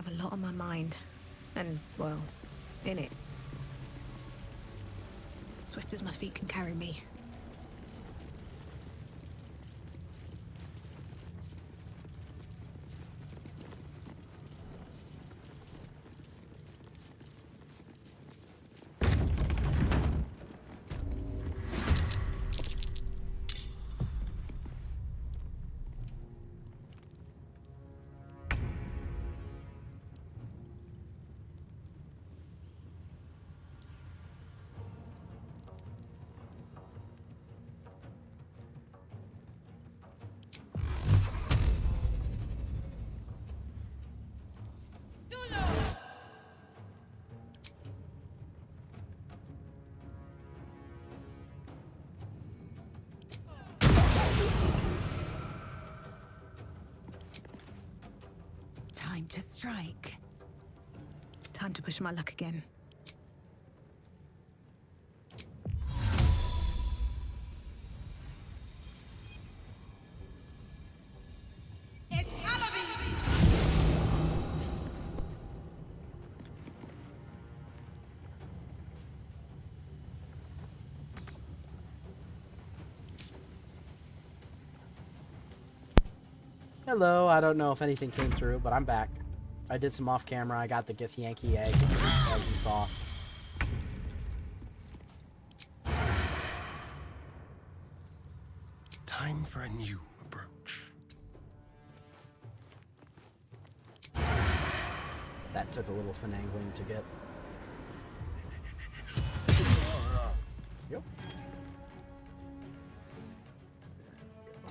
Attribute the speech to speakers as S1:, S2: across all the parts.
S1: have a lot on my mind. And, well, in it. Swift as my feet can carry me. Time to strike. Time to push my luck again.
S2: Hello, I don't know if anything came through, but I'm back. I did some off camera. I got the Gith Yankee egg, as you saw.
S3: Time for a new approach.
S2: That took a little finagling to get. Yep.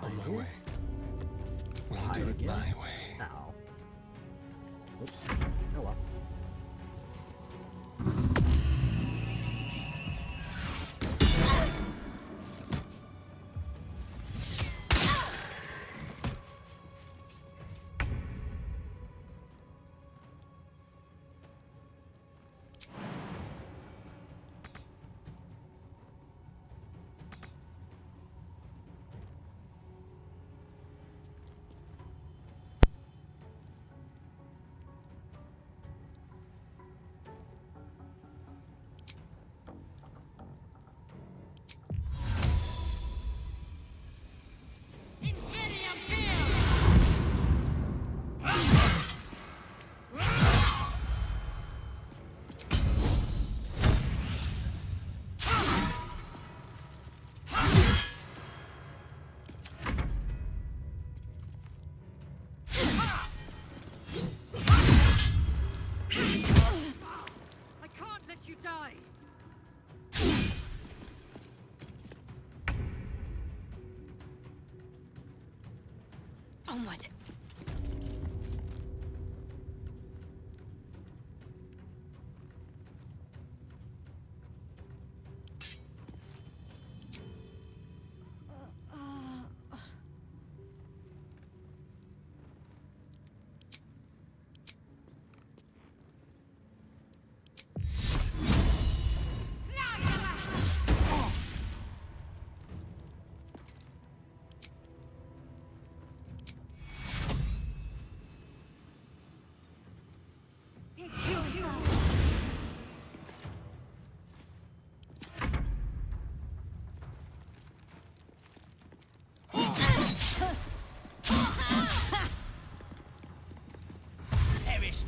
S3: On my way. We'll do it my way.
S2: Ow. Oops. Oh well.
S1: Onward.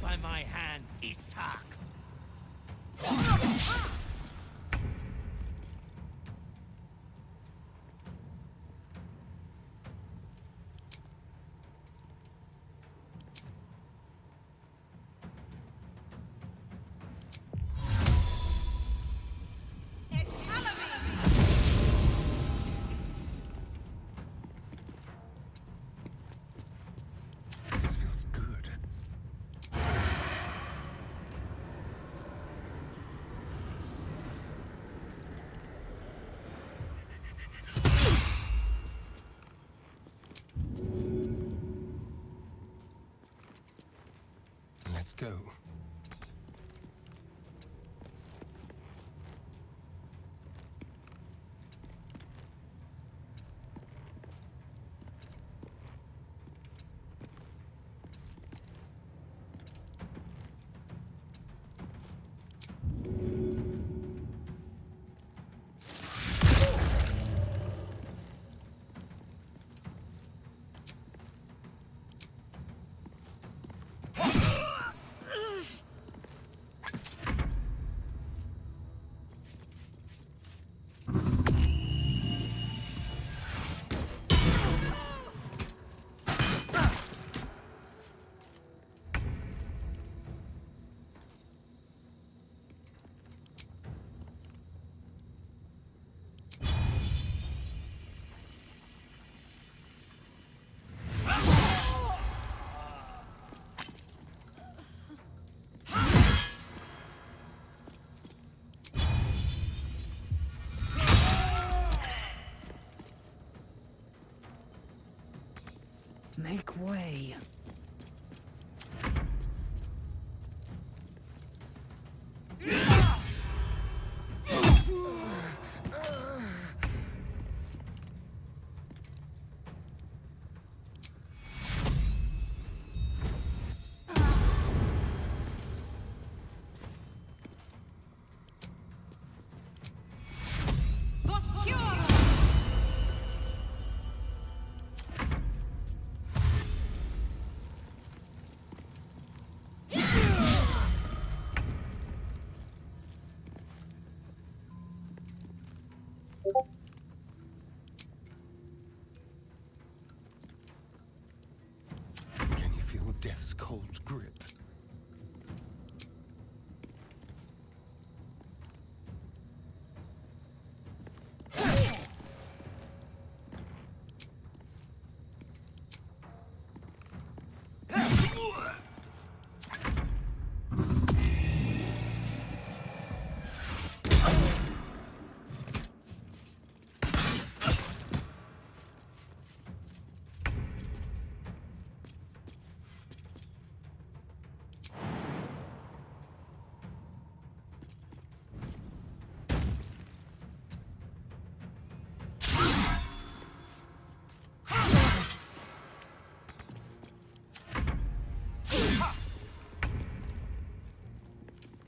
S4: By my hand, Istark.
S3: This feels good. Let's go.
S1: Make way.
S3: Can you feel death's cold grip?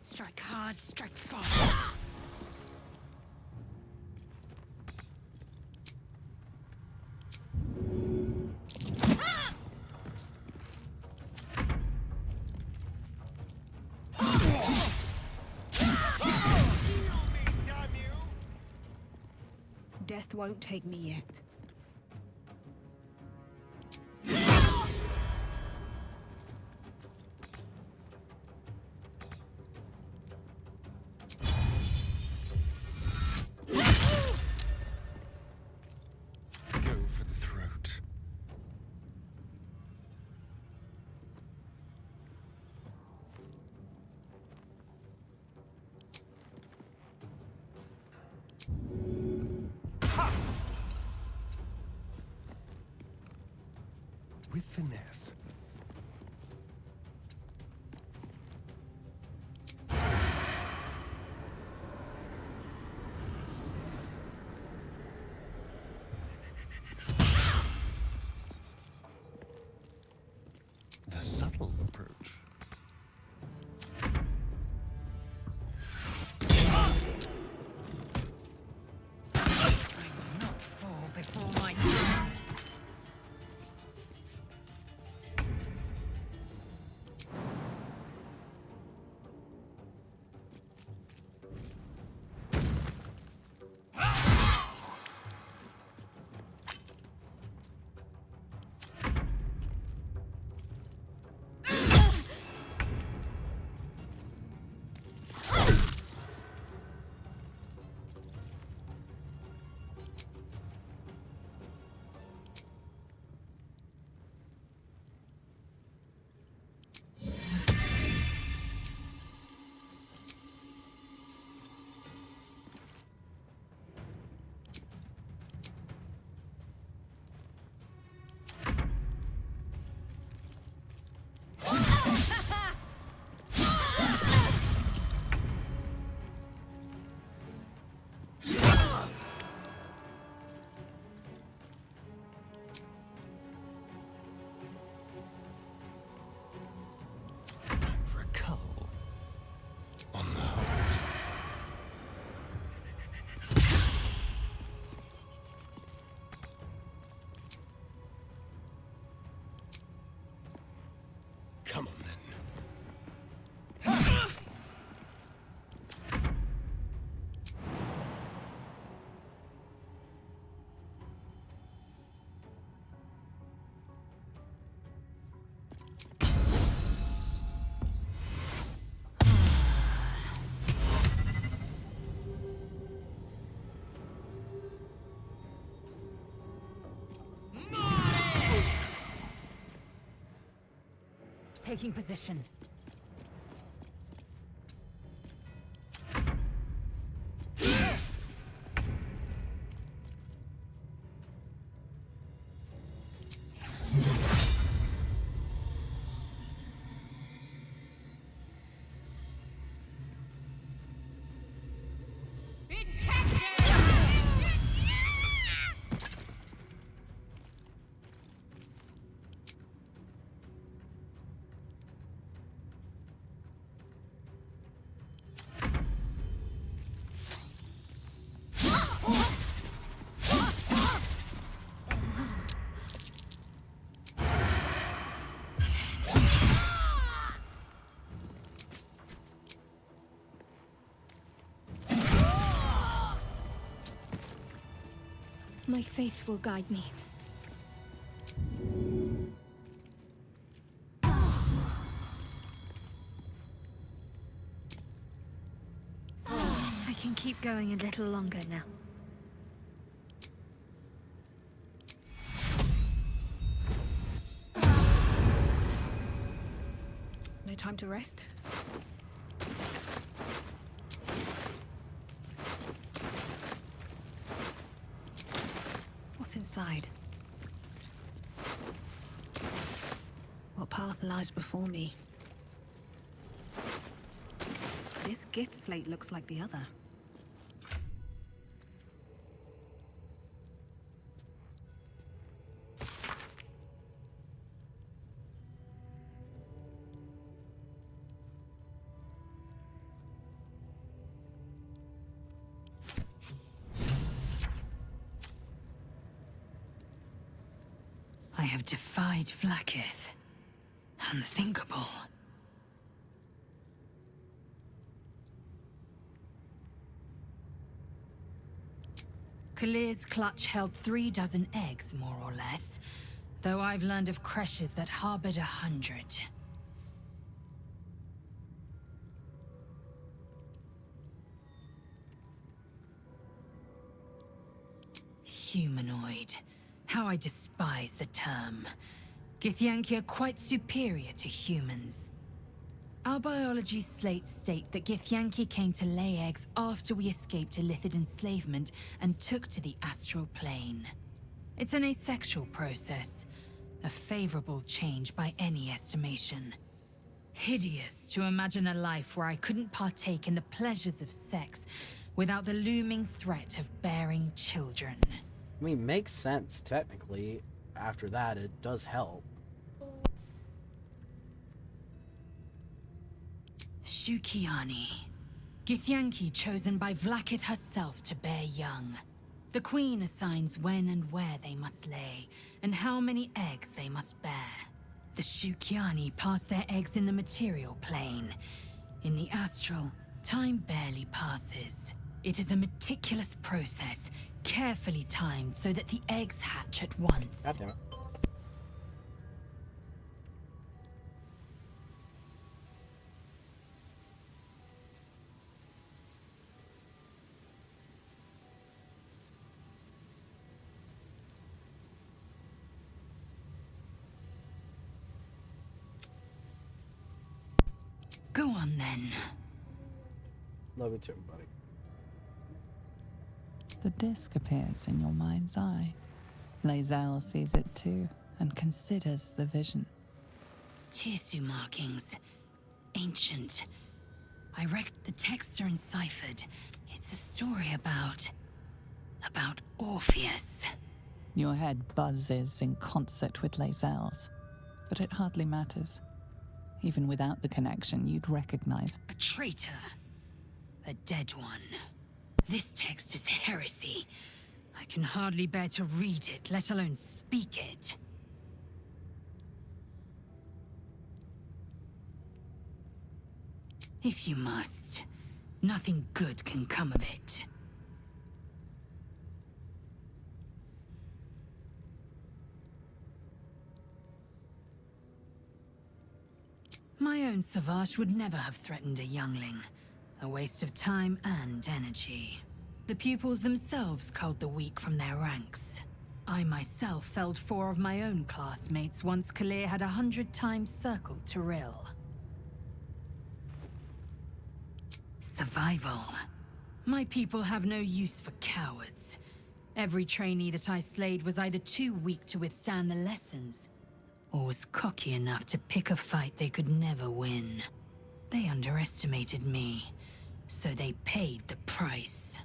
S1: Strike hard, strike fast. Death won't take me yet.
S3: Go for the throat. With finesse. The subtle approach.
S1: Not fall before my time.
S3: Time for a cull. On the whole. Come on then.
S1: Taking position.
S5: My faith will guide me. I can keep going a little longer now.
S1: No time to rest? What's inside? What path lies before me? This gift slate looks like the other. I have defied Vlaakith. Unthinkable. Kalir's clutch held 36 eggs, more or less, though I've learned of creches that harbored 100. Humanoid. How I despise the term. Githyanki are quite superior to humans. Our biology slates state that Githyanki came to lay eggs after we escaped Illithid enslavement and took to the astral plane. It's an asexual process, a favorable change by any estimation. Hideous to imagine a life where I couldn't partake in the pleasures of sex without the looming threat of bearing children.
S2: I mean, makes sense, technically. After that, it does help.
S1: Shukiani. Githyanki chosen by Vlaakith herself to bear young. The Queen assigns when and where they must lay, and how many eggs they must bear. The Shukiani pass their eggs in the material plane. In the astral, time barely passes. It is a meticulous process, carefully timed so that the eggs hatch at once.
S2: God damn it.
S1: Go on then.
S2: Love you too, buddy.
S6: The disc appears in your mind's eye. Lae'zel sees it too, and considers the vision.
S1: Tirsu markings. Ancient. I reckon the texts are enciphered. It's a story about Orpheus.
S6: Your head buzzes in concert with Lae'zel's, but it hardly matters. Even without the connection, you'd recognize.
S1: A traitor. A dead one. This text is heresy. I can hardly bear to read it, let alone speak it. If you must, nothing good can come of it. My own Savage would never have threatened a youngling. A waste of time and energy. The pupils themselves culled the weak from their ranks. I myself felled 4 of my own classmates once Kalir had 100 times circled Tyrell. Survival. My people have no use for cowards. Every trainee that I slayed was either too weak to withstand the lessons, or was cocky enough to pick a fight they could never win. They underestimated me, so they paid the price.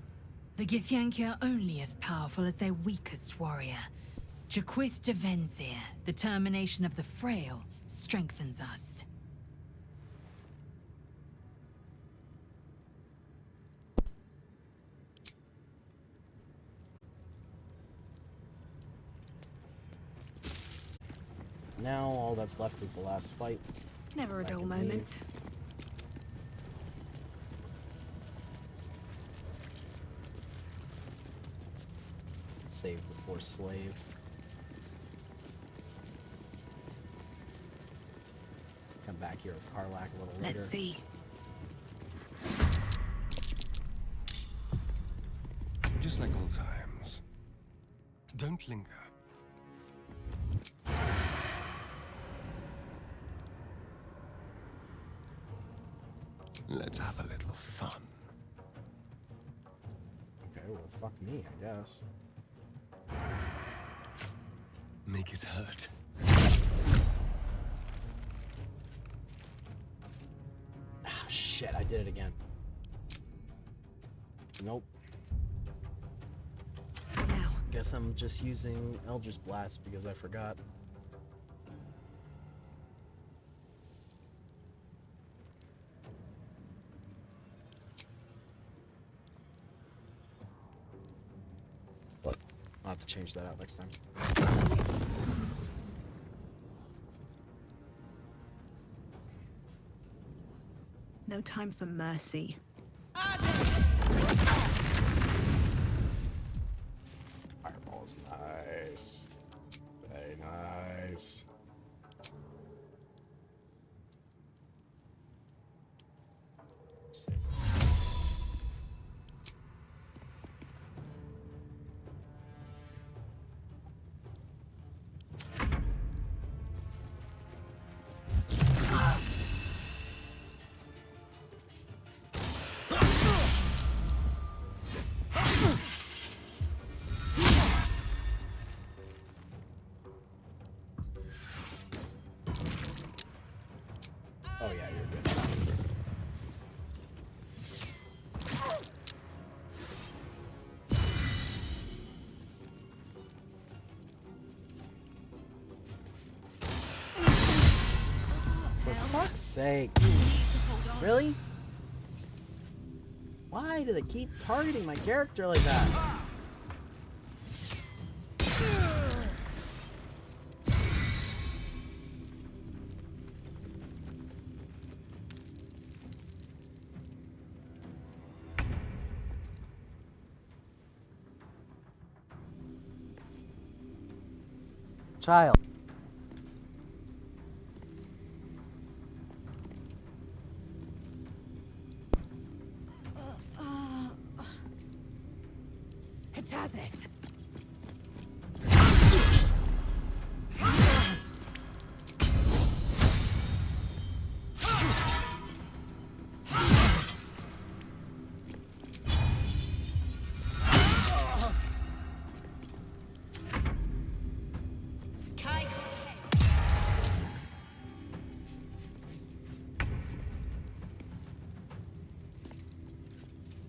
S1: The Githyanki are only as powerful as their weakest warrior. Jaquith de Venzir, the termination of the frail, strengthens us.
S2: Now all that's left is the last fight.
S1: Never a
S2: Back
S1: dull
S2: in
S1: moment.
S2: leave. Save Forced slave. Come back here with Karlak a little later.
S1: Let's see.
S3: Just like old times. Don't linger. Let's have a little fun.
S2: Okay, well, fuck me, I guess.
S3: Make it hurt.
S2: Ah, shit, I did it again. Nope.
S1: Now.
S2: Guess I'm just using Eldritch Blast because I forgot. But I'll have to change that out next time.
S1: No time for mercy.
S2: Fireball is nice. Very nice. Save it. Oh yeah, you're good. For fuck's sake. Really? Why do they keep targeting my character like that? Child.
S1: Hatazeth.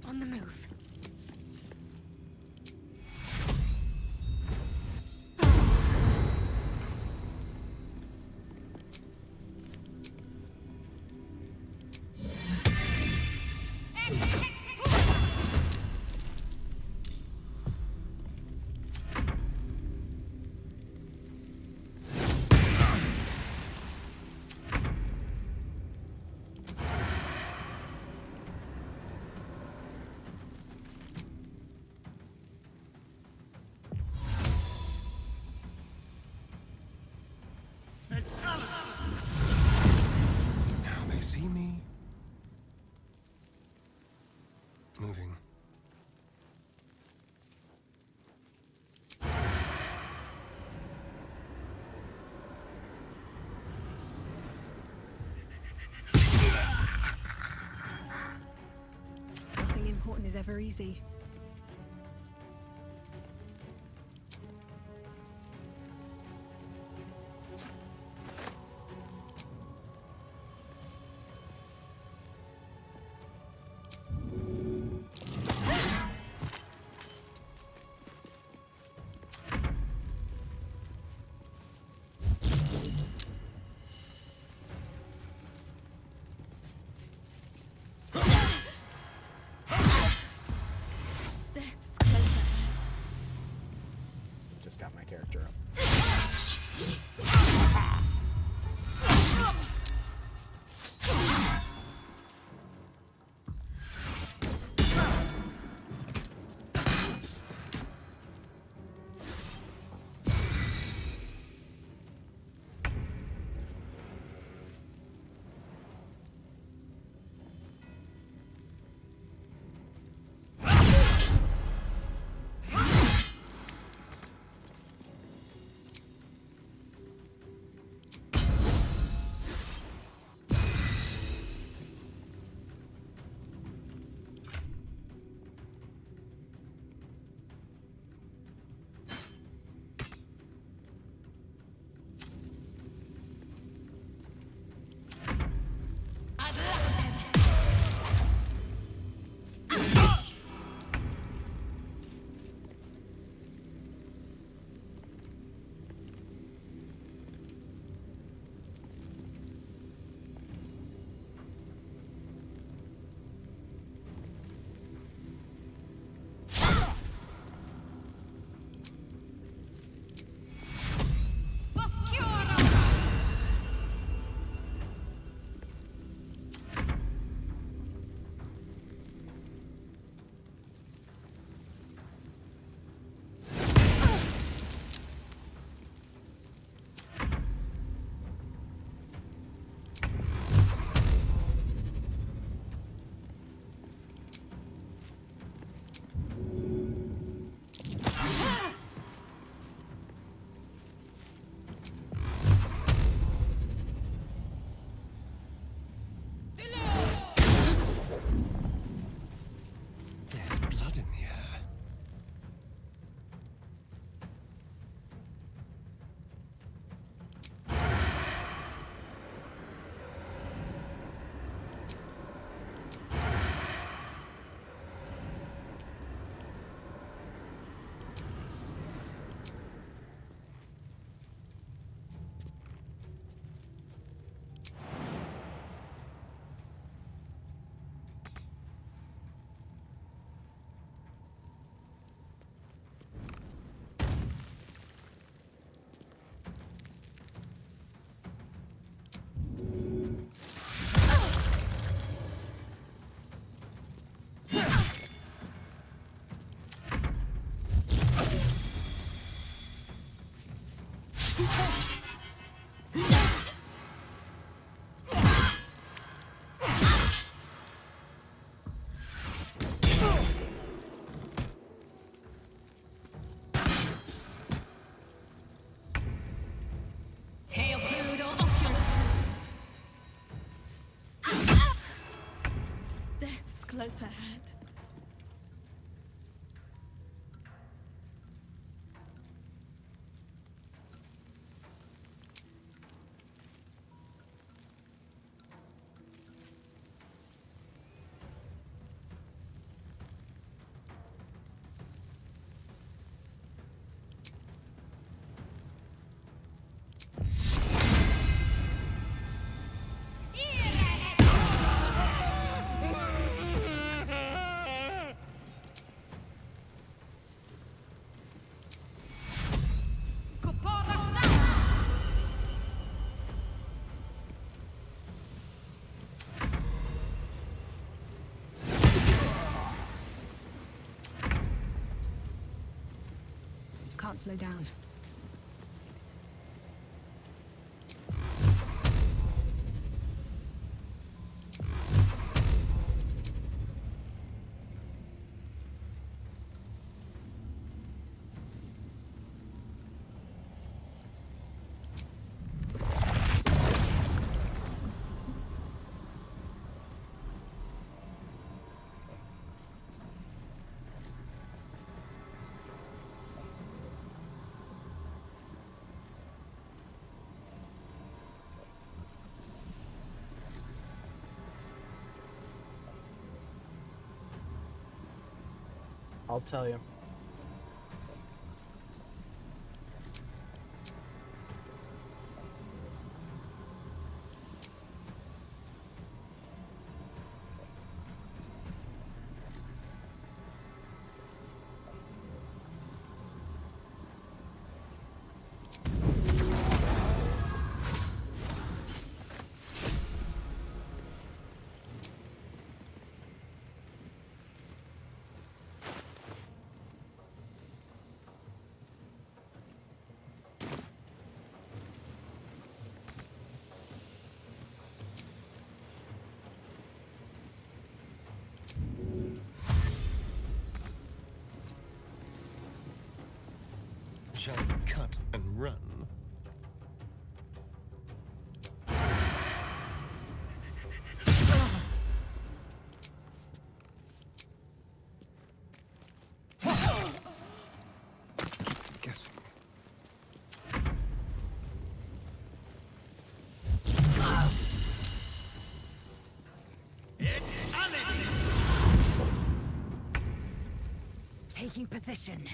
S1: On the move.
S3: Now they see me. Moving.
S1: Nothing important is ever easy. Death's closer.
S2: Just got my character up.
S7: Death's close at hand. Can't slow down.
S2: I'll tell you.
S3: Shall we cut and run? Guessing.
S1: Taking position.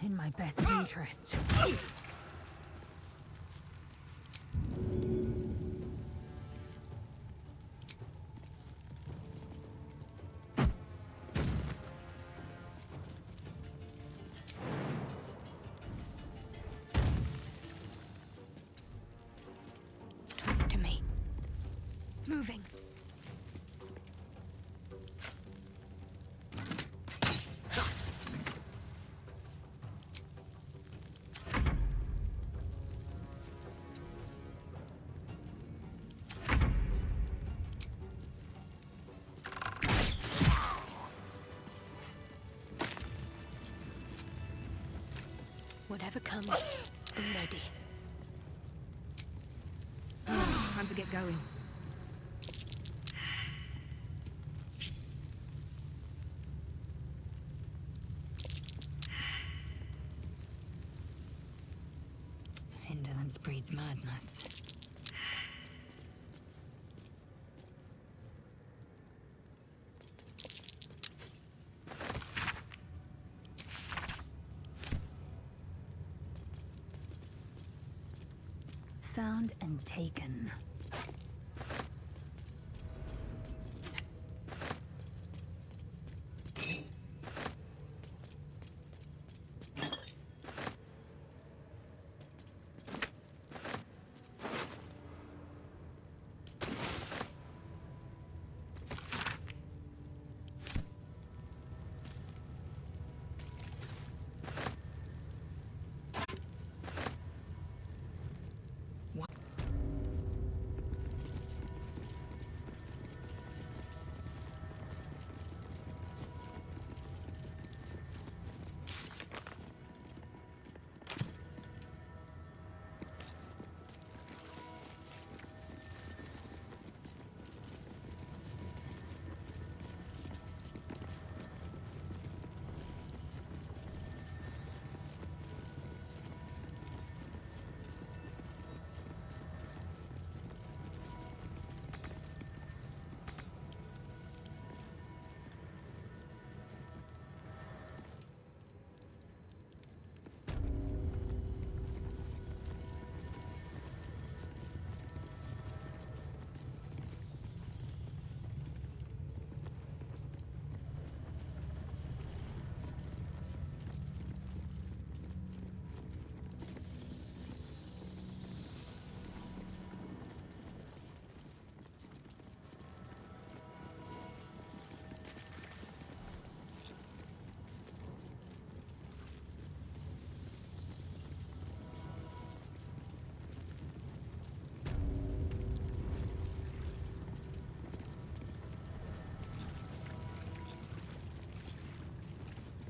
S1: In my best interest. Talk to me. Moving. Whatever comes, I'm ready.
S7: Time to get going.
S1: Indolence breeds madness. Found and taken.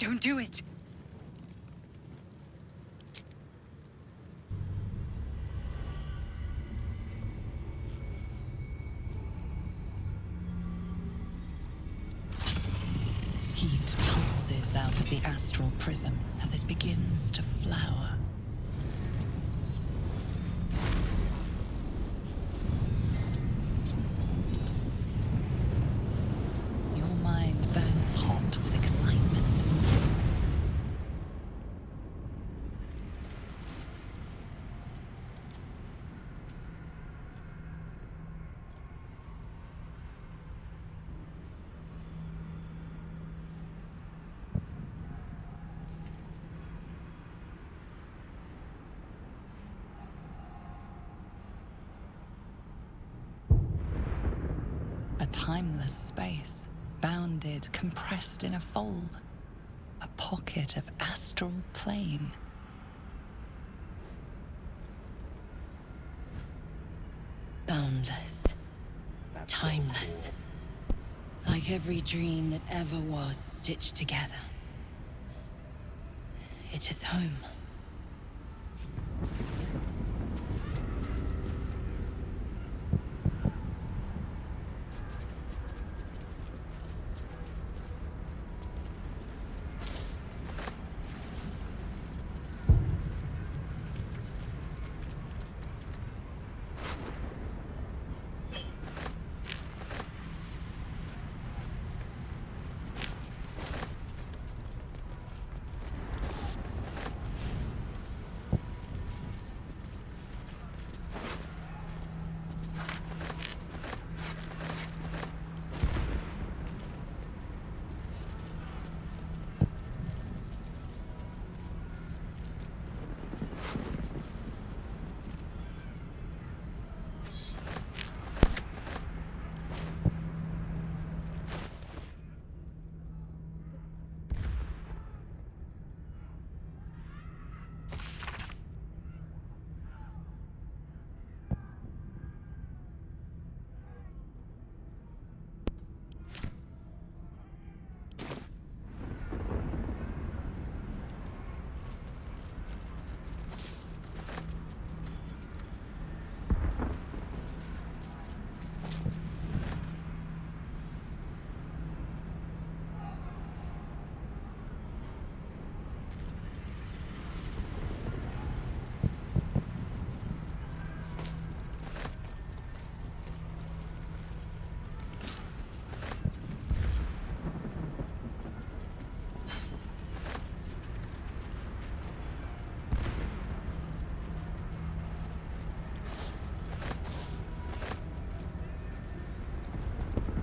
S1: Don't do it!
S6: Heat pulses out of the astral prism as it begins to flower. Your mind burns hot with excitement. A timeless space, bounded, compressed in a fold. A pocket of astral plane.
S1: Boundless. Timeless. Like every dream that ever was stitched together. It is home.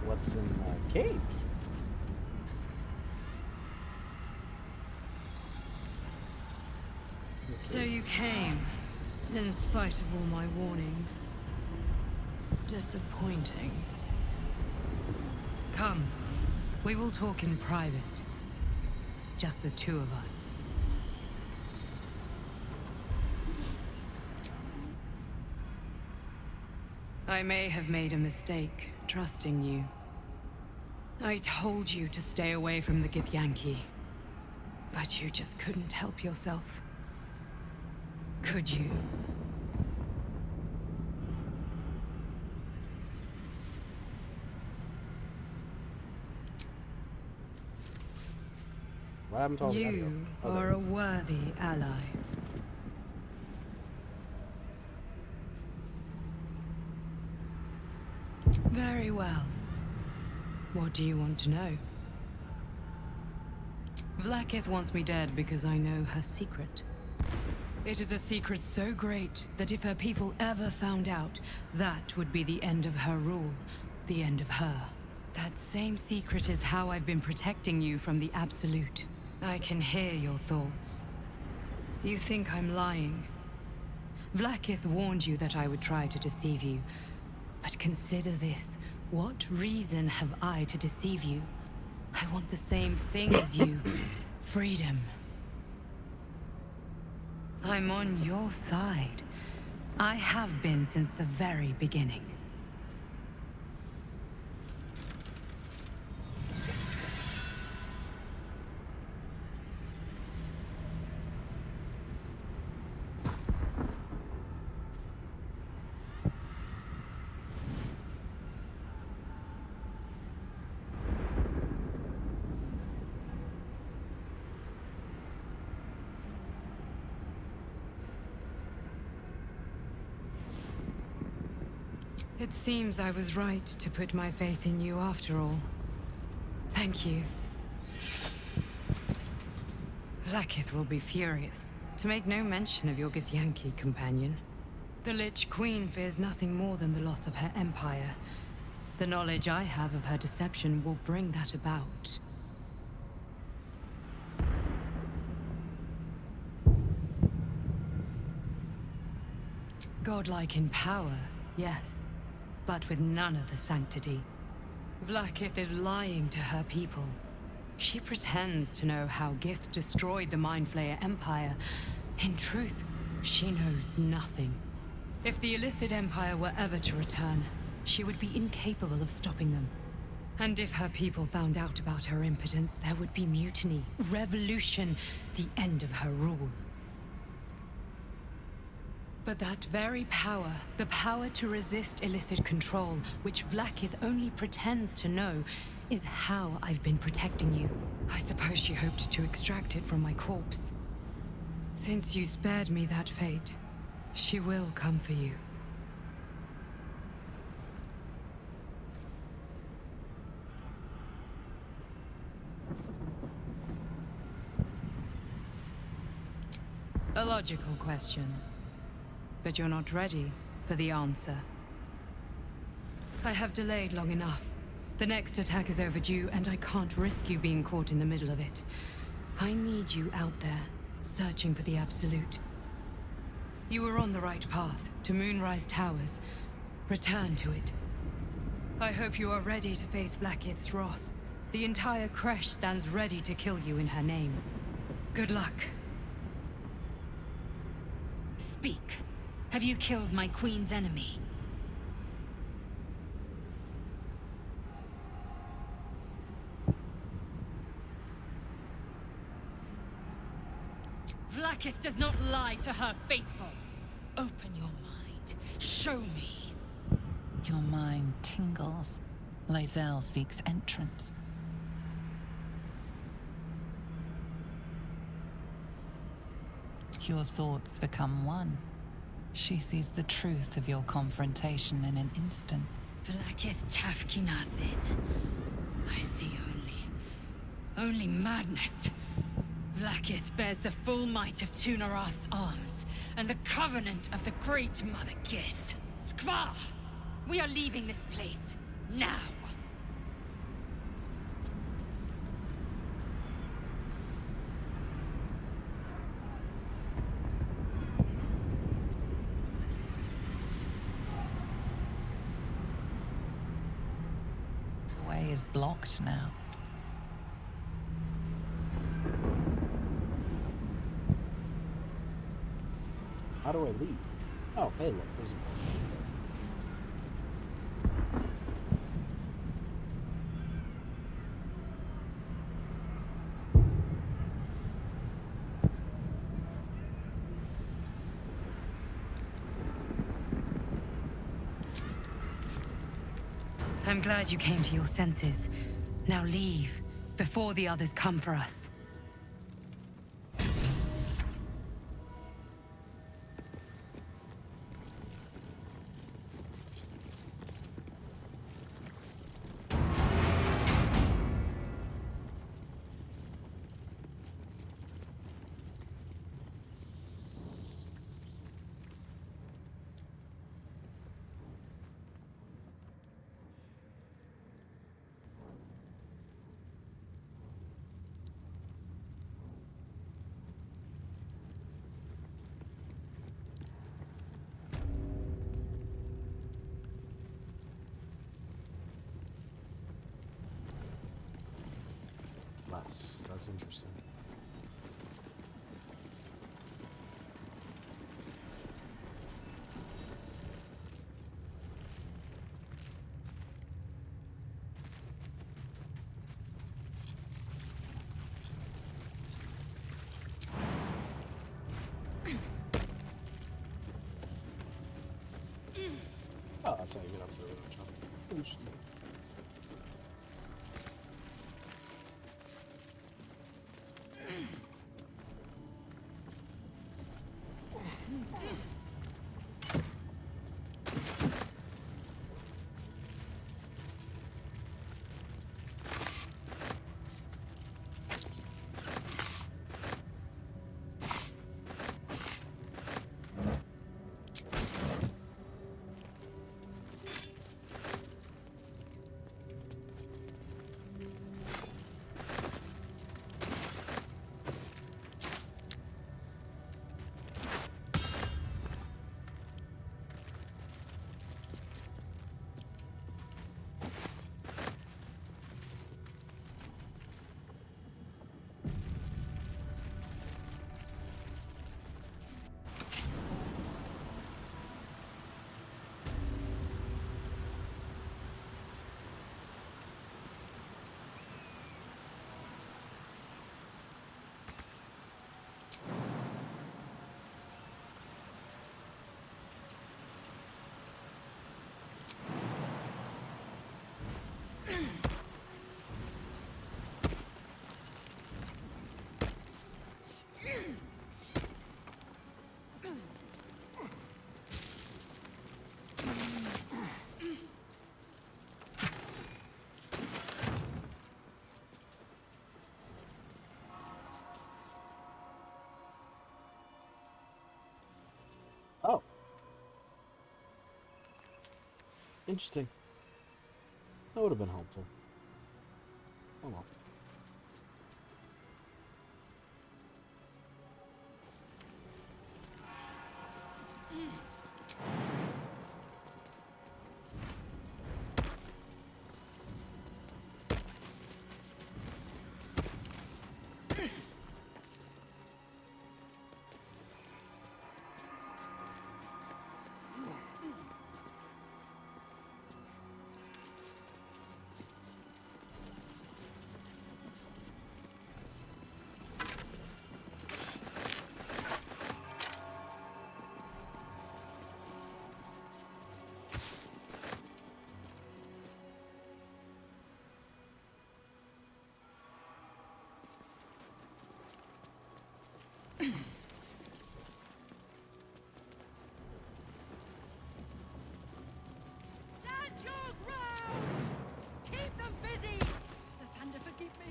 S2: What's in the cave?
S1: So you came, in spite of all my warnings. Disappointing. Come, we will talk in private. Just the two of us. I may have made a mistake, trusting you. I told you to stay away from the Githyanki. But you just couldn't help yourself. Could you?
S2: What happened to all the audio?
S1: You
S2: Oh, there
S1: are
S2: it
S1: a
S2: is.
S1: worthy ally. Very well. What do you want to know? Vlaakith wants me dead because I know her secret. It is a secret so great that if her people ever found out, that would be the end of her rule, the end of her. That same secret is how I've been protecting you from the Absolute. I can hear your thoughts. You think I'm lying. Vlaakith warned you that I would try to deceive you. But consider this. What reason have I to deceive you? I want the same thing as you. Freedom. I'm on your side. I have been since the very beginning. It seems I was right to put my faith in you after all. Thank you. Vlaakith will be furious, to make no mention of your Githyanki companion. The Lich Queen fears nothing more than the loss of her empire. The knowledge I have of her deception will bring that about. Godlike in power, yes, but with none of the sanctity. Vlaakith is lying to her people. She pretends to know how Gith destroyed the Mind Flayer Empire. In truth, she knows nothing. If the Illithid Empire were ever to return, she would be incapable of stopping them. And if her people found out about her impotence, there would be mutiny, revolution, the end of her rule. But that very power, the power to resist Illithid control, which Vlaakith only pretends to know, is how I've been protecting you. I suppose she hoped to extract it from my corpse. Since you spared me that fate, she will come for you. A logical question. But you're not ready for the answer. I have delayed long enough. The next attack is overdue, and I can't risk you being caught in the middle of it. I need you out there, searching for the Absolute. You were on the right path, to Moonrise Towers. Return to it. I hope you are ready to face Vlaakith's wrath. The entire Kresh stands ready to kill you in her name. Good luck. Speak. Have you killed my queen's enemy? Vlaakith does not lie to her faithful. Open your mind. Show me.
S6: Your mind tingles. Lae'zel seeks entrance. Your thoughts become one. She sees the truth of your confrontation in an instant.
S1: Vlaakith Tafkinazin. I see only madness. Vlaakith bears the full might of Tunarath's arms, and the covenant of the Great Mother Gith. Skvar! We are leaving this place, now!
S6: The way is blocked now.
S2: How do I leave? Oh, hey, look, there's a...
S1: I'm glad you came to your senses. Now leave, before the others come for us.
S2: That's interesting. Oh, that's how you get up to the Interesting. Interesting. That would have been helpful. Oh well.
S8: Stand your ground! Keep them busy! The thunder forgive me.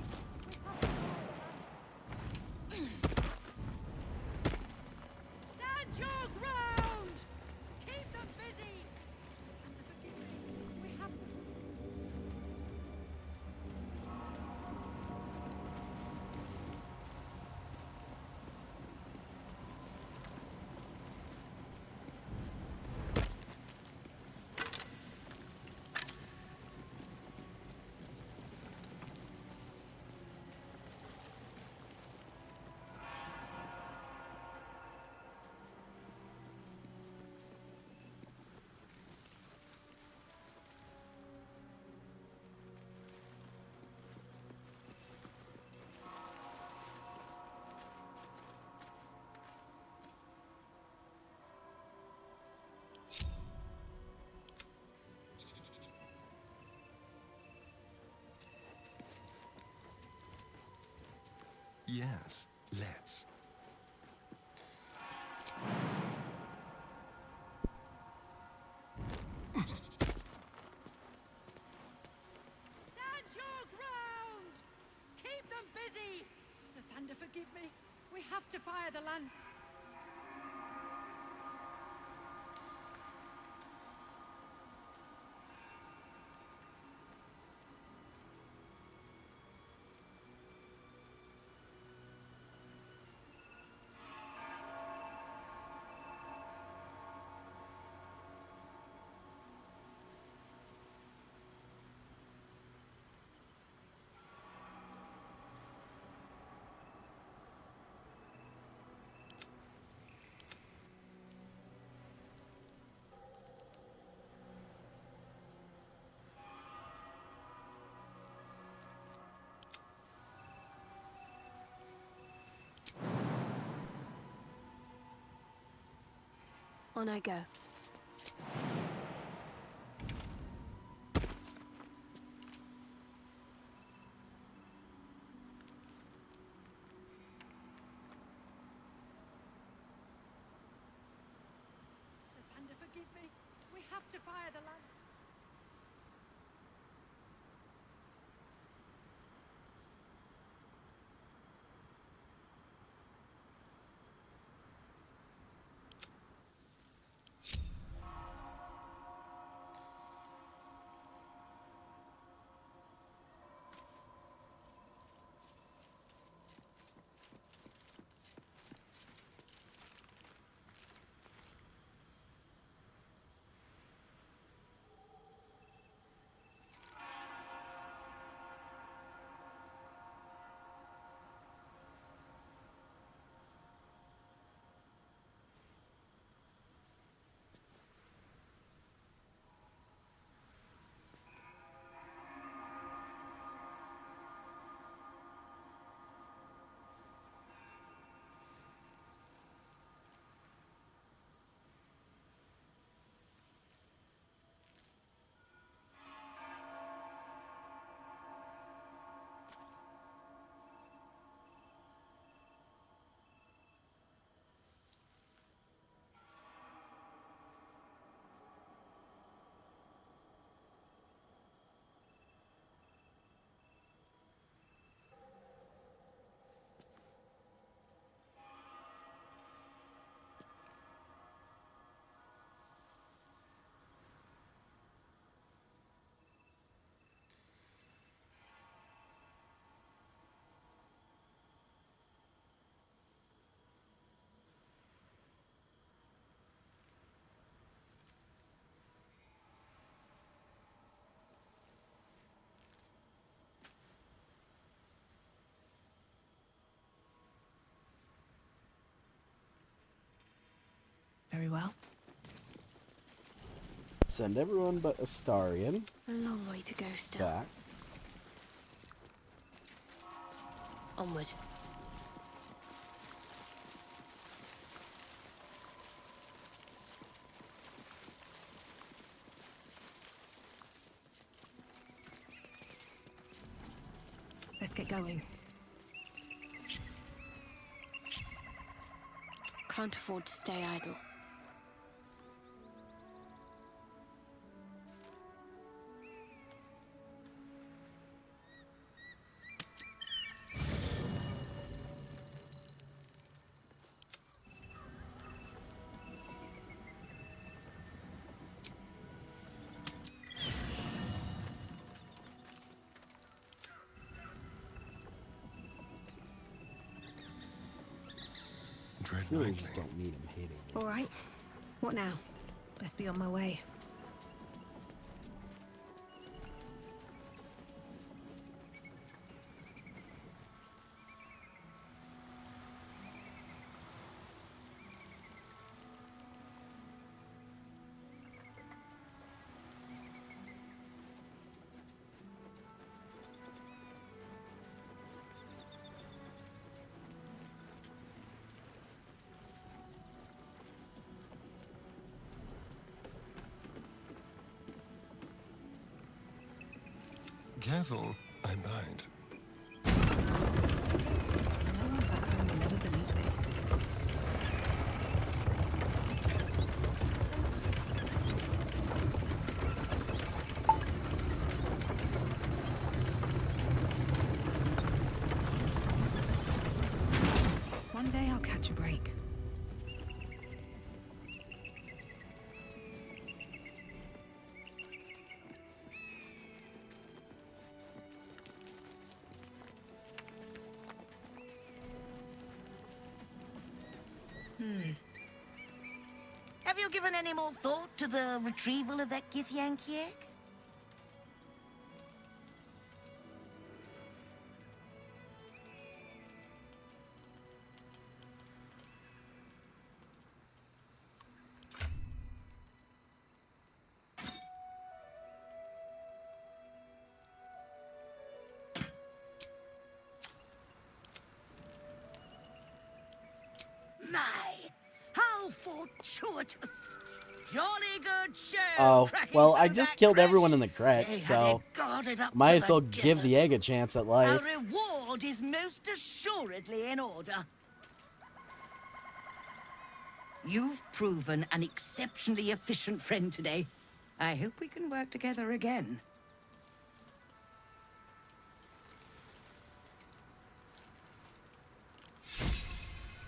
S8: Stand your ground! Keep them busy! Thunder forgive me. We have.
S3: Yes, let's.
S8: Stand your ground! Keep them busy! The thunder forgive me. We have to fire the lance.
S5: On I go.
S8: The thunder forgive me. We have to fire the lance.
S7: Very well.
S2: Send everyone but Astarion
S5: A long way to go still.
S2: back.
S5: Onward.
S7: Let's get going.
S5: Can't afford to stay idle.
S3: Tread
S2: Really
S3: lightly.
S2: just don't need him hating me.
S7: All right. What now? Best be on my way.
S3: Careful, I bite.
S7: No one back home will ever believe this. One day I'll catch a break.
S9: Have you given any more thought to the retrieval of that Githyanki egg? My, how fortuitous! Jolly good show.
S2: Oh,
S9: cracking
S2: well, I
S9: through
S2: just
S9: that
S2: killed
S9: crash.
S2: everyone in the crash,
S9: They had
S2: so
S9: it guarded up
S2: might
S9: to
S2: as
S9: the
S2: well give the
S9: gizzard.
S2: egg a chance at
S9: Our
S2: life.
S9: reward is most assuredly in order. You've proven an exceptionally efficient friend today. I hope we can work together again.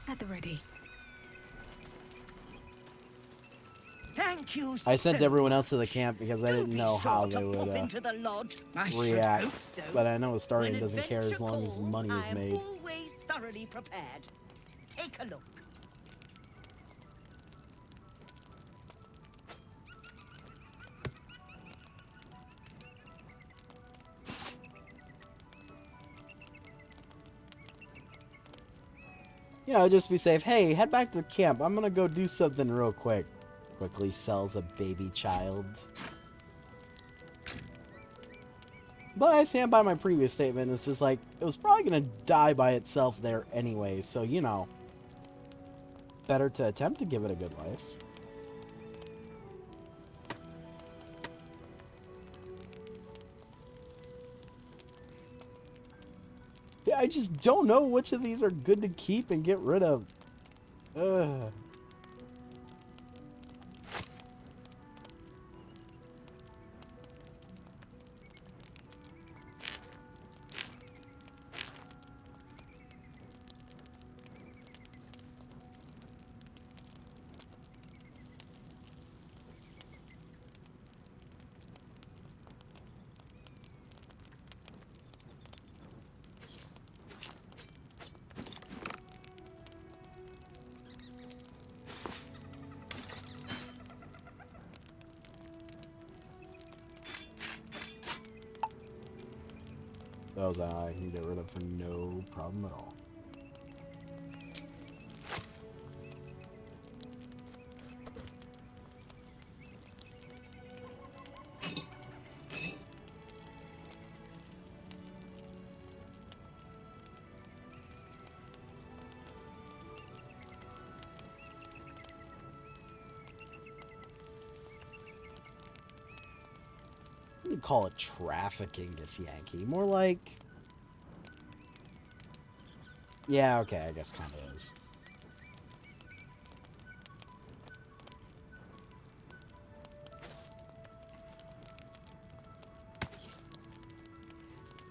S7: At the ready.
S9: Thank you
S2: I sent
S9: so
S2: everyone else to the
S9: much.
S2: camp because I
S9: Do
S2: didn't
S9: be
S2: know
S9: sure
S2: how
S9: to
S2: they would
S9: pop into the lodge. I should
S2: react.
S9: hope so.
S2: But I know
S9: When
S2: Astarion doesn't care as
S9: adventure
S2: long as
S9: calls,
S2: money is
S9: I am
S2: made.
S9: always thoroughly prepared. Take a look.
S2: Yeah, just be safe. Hey, head back to the camp. I'm gonna go do something real quick. Quickly sells a baby child. But I stand by my previous statement. It's just like, it was probably gonna die by itself there anyway. So, you know, better to attempt to give it a good life. Yeah, I just don't know which of these are good to keep and get rid of. Ugh. Those I can get rid of for no problem at all. wouldn't call it trafficking, Githyanki. More like... Yeah, okay, I guess kind of is.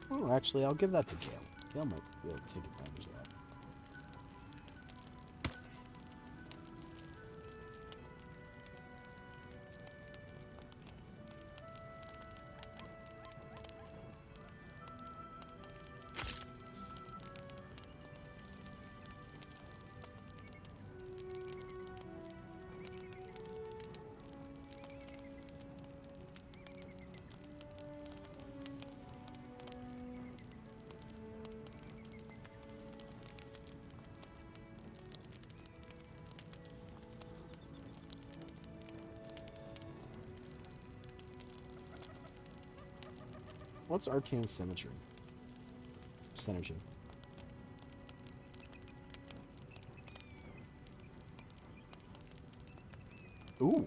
S2: Oh, actually, I'll give that to Gale. Gale might be able to take advantage of that. What's arcane symmetry? Synergy. Ooh.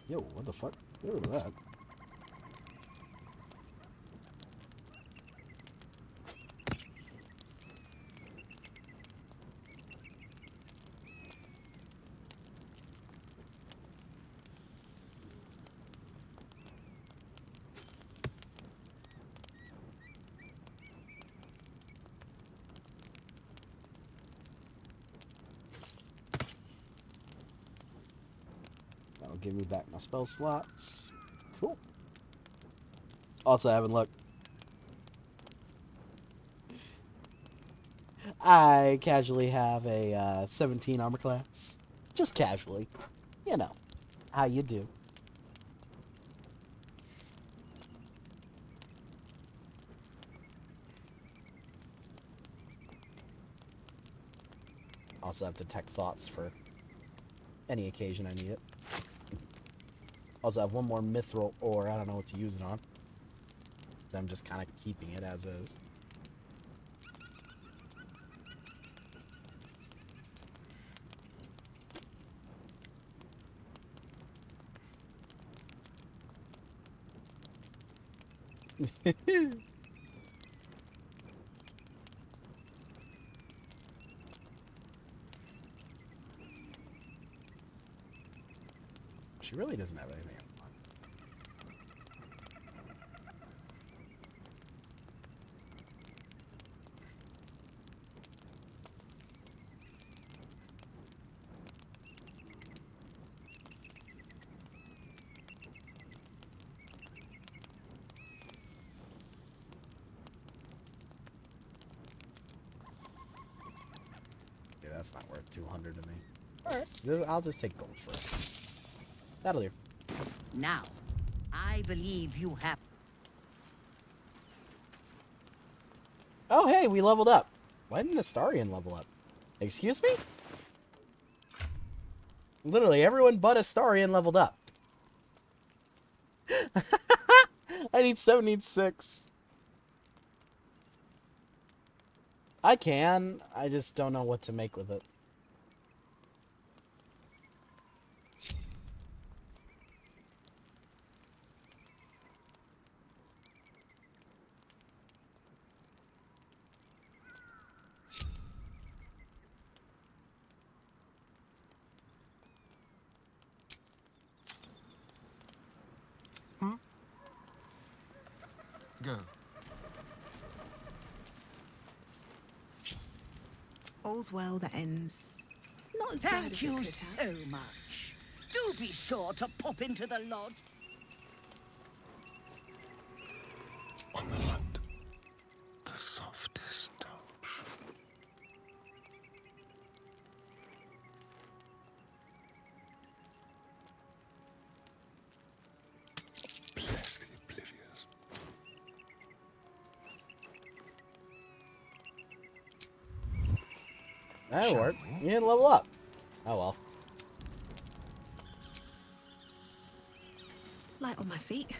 S2: Yo, what the fuck? Get rid of that. That'll give me back my spell slots. Cool. Also, I haven't looked. I casually have a 17 armor class. Just casually. You know. How you do. Also have Detect Thoughts for any occasion I need it. Also have one more mithril ore. I don't know what to use it on. I'm just kind of keeping it as is. She really doesn't have anything. Yeah, that's not worth 200 to me. Alright, I'll just take gold for it. That'll do.
S9: Now, I believe you have...
S2: Oh, hey, we leveled up. Why didn't Astarion level up? Excuse me? Literally, everyone but Astarion leveled up. I need 76. I can. I just don't know what to make with it.
S3: Go.
S7: All's well that ends. Not as bad as
S9: Thank
S7: it
S9: you
S7: could have.
S9: so much. Do be sure to pop into the lodge.
S3: On the hunt. The softest touch. Bless the oblivious.
S2: That'll
S3: Shall
S2: work.
S3: we?
S2: You didn't level up. Oh well.
S7: Light on my feet.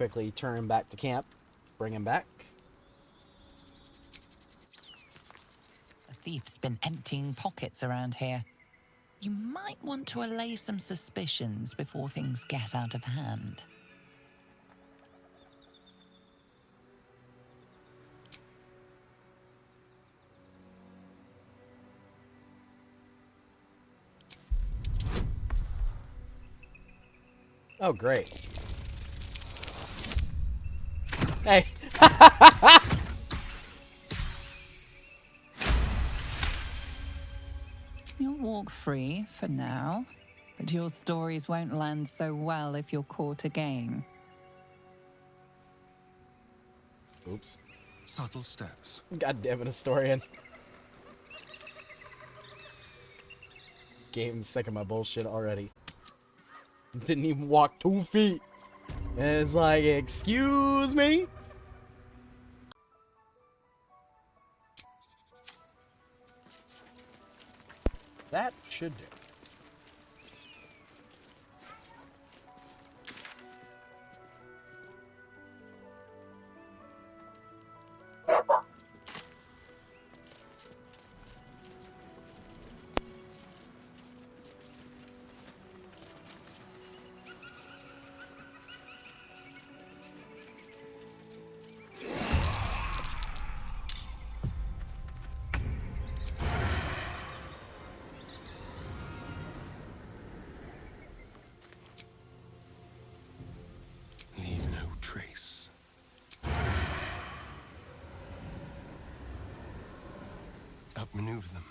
S2: quickly turn him back to camp. Bring him back.
S6: A thief's been emptying pockets around here. You might want to allay some suspicions before things get out of hand.
S2: Oh, great. Hey.
S6: You'll walk free for now, but your stories won't land so well if you're caught again.
S2: Oops.
S3: Subtle steps.
S2: God damn it, historian. Game's sick of my bullshit already. Didn't even walk 2 feet. And it's like, excuse me? That should do.
S3: Leave no trace. Outmaneuver them.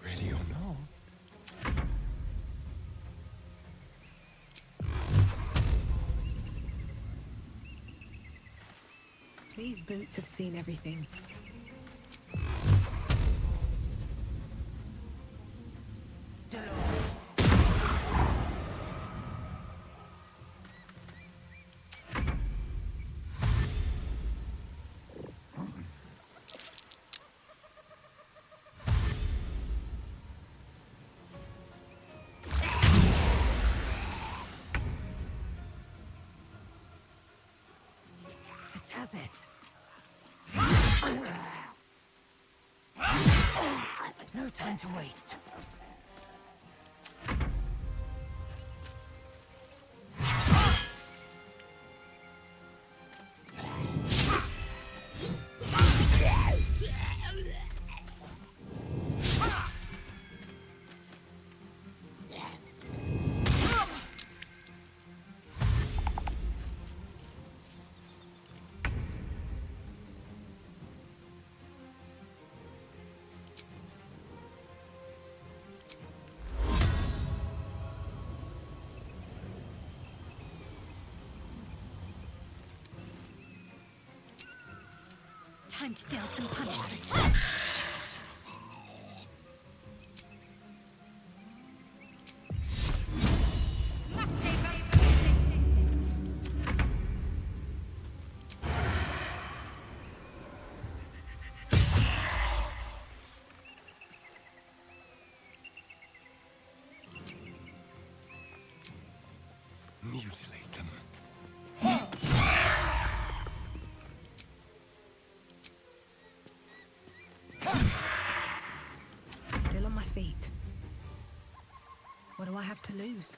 S3: Ready or not?
S7: These boots have seen everything.
S1: No time to waste. Time to deal some punishment.
S3: Mutilate them.
S7: Still on my feet. What do I have to lose?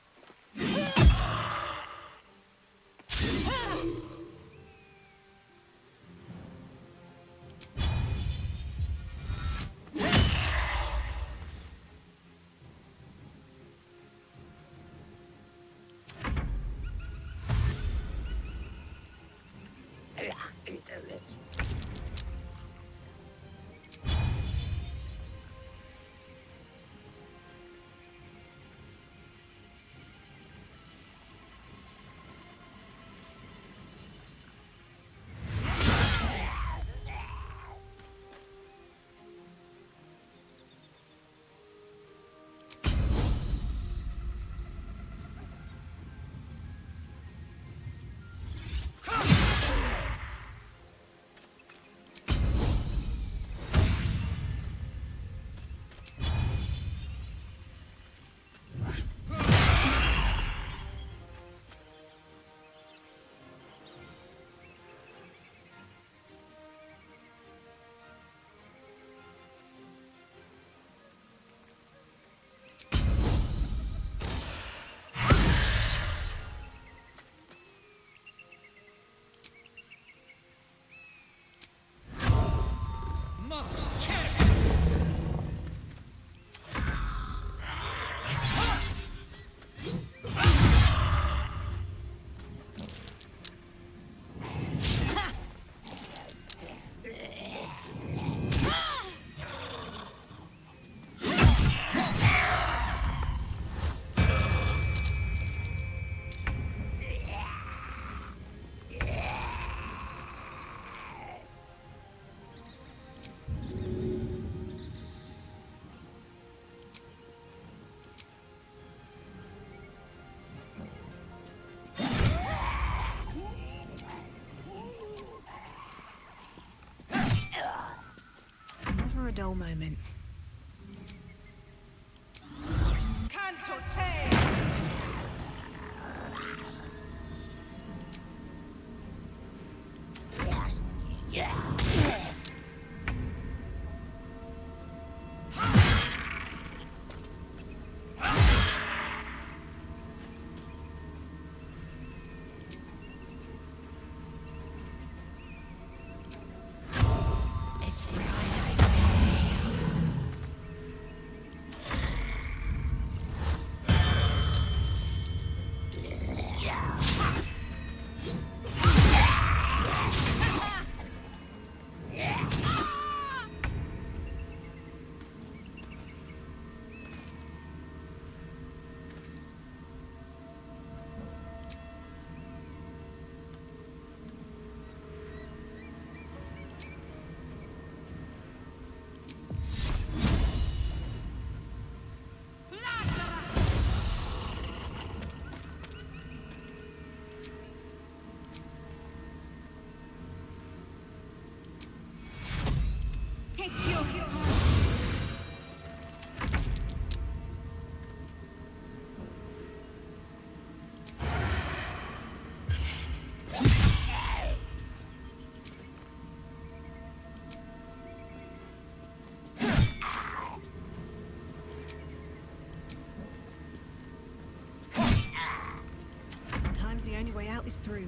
S7: Never a dull moment.
S8: Take your
S7: Sometimes the only way out is through.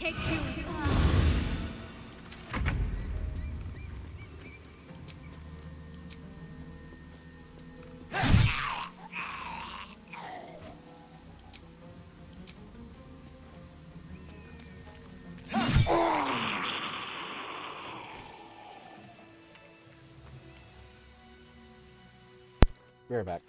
S8: Take you.
S2: Be right back.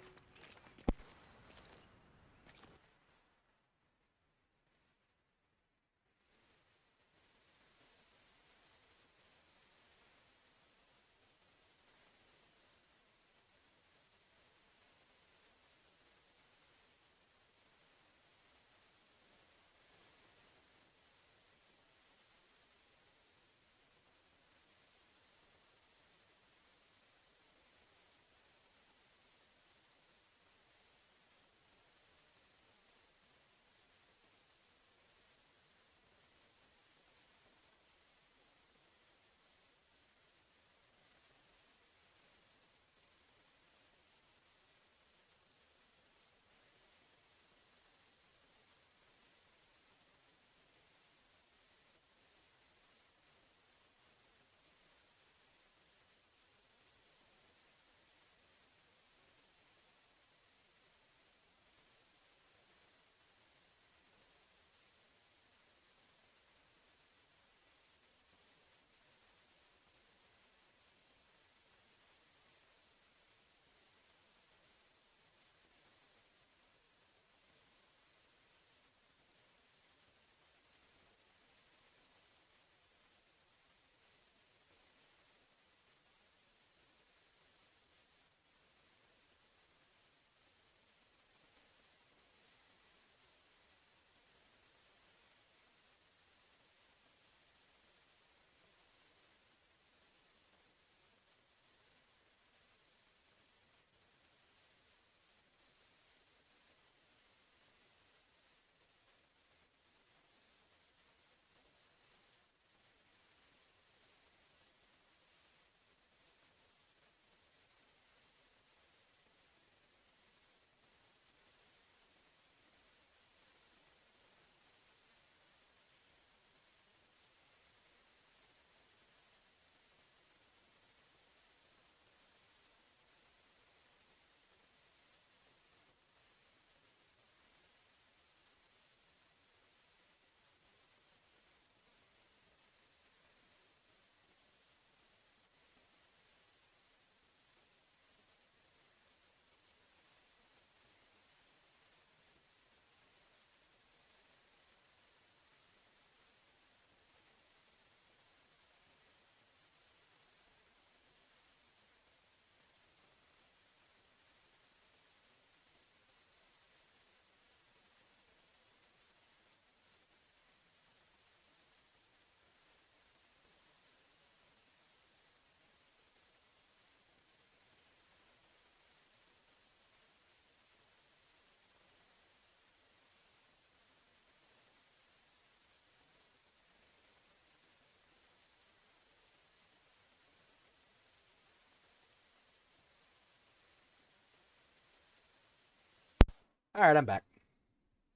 S2: All right, I'm back.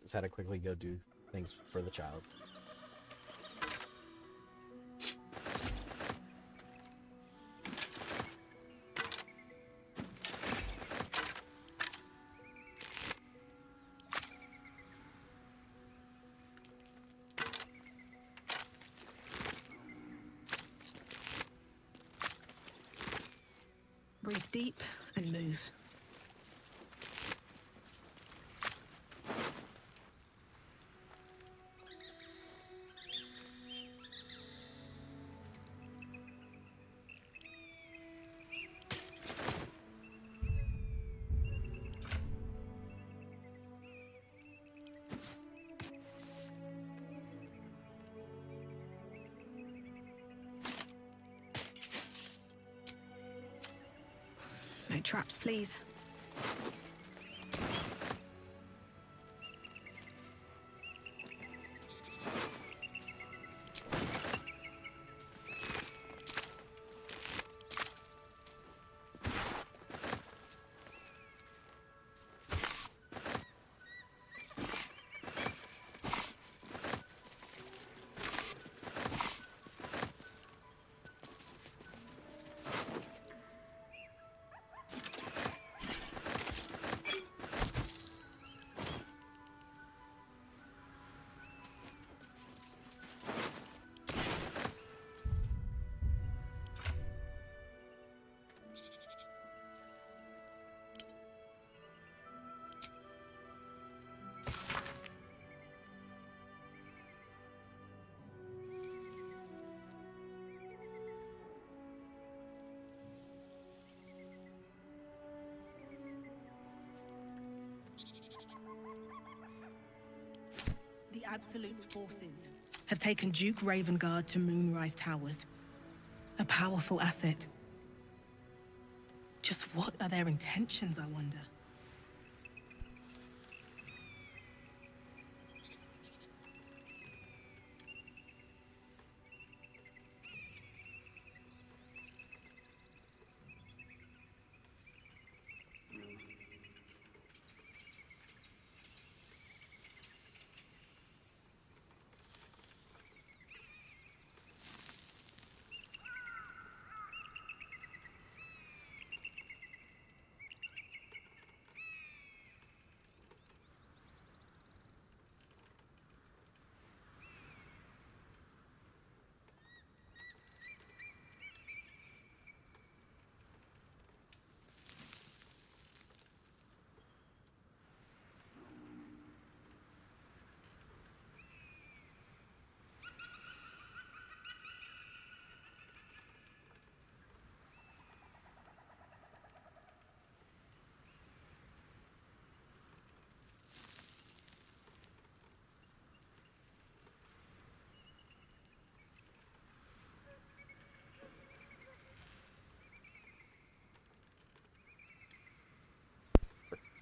S2: Just had to quickly go do things for the child.
S7: Breathe deep and move. No traps, please.
S10: The Absolute's forces have taken Duke Ravengard to Moonrise Towers. A powerful asset. Just what are their intentions, I wonder?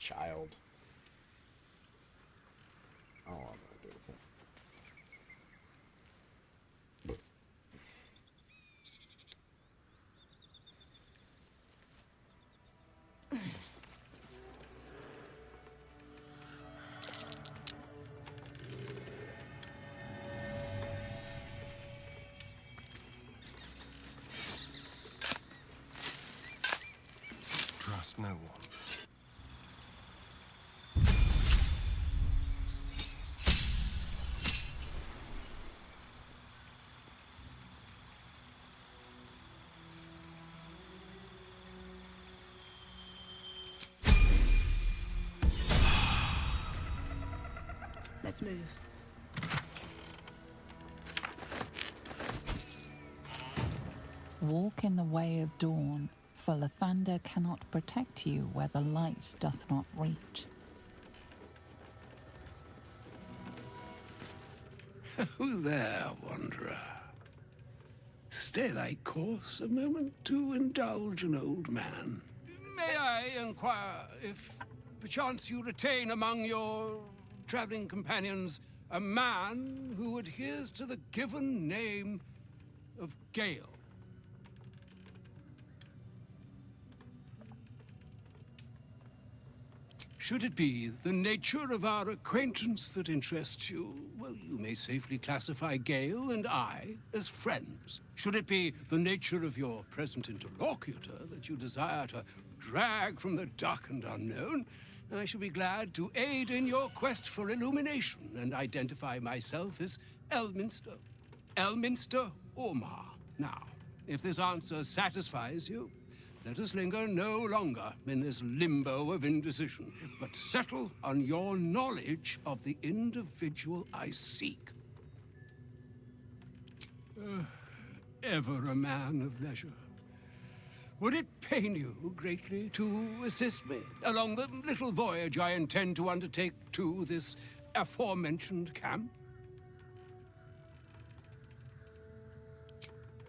S2: Child. Oh, I'm gonna do with it.
S3: Trust no one.
S10: Let's move.
S6: Walk in the way of dawn, for Lathander cannot protect you where the light doth not reach.
S3: Who there, wanderer? Stay thy course a moment to indulge an old man. May I inquire if perchance you retain among your traveling companions a man who adheres to the given name of Gale? Should it be the nature of our acquaintance that interests you, well, you may safely classify Gale and I as friends. Should it be the nature of your present interlocutor that you desire to drag from the dark and unknown, I shall be glad to aid in your quest for illumination and identify myself as Elminster. Elminster Ormar. Now, if this answer satisfies you, let us linger no longer in this limbo of indecision, but settle on your knowledge of the individual I seek. Ever a man of leisure. Would it pain you greatly to assist me along the little voyage I intend to undertake to this aforementioned camp?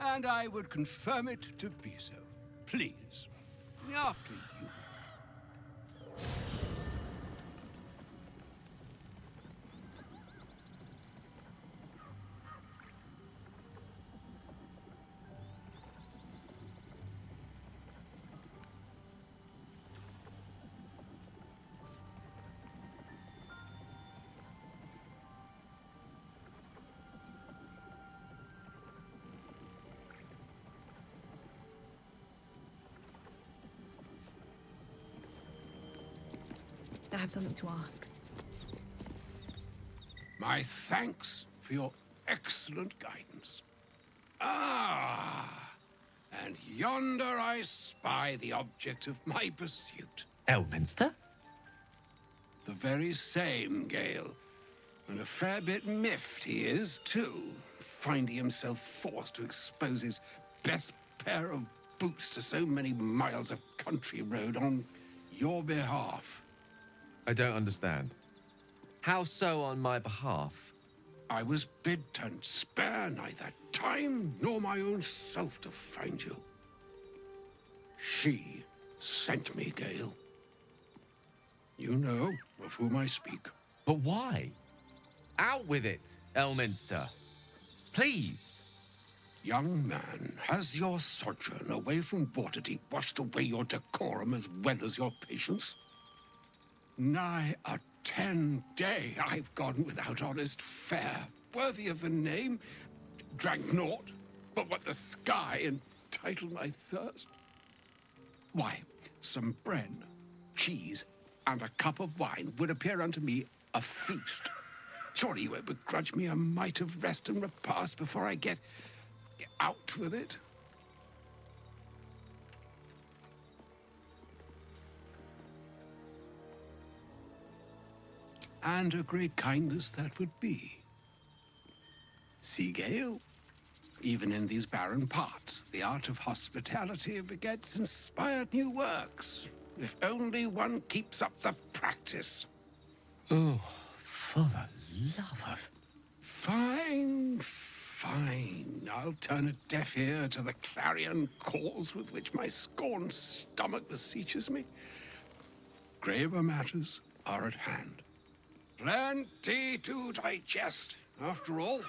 S3: And I would confirm it to be so. Please, after you.
S7: I have something to ask.
S3: My thanks for your excellent guidance. Ah, and yonder I spy the object of my pursuit.
S4: Elminster?
S3: The very same, Gale. And a fair bit miffed he is, too, finding himself forced to expose his best pair of boots to so many miles of country road on your behalf.
S11: I don't understand. How so on my behalf?
S3: I was bid to spare neither time nor my own self to find you. She sent me, Gale. You know of whom I speak.
S11: But why? Out with it, Elminster. Please.
S3: Young man, has your sojourn away from Waterdeep washed away your decorum as well as your patience? Nigh a 10-day I've gone without honest fare, worthy of the name. Drank naught but what the sky entitled my thirst. Why, some bread, cheese, and a cup of wine would appear unto me a feast. Surely you won't begrudge me a mite of rest and repast before I get out with it. And a great kindness that would be. See, Gale, even in these barren parts, the art of hospitality begets inspired new works, if only one keeps up the practice.
S4: Oh, for the love of...
S3: Fine, fine. I'll turn a deaf ear to the clarion calls with which my scorned stomach beseeches me. Graver matters are at hand. Plenty to digest, after all.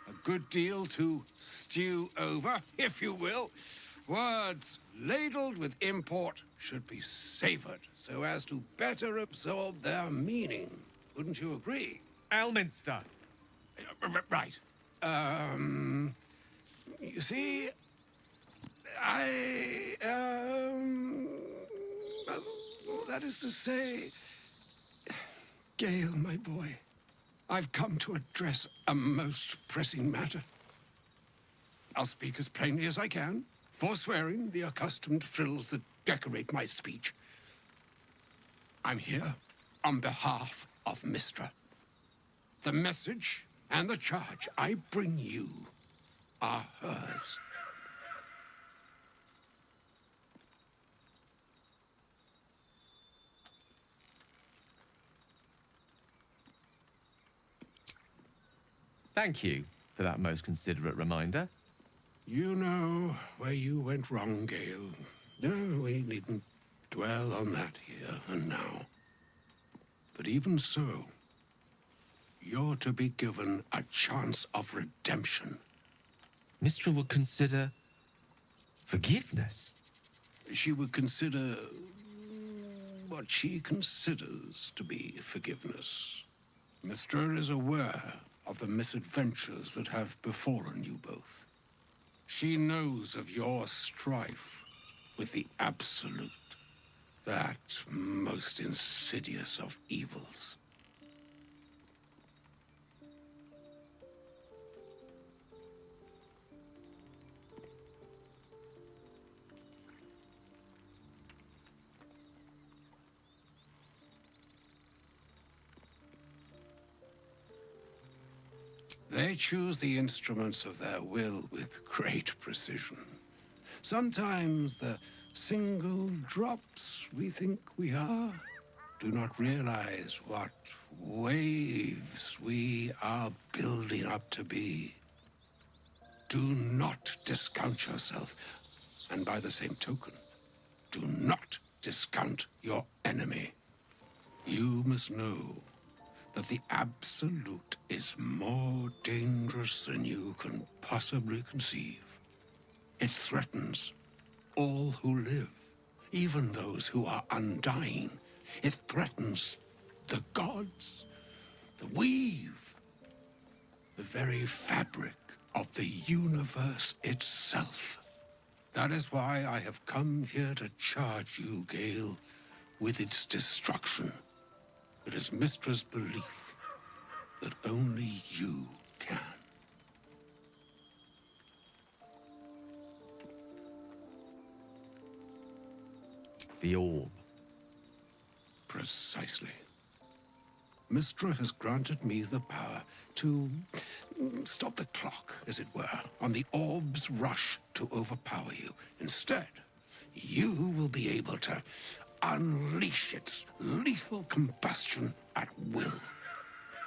S3: A good deal to stew over, if you will. Words ladled with import should be savored so as to better absorb their meaning. Wouldn't you agree?
S11: Elminster.
S3: Right. You see, that is to say, Gale, my boy, I've come to address a most pressing matter. I'll speak as plainly as I can, forswearing the accustomed frills that decorate my speech. I'm here on behalf of Mistra. The message and the charge I bring you are hers.
S11: Thank you for that most considerate reminder.
S3: You know where you went wrong, Gale. No, we needn't dwell on that here and now. But even so, you're to be given a chance of redemption.
S11: Mistra would consider forgiveness.
S3: She would consider what she considers to be forgiveness. Mystra is aware of the misadventures that have befallen you both. She knows of your strife with the Absolute, that most insidious of evils. They choose the instruments of their will with great precision. Sometimes the single drops we think we are do not realize what waves we are building up to be. Do not discount yourself, and by the same token, do not discount your enemy. You must know that the Absolute is more dangerous than you can possibly conceive. It threatens all who live, even those who are undying. It threatens the gods, the weave, the very fabric of the universe itself. That is why I have come here to charge you, Gale, with its destruction. It is Mystra's belief that only you can.
S11: The orb.
S3: Precisely. Mystra has granted me the power to stop the clock, as it were, on the orb's rush to overpower you. Instead, you will be able to unleash its lethal combustion at will.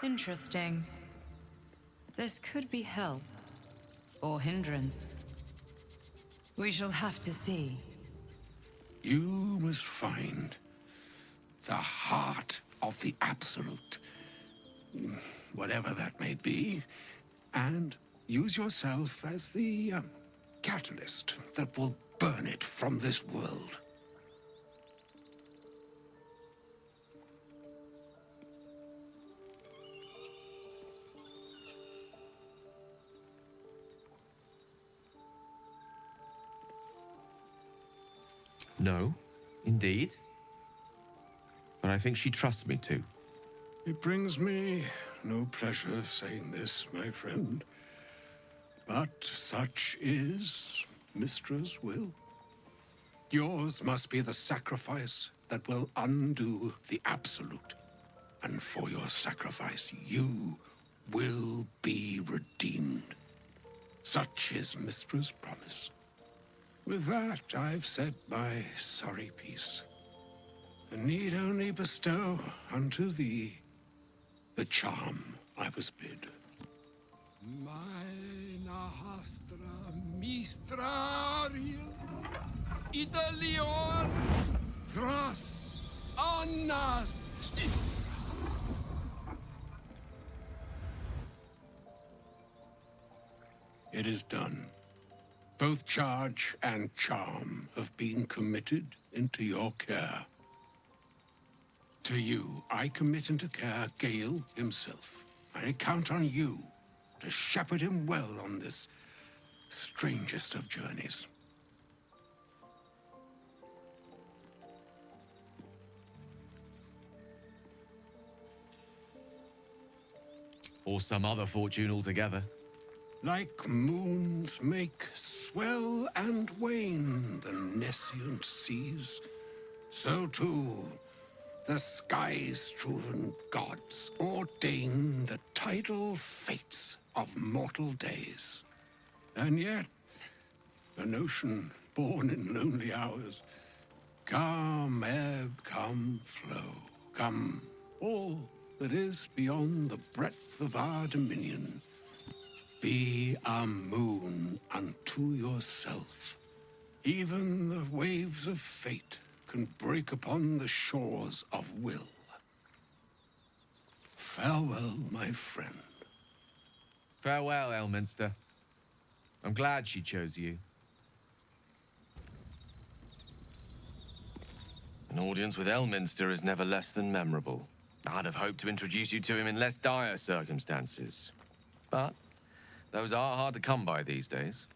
S1: Interesting. This could be help. Or hindrance. We shall have to see.
S3: You must find the heart of the Absolute, whatever that may be, and use yourself as the catalyst that will burn it from this world.
S11: No, indeed. But I think she trusts me too.
S3: It brings me no pleasure saying this, my friend. But such is Mystra's will. Yours must be the sacrifice that will undo the Absolute. And for your sacrifice, you will be redeemed. Such is Mystra's promise. With that, I've said my sorry piece. And need only bestow unto thee the charm I was bid.
S12: Mina hastra mistrariel Italion Thras Annas.
S3: It is done. Both charge and charm have been committed into your care. To you, I commit into care Gale himself. I count on you to shepherd him well on this strangest of journeys.
S11: Or some other fortune altogether.
S3: Like moons make swell and wane the nescient seas, so too the sky-strewn gods ordain the tidal fates of mortal days. And yet, an ocean born in lonely hours, come ebb, come flow, come all that is beyond the breadth of our dominion. Be a moon unto yourself. Even the waves of fate can break upon the shores of will. Farewell, my friend.
S11: Farewell, Elminster. I'm glad she chose you. An audience with Elminster is never less than memorable. I'd have hoped to introduce you to him in less dire circumstances. But those are hard to come by these days.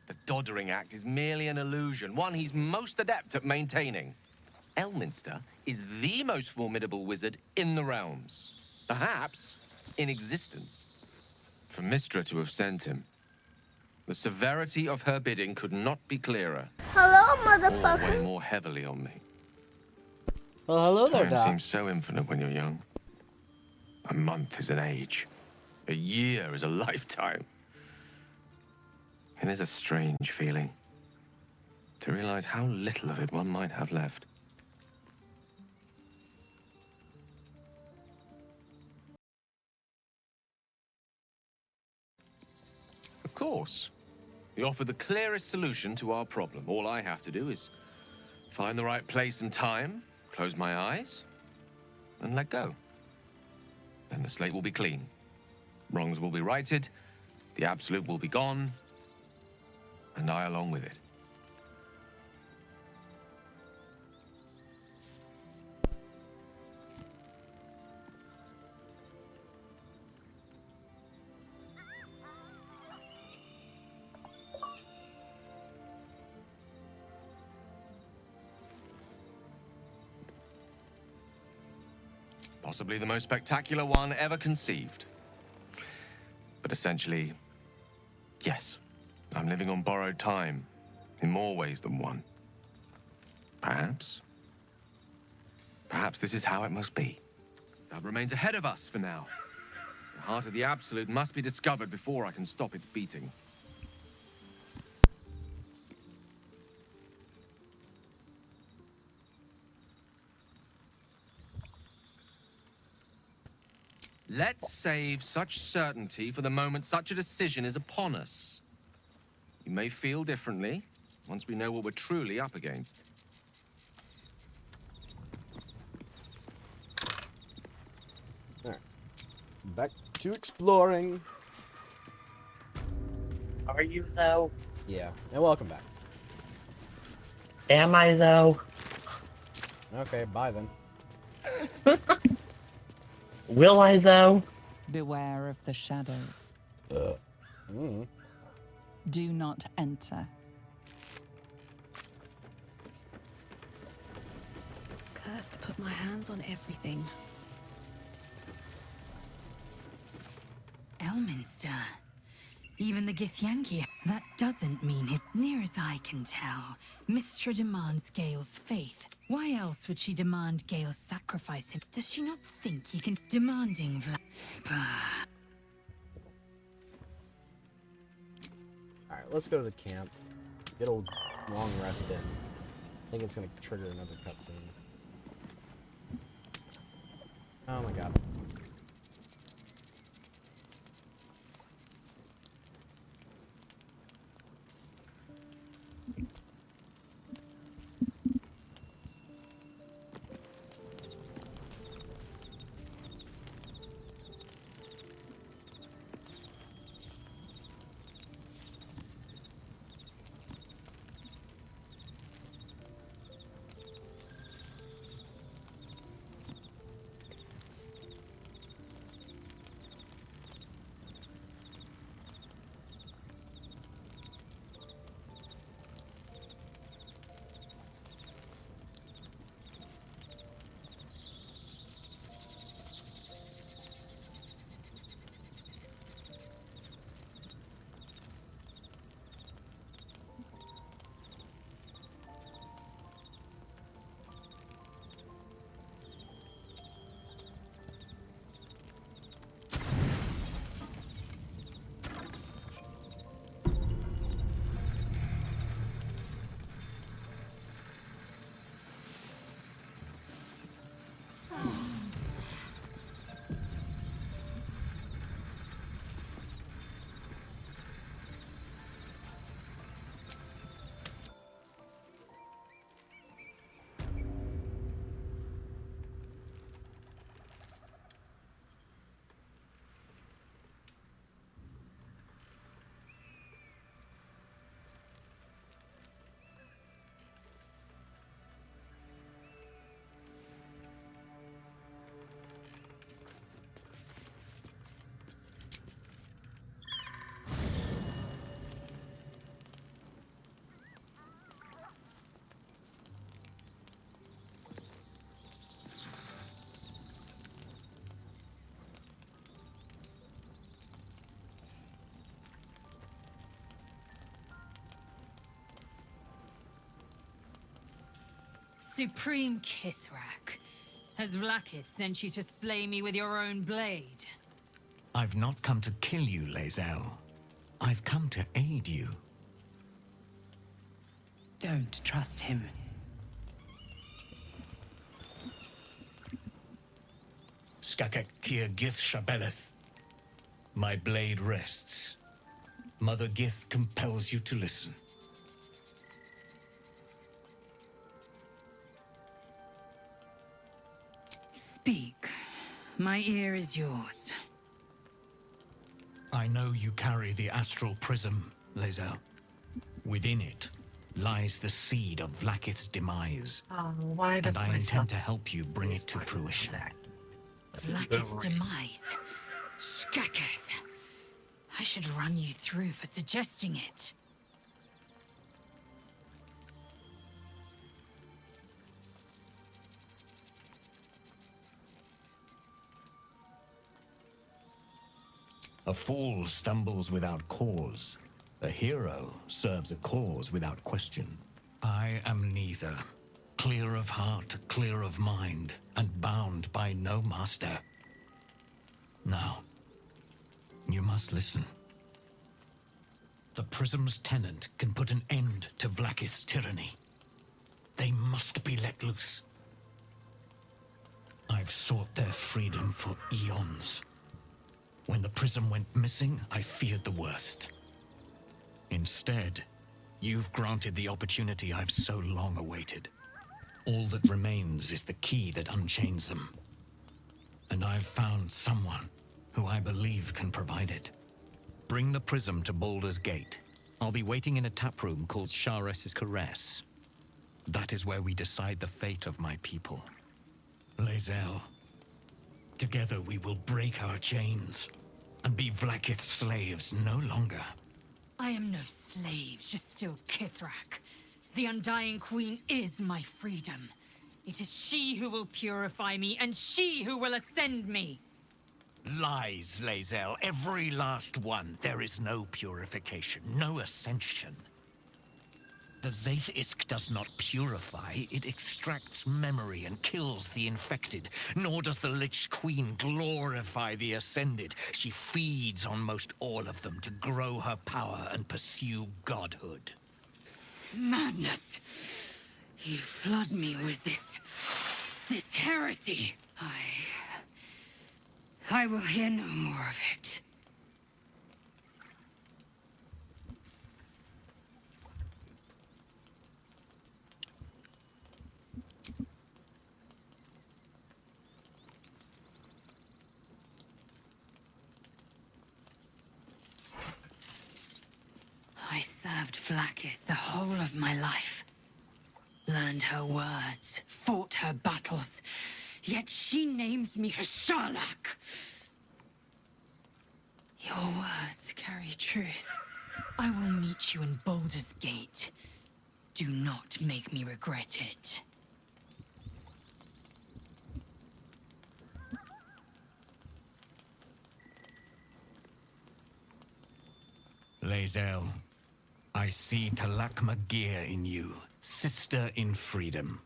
S11: The Doddering Act is merely an illusion, one he's most adept at maintaining. Elminster is the most formidable wizard in the realms. Perhaps in existence. For Mystra to have sent him, the severity of her bidding could not be clearer.
S13: Hello,
S11: Or weigh
S13: motherfucker.
S11: more heavily on me.
S2: Well, hello there,
S11: Time
S2: Doc.
S11: seems so infinite when you're young. A month is an age. A year is a lifetime. It is a strange feeling to realize how little of it one might have left. Of course, you offer the clearest solution to our problem. All I have to do is find the right place and time, close my eyes, and let go. Then the slate will be clean. Wrongs will be righted, the absolute will be gone, and I along with it. Possibly the most spectacular one ever conceived. But essentially, yes, I'm living on borrowed time in more ways than one. Perhaps this is how it must be. That remains ahead of us for now. The heart of the Absolute must be discovered before I can stop its beating. Let's save such certainty for the moment such a decision is upon us. You may feel differently once we know what we're truly up against.
S2: Alright. Back to exploring.
S14: Are you, though?
S2: Yeah, and welcome back.
S14: Am I, though?
S2: Okay, bye then.
S14: Will I, though?
S6: Beware of the shadows.
S2: Mm.
S6: Do not enter.
S7: Cursed to put my hands on everything.
S1: Elminster. Even the Githyanki. That doesn't mean his. Near as I can tell, Mystra demands Gale's faith. Why else would she demand Gale sacrifice him? Does she not think he can. Demanding Bah.
S2: Alright, let's go to the camp. Get old long rest in. I think it's gonna trigger another cutscene. Oh my god.
S1: Supreme Kithrak, has Vlakith sent you to slay me with your own blade?
S4: I've not come to kill you, Lae'zel. I've come to aid you.
S10: Don't trust him.
S13: Skakek Kier Gith Shabeleth. My blade rests. Mother Gith compels you to listen.
S1: Speak. My ear is yours.
S13: I know you carry the astral prism, Lae'zel. Within it lies the seed of Vlakith's demise.
S14: Oh, why does
S13: and I
S14: my
S13: intend
S14: stuff-
S13: to help you bring it to fruition.
S1: Vlakith's demise. Skaketh. I should run you through for suggesting it.
S13: A fool stumbles without cause. A hero serves a cause without question. I am neither. Clear of heart, clear of mind, and bound by no master. Now, you must listen. The Prism's tenant can put an end to Vlakith's tyranny. They must be let loose. I've sought their freedom for eons. When the Prism went missing, I feared the worst. Instead, you've granted the opportunity I've so long awaited. All that remains is the key that unchains them. And I've found someone who I believe can provide it. Bring the Prism to Baldurs Gate. I'll be waiting in a taproom called Shares's Caress. That is where we decide the fate of my people. Lae'zel, together we will break our chains and be Vlakith's slaves no longer.
S1: I am no slave, just still Kithrak. The Undying Queen is my freedom. It is she who will purify me, and she who will ascend me.
S13: Lies, Lae'zel, every last one. There is no purification, no ascension. The Zaith Isk does not purify, it extracts memory and kills the infected. Nor does the Lich Queen glorify the ascended. She feeds on most all of them to grow her power and pursue godhood.
S1: Madness! You flood me with this heresy. I will hear no more of it. I served Vlakith the whole of my life. Learned her words, fought her battles, yet she names me her Sharlak. Your words carry truth. I will meet you in Baldur's Gate. Do not make me regret it.
S13: Lae'zel, I see Talak Magir in you, sister in freedom.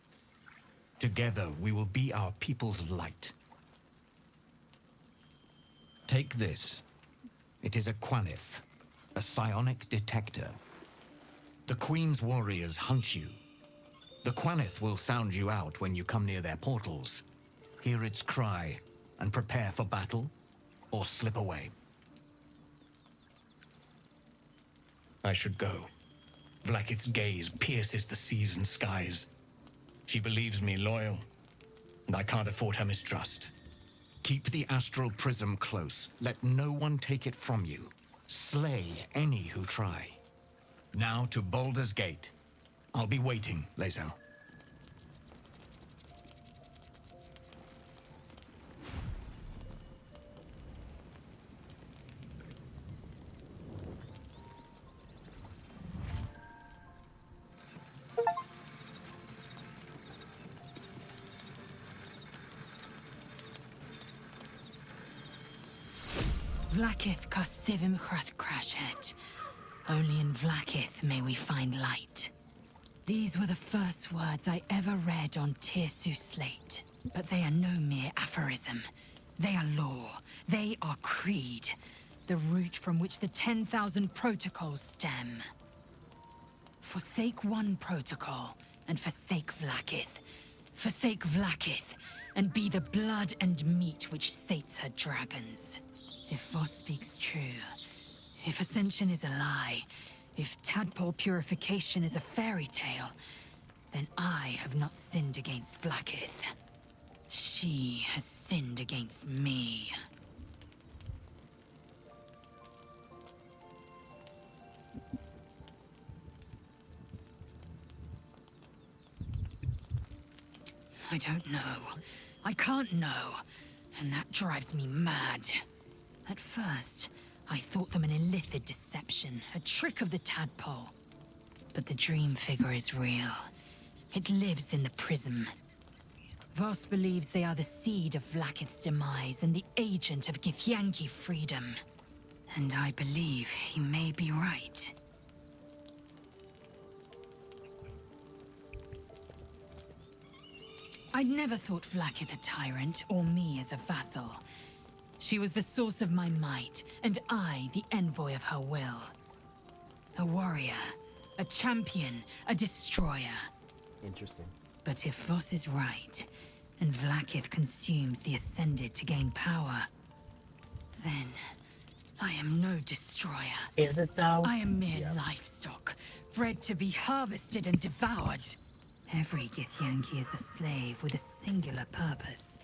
S13: Together we will be our people's light. Take this. It is a Quanith, a psionic detector. The Queen's warriors hunt you. The Quanith will sound you out when you come near their portals. Hear its cry and prepare for battle, or slip away. I should go. Vlakith's gaze pierces the seas and skies. She believes me loyal, and I can't afford her mistrust. Keep the astral prism close. Let no one take it from you. Slay any who try. Now to Baldur's Gate. I'll be waiting, Lae'zel.
S1: Vlakith Kosivim Chrath Crashet. Only in Vlakith may we find light. These were the first words I ever read on Tirsu slate. But they are no mere aphorism. They are law. They are creed. The root from which the 10,000 protocols stem. Forsake one protocol, and forsake Vlaakith. Forsake Vlaakith, and be the blood and meat which sates her dragons. If Voss speaks true, if Ascension is a lie, if tadpole purification is a fairy tale, then I have not sinned against Vlaakith. She has sinned against me. I don't know. I can't know. And that drives me mad. At first, I thought them an illithid deception, a trick of the tadpole. But the dream figure is real. It lives in the prism. Voss believes they are the seed of Vlaakith's demise and the agent of Githyanki freedom. And I believe he may be right. I'd never thought Vlaakith a tyrant, or me as a vassal. She was the source of my might, and I the envoy of her will. A warrior, a champion, a destroyer.
S2: Interesting.
S1: But if Voss is right, and Vlaakith consumes the Ascended to gain power, then I am no destroyer.
S14: Is it though?
S1: I am mere livestock, bred to be harvested and devoured. Every Githyanki is a slave with a singular purpose.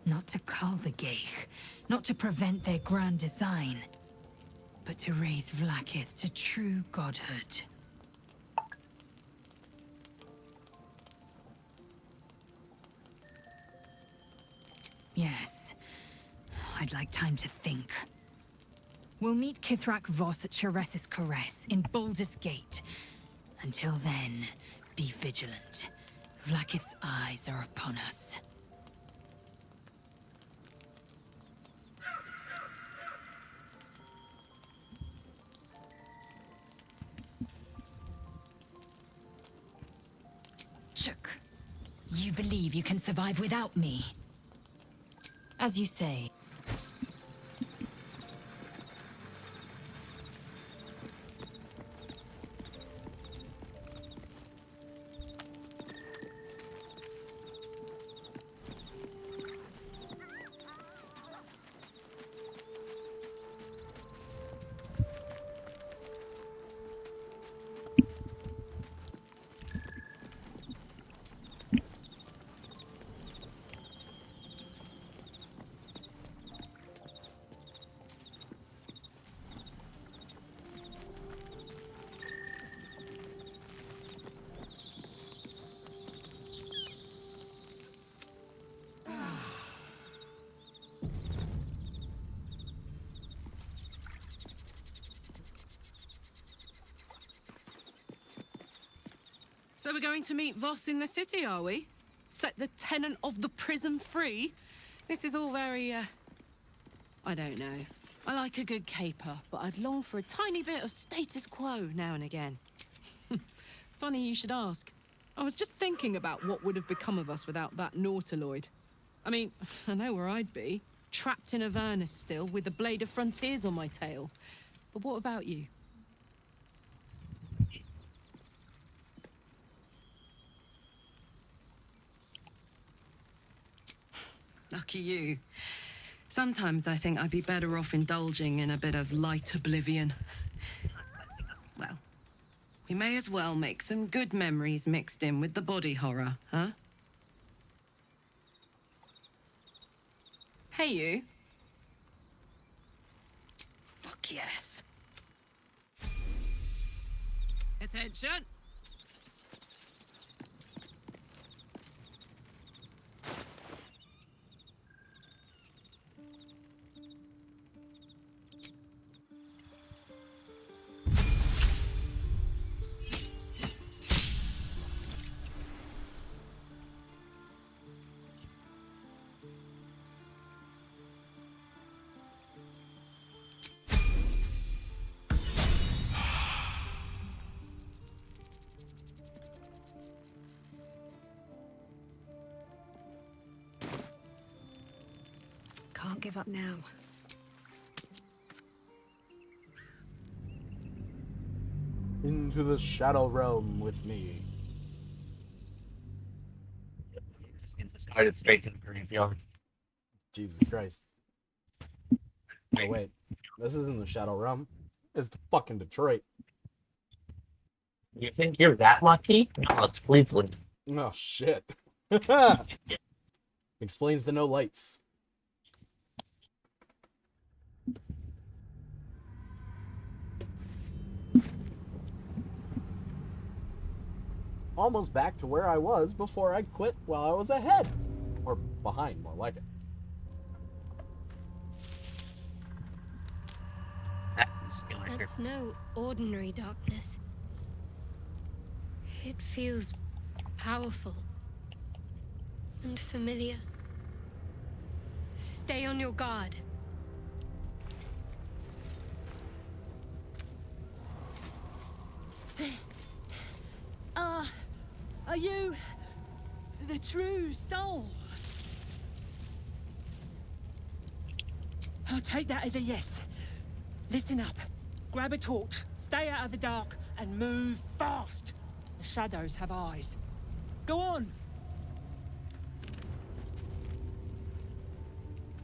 S1: Not to cull the Geich, not to prevent their grand design, but to raise Vlaakith to true godhood. Yes, I'd like time to think. We'll meet Kithrak Voss at Chares's Caress in Baldurs Gate. Until then, be vigilant. Vlaakith's eyes are upon us. Chook, you believe you can survive without me? As you say.
S15: So we're going to meet Voss in the city, are we? Set the tenant of the prison free? This is all very, I don't know. I like a good caper, but I'd long for a tiny bit of status quo now and again. Funny you should ask. I was just thinking about what would have become of us without that Nautiloid. I mean, I know where I'd be. Trapped in Avernus still, with the Blade of Frontiers on my tail. But what about you? Lucky you. Sometimes I think I'd be better off indulging in a bit of light oblivion. Well, we may as well make some good memories mixed in with the body horror, huh? Hey, you. Fuck yes. Attention.
S7: can't give up now.
S2: Into the Shadow Realm with me.
S14: Get discarded straight to the graveyard.
S2: Jesus Christ. Oh wait, this isn't the Shadow Realm. It's the fucking Detroit.
S14: You think you're that lucky? No, it's Cleveland.
S2: Oh shit. Explains the no lights. Almost back to where I was before I quit while I was ahead. Or behind, more like it.
S5: That's no ordinary darkness. It feels powerful and familiar. Stay on your guard.
S10: Are you the true soul? I'll take that as a yes. Listen up. Grab a torch, stay out of the dark, and move fast. The shadows have eyes. Go on!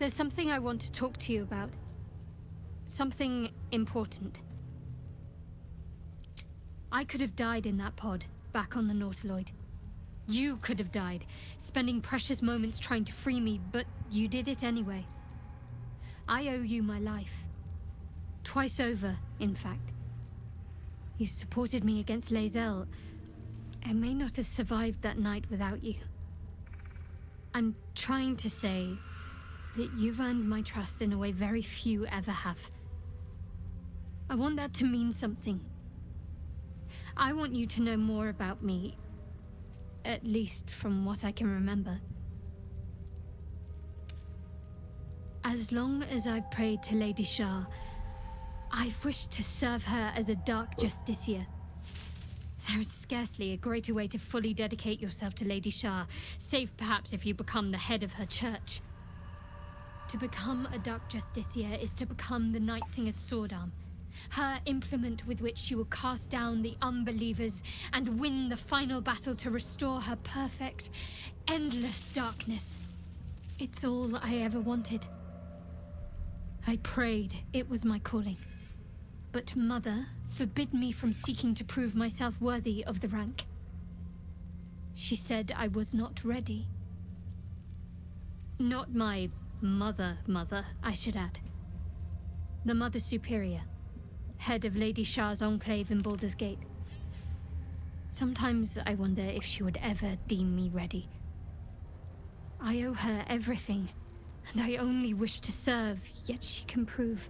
S5: There's something I want to talk to you about. Something important. I could have died in that pod, back on the Nautiloid. You could have died, spending precious moments trying to free me, but you did it anyway. I owe you my life. Twice over, in fact. You supported me against Lae'zel. I may not have survived that night without you. I'm trying to say that you've earned my trust in a way very few ever have. I want that to mean something. I want you to know more about me, at least from what I can remember. As long as I've prayed to Lady Shah, I've wished to serve her as a Dark Justiciar. There is scarcely a greater way to fully dedicate yourself to Lady Shah, save perhaps if you become the head of her church. To become a Dark Justiciar is to become the Night Singer's sword arm, her implement with which she will cast down the unbelievers and win the final battle to restore her perfect, endless darkness. It's all I ever wanted. I prayed it was my calling. But Mother forbid me from seeking to prove myself worthy of the rank. She said I was not ready. Not my mother, I should add. The Mother Superior, head of Lady Shah's enclave in Baldurs Gate. Sometimes I wonder if she would ever deem me ready. I owe her everything, and I only wish to serve, yet she can prove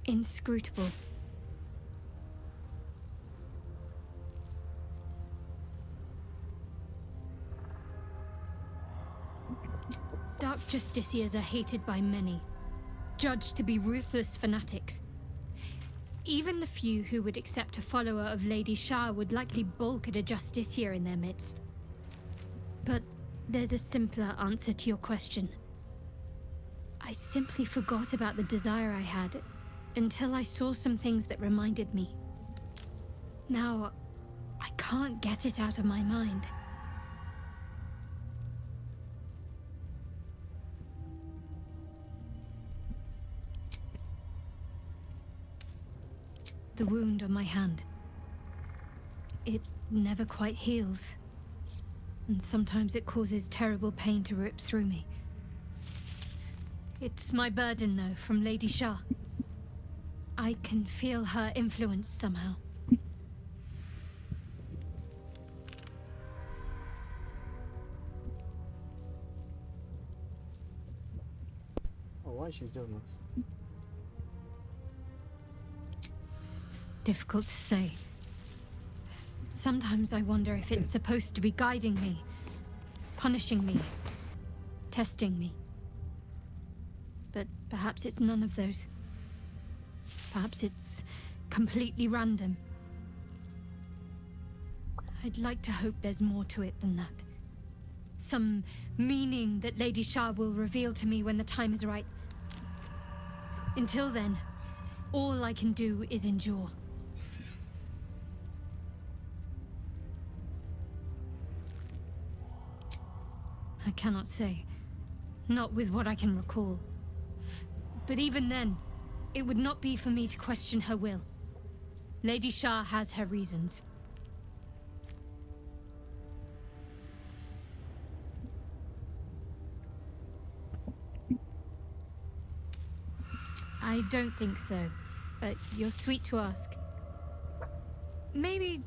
S5: inscrutable. Dark Justiciars are hated by many, judged to be ruthless fanatics. Even the few who would accept a follower of Lady Shah would likely balk at a Justiciar in their midst. But there's a simpler answer to your question. I simply forgot about the desire I had until I saw some things that reminded me. Now, I can't get it out of my mind. The wound on my hand. It never quite heals. And sometimes it causes terrible pain to rip through me. It's my burden, though, from Lady Shah. I can feel her influence somehow.
S2: Oh, why she's doing this?
S5: It's difficult to say. Sometimes I wonder if it's supposed to be guiding me, punishing me, testing me. But perhaps it's none of those. Perhaps it's completely random. I'd like to hope there's more to it than that. Some meaning that Lady Shah will reveal to me when the time is right. Until then, all I can do is endure. I cannot say. Not with what I can recall. But even then, it would not be for me to question her will. Lady Shah has her reasons. I don't think so, but you're sweet to ask. Maybe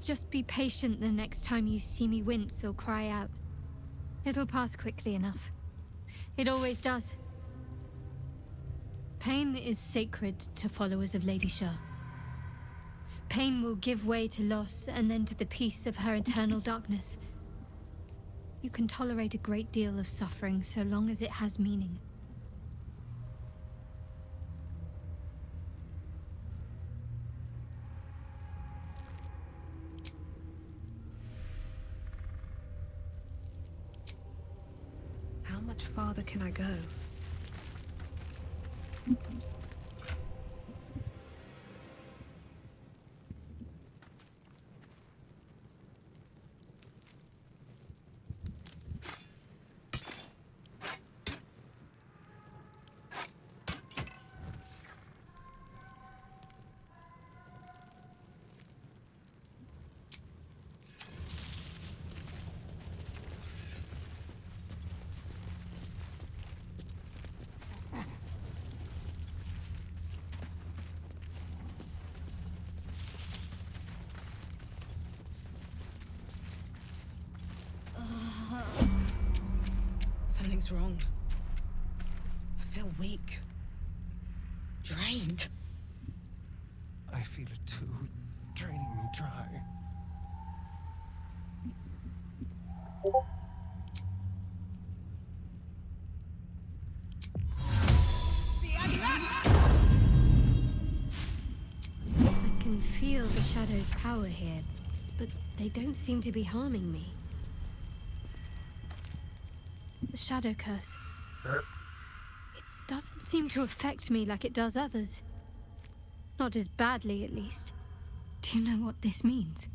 S5: just be patient the next time you see me wince or cry out. It'll pass quickly enough. It always does. Pain is sacred to followers of Lady Shah. Pain will give way to loss and then to the peace of her eternal darkness. You can tolerate a great deal of suffering so long as it has meaning.
S7: How much farther can I go? Something's wrong. I feel weak. Drained.
S12: I feel it too, draining me dry.
S5: I can feel the shadow's power here, but they don't seem to be harming me. The shadow curse. It doesn't seem to affect me like it does others. Not as badly, at least. Do you know what this means?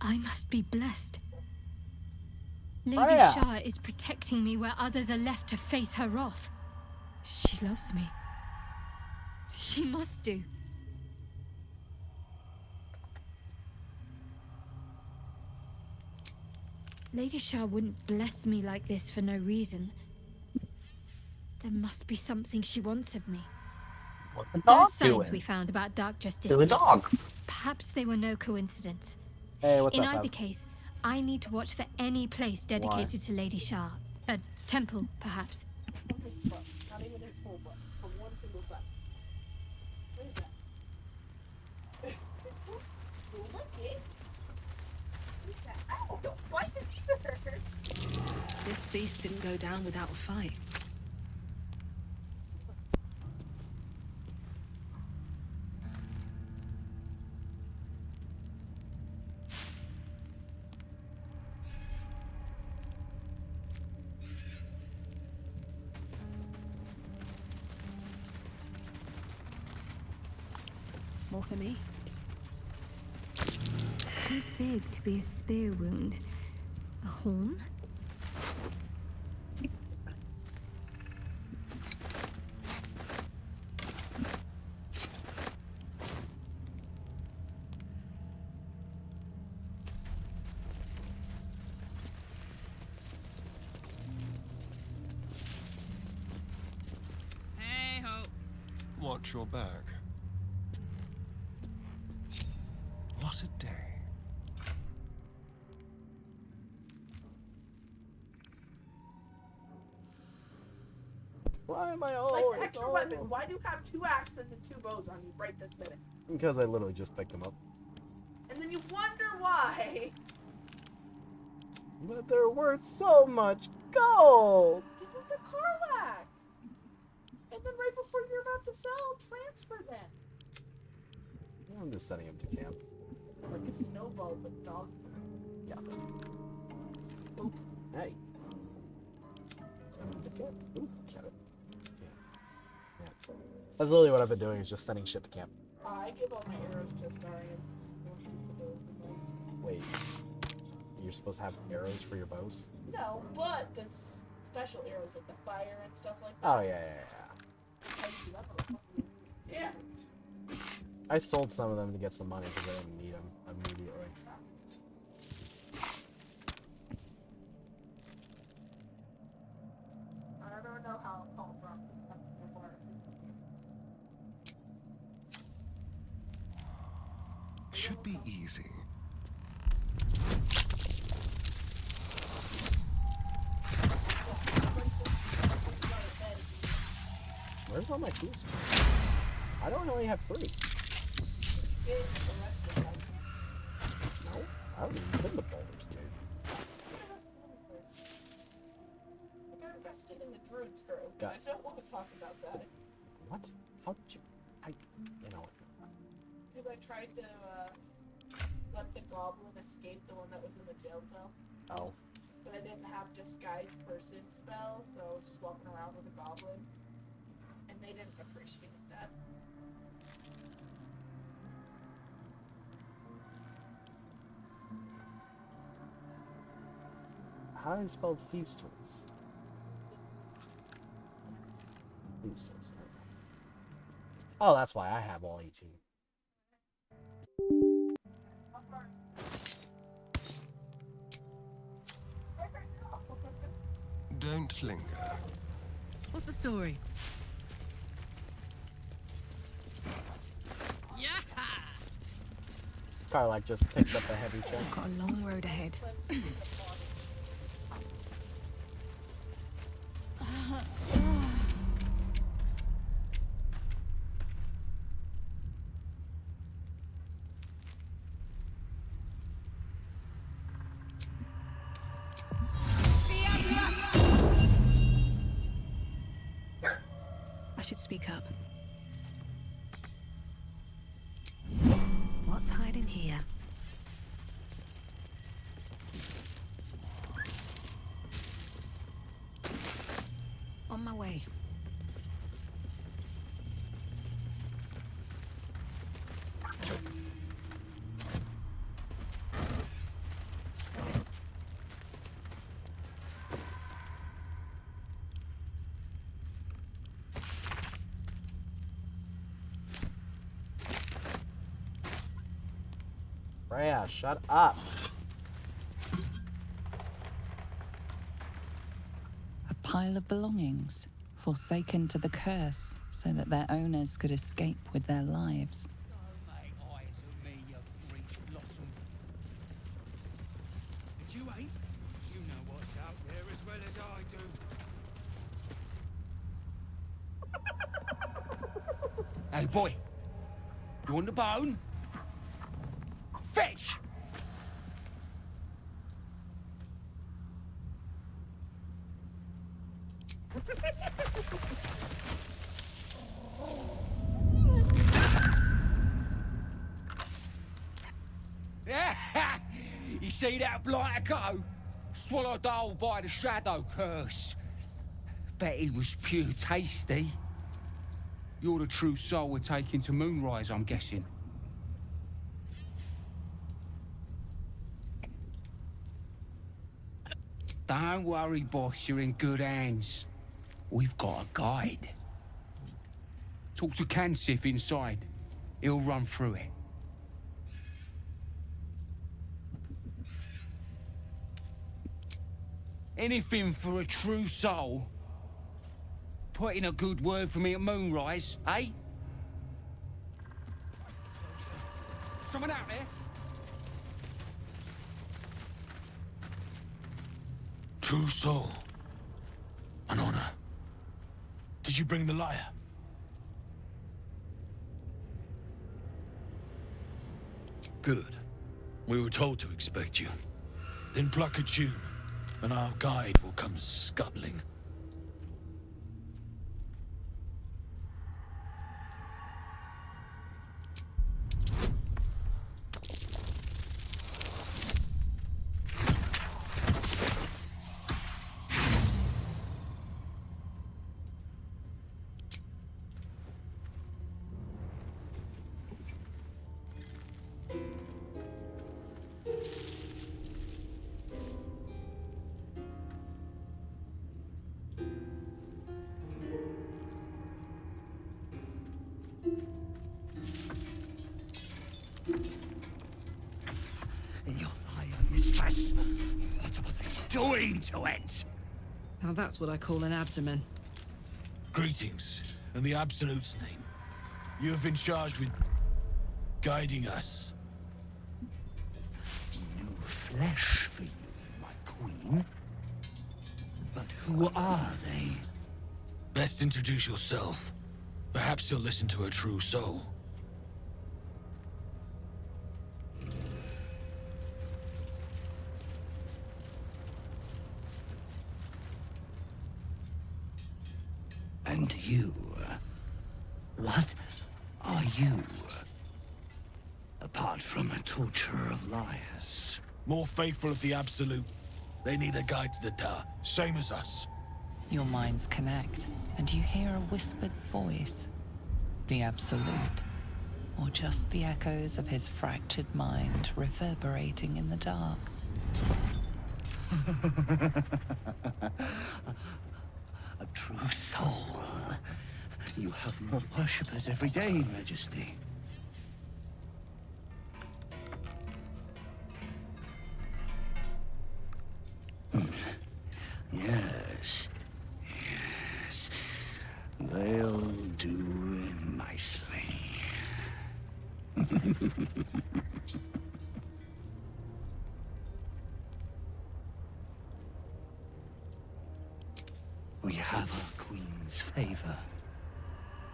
S5: I must be blessed. Lady Shah is protecting me where others are left to face her wrath. She loves me. She must do. Lady Shah wouldn't bless me like this for no reason. There must be something she wants of me.
S14: What's the dog
S5: Those signs
S14: doing?
S5: we found about dark justice.
S14: To the dog.
S5: Perhaps they were no coincidence.
S2: Hey, what's
S5: In
S2: up,
S5: either
S2: Ev?
S5: case, I need to watch for any place dedicated to Lady Shah. A temple, perhaps.
S2: Not even his full butt. From one single side. What is that?
S7: I don't like it either. This beast didn't go down without a fight. More for me?
S5: Too big to be a spear wound. A horn?
S15: Hey ho.
S12: Watch your back. What a day.
S2: Why am I
S16: Like
S2: always
S16: extra weapon. Why do you have 2 axes and 2 bows on you right this minute?
S2: Because I literally just picked them up.
S16: And then you wonder why.
S2: But they're worth so much gold!
S16: Give them the Karlak. And then right before you're about to sell, transfer them.
S2: I'm just setting him to camp.
S16: Like a snowball with dog.
S2: Yeah. Hey. Send the camp. Ooh, shut it. Yeah. That's literally what I've been doing, is just sending shit to camp.
S16: I give all my arrows to Astarians.
S2: Wait. You're supposed to have arrows for your bows?
S16: No, but there's special arrows like the fire and stuff like that.
S2: Oh, yeah.
S16: Yeah.
S2: I sold some of them to get some money because I didn't need them immediately.
S16: I don't know how it called from.
S12: Should be easy.
S2: Where's all my tools? I don't only have 3. No, I haven't even been to Baldurs Gate.
S16: I got invested in the druid's grove.
S2: Got
S16: I don't want to talk about that.
S2: What? How did you? You know.
S16: Because I tried to let the goblin escape, the one that was in the jail cell.
S2: Oh.
S16: But I didn't have disguise person spell, so I was just walking around with a goblin. And they didn't appreciate that.
S2: How do you spell thieves' tools? Thieves' tools. Oh, that's why I have all 18.
S12: Don't linger.
S15: What's the story? Yeah!
S2: Karlak just picked up a heavy chest.
S7: Got a long road ahead. I should speak up. What's hiding here? On my way.
S2: Freya, shut up.
S6: A pile of belongings, forsaken to the curse, so that their owners could escape with their lives.
S3: And you ain't? You know what's out there as well as I do. Hey, boy. You want the bone? Fetch! You see that blighter go? Swallowed whole by the shadow curse. Bet he was pure tasty. You're the true soul we're taking to Moonrise, I'm guessing. Don't worry, boss, you're in good hands. We've got a guide. Talk to Kansif inside. He'll run through it. Anything for a true soul. Put in a good word for me at Moonrise, eh? Someone out there?
S17: True soul. An honor. Did you bring the lyre? Good. We were told to expect you. Then pluck a tune, and our guide will come scuttling.
S18: seen to it.
S15: Now that's what I call an abdomen.
S17: Greetings, in the Absolute's name. You have been charged with guiding us.
S18: New flesh for you, my queen. But who are they?
S17: Best introduce yourself. Perhaps you'll listen to a true soul.
S18: And you? What are you? Apart from a torturer of liars.
S17: More faithful of the Absolute. They need a guide to the tower, same as us.
S6: Your minds connect, and you hear a whispered voice. The Absolute. Or just the echoes of his fractured mind reverberating in the dark.
S18: A true soul. You have more worshippers every day, Majesty. Yes. Yes. They'll do nicely. We have our queen's favor.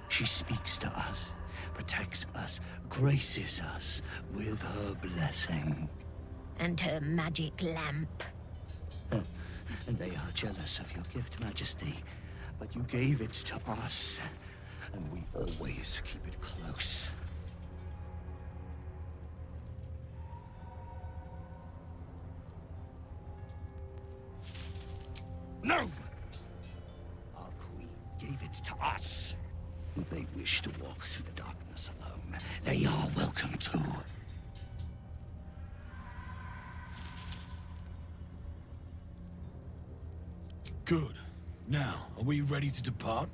S18: She speaks to us, protects us, graces us with her blessing.
S9: And her magic lamp.
S18: And they are jealous of your gift, Majesty. But you gave it to us, and we always keep it close. No! Our queen gave it to us. If they wish to walk through the darkness alone, they are welcome to.
S17: Good. Now, are we ready to depart?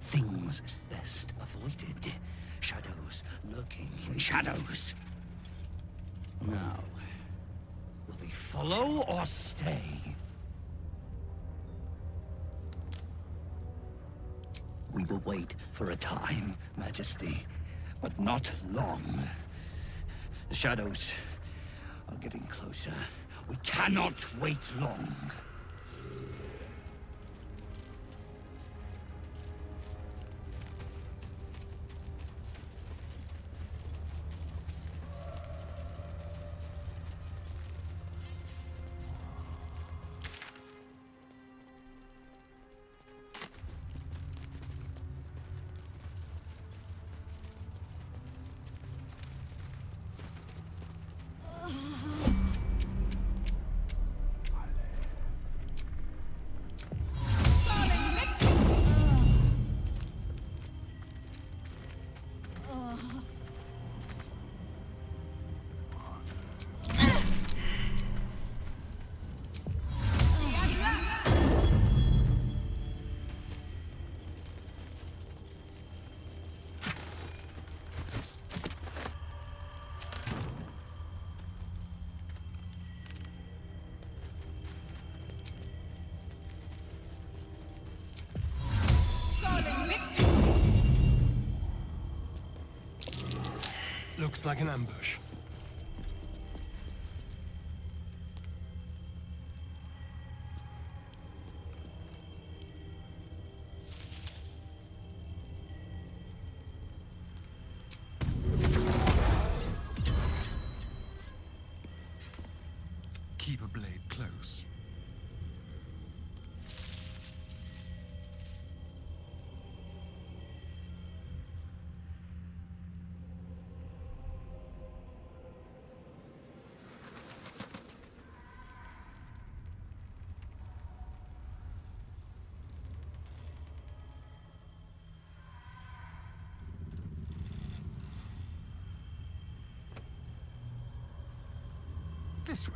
S18: Things best avoided. Shadows lurking in shadows. Now, will they follow or stay? We will wait for a time, Majesty, but not long. The shadows are getting closer. We cannot wait long.
S12: Looks like an ambush. Keep a blade close. This way.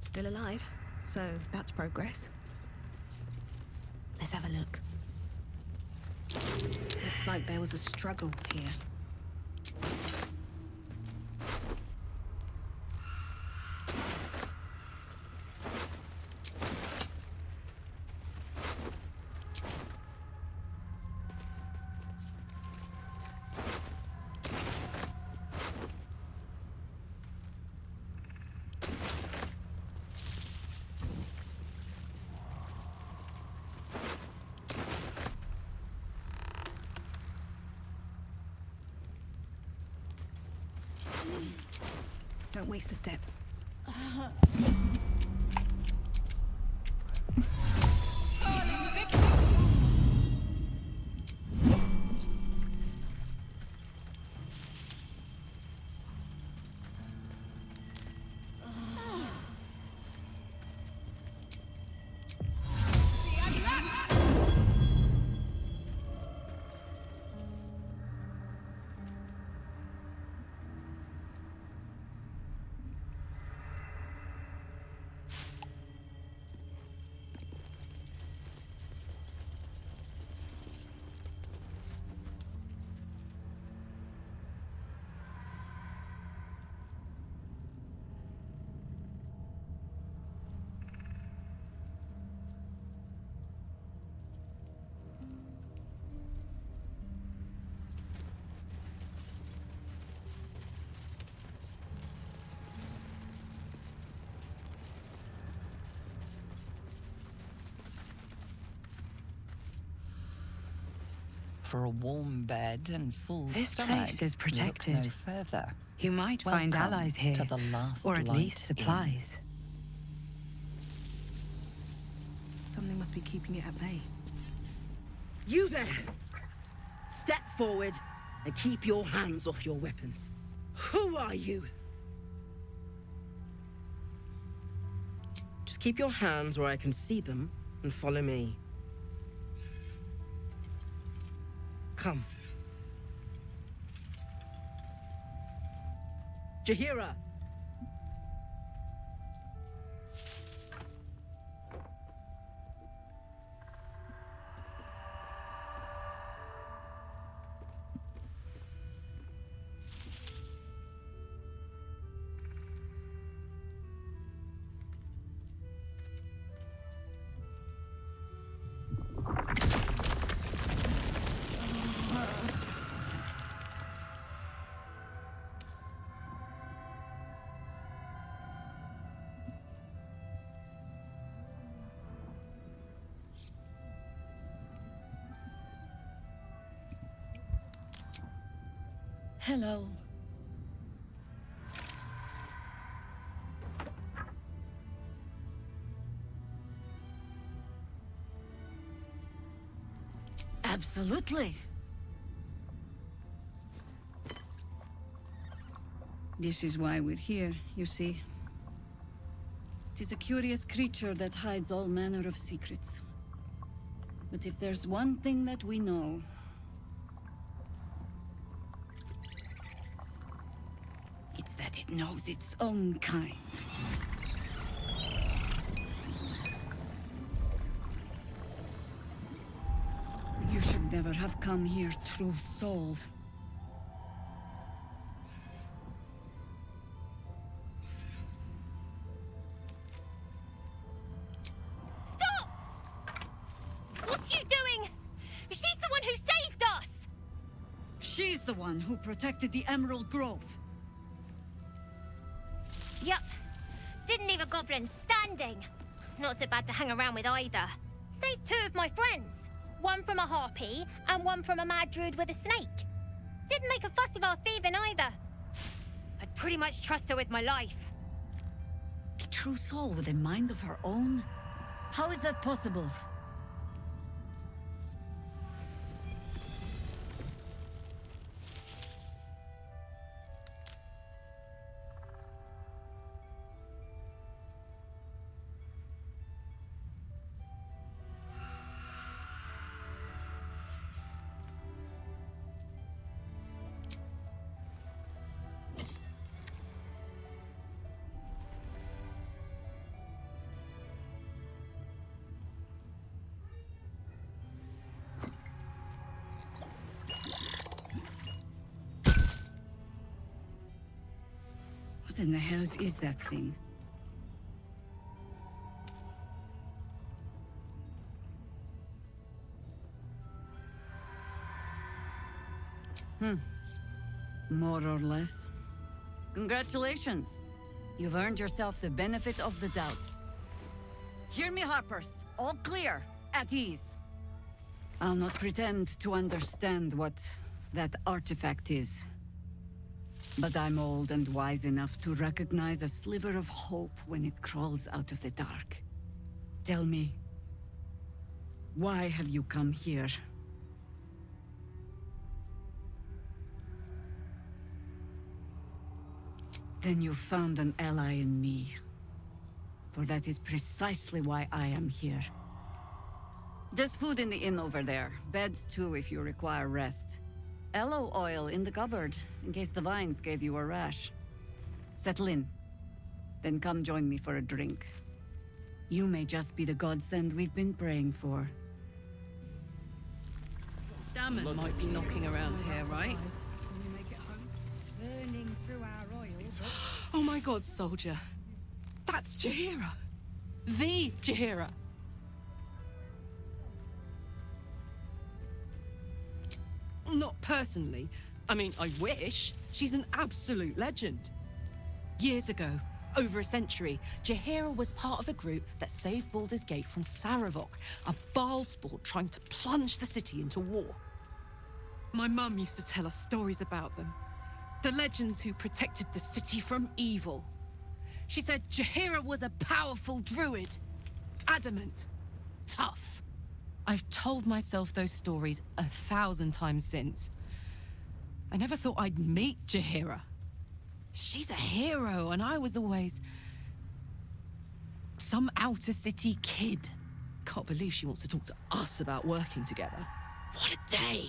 S7: Still alive, so that's progress. Let's have a look. Looks like there was a struggle here. Don't waste a step.
S6: For a warm bed and full
S19: This
S6: stomach,
S19: place is protected.
S6: look no further.
S19: You might find
S6: Welcome
S19: allies here,
S6: to the last
S19: or at
S6: light
S19: least supplies.
S7: Something must be keeping it at bay.
S20: You there! Step forward and keep your hands off your weapons. Who are you? Just keep your hands where I can see them and follow me. Come. Jahira!
S21: Hello.
S22: Absolutely. This is why we're here, you see. It is a curious creature that hides all manner of secrets. But if there's one thing that we know, it's that it knows its own kind. You should never have come here, true soul.
S23: Stop! What's you doing? She's the one who saved us!
S22: She's the one who protected the Emerald Grove.
S23: Yup. Didn't leave a goblin standing. Not so bad to hang around with either. Saved two of my friends. One from a harpy, and one from a mad druid with a snake. Didn't make a fuss of our thieving either. I'd pretty much trust her with my life.
S22: A true soul with a mind of her own? How is that possible? What in the hells is that thing? More or less. Congratulations. You've earned yourself the benefit of the doubt. Hear me, Harpers. All clear. At ease. I'll not pretend to understand what that artifact is. But I'm old and wise enough to recognize a sliver of hope when it crawls out of the dark. Tell me, why have you come here? Then you found an ally in me. For that is precisely why I am here. There's food in the inn over there. Beds too if you require rest. Aloe oil in the cupboard, in case the vines gave you a rash. Settle in. Then come join me for a drink. You may just be the godsend we've been praying for.
S15: Damon might be knocking around here, right?
S7: Burning through our oil.
S15: Oh my god, soldier. That's Jaheira. The Jaheira. Not personally. I mean, I wish. She's an absolute legend. Years ago, over a century, Jaheira was part of a group that saved Baldurs Gate from Saravok, a Baalsport trying to plunge the city into war. My mum used to tell us stories about them. The legends who protected the city from evil. She said Jaheira was a powerful druid. Adamant. Tough. I've told myself those stories 1,000 times since. I never thought I'd meet Jaheira. She's a hero, and I was always some outer city kid. Can't believe she wants to talk to us about working together. What a day!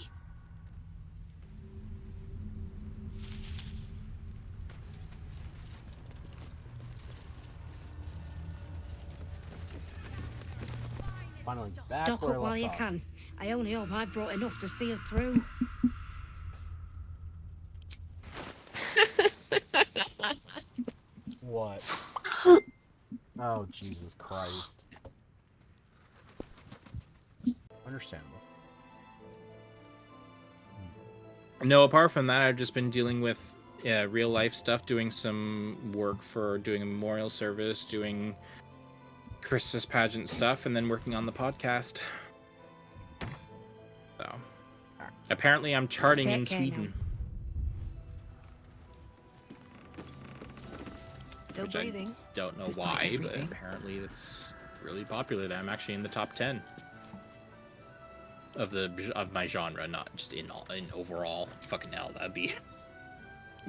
S2: Finally back
S7: Stock
S2: where
S7: up
S2: I
S7: while
S2: left
S7: you
S2: off.
S7: can. I only hope I brought enough to see us through.
S2: What? Oh, Jesus Christ. Understandable.
S8: No, apart from that, I've just been dealing with real life stuff, doing some work for doing a memorial service, doing Christmas pageant stuff, and then working on the podcast. So, apparently I'm charting in Sweden.
S7: Still
S8: which
S7: breathing.
S8: I don't know
S7: Despite
S8: why, but
S7: everything.
S8: apparently it's really popular that I'm actually in the top 10 of my genre, not just in overall. Fucking hell, that'd be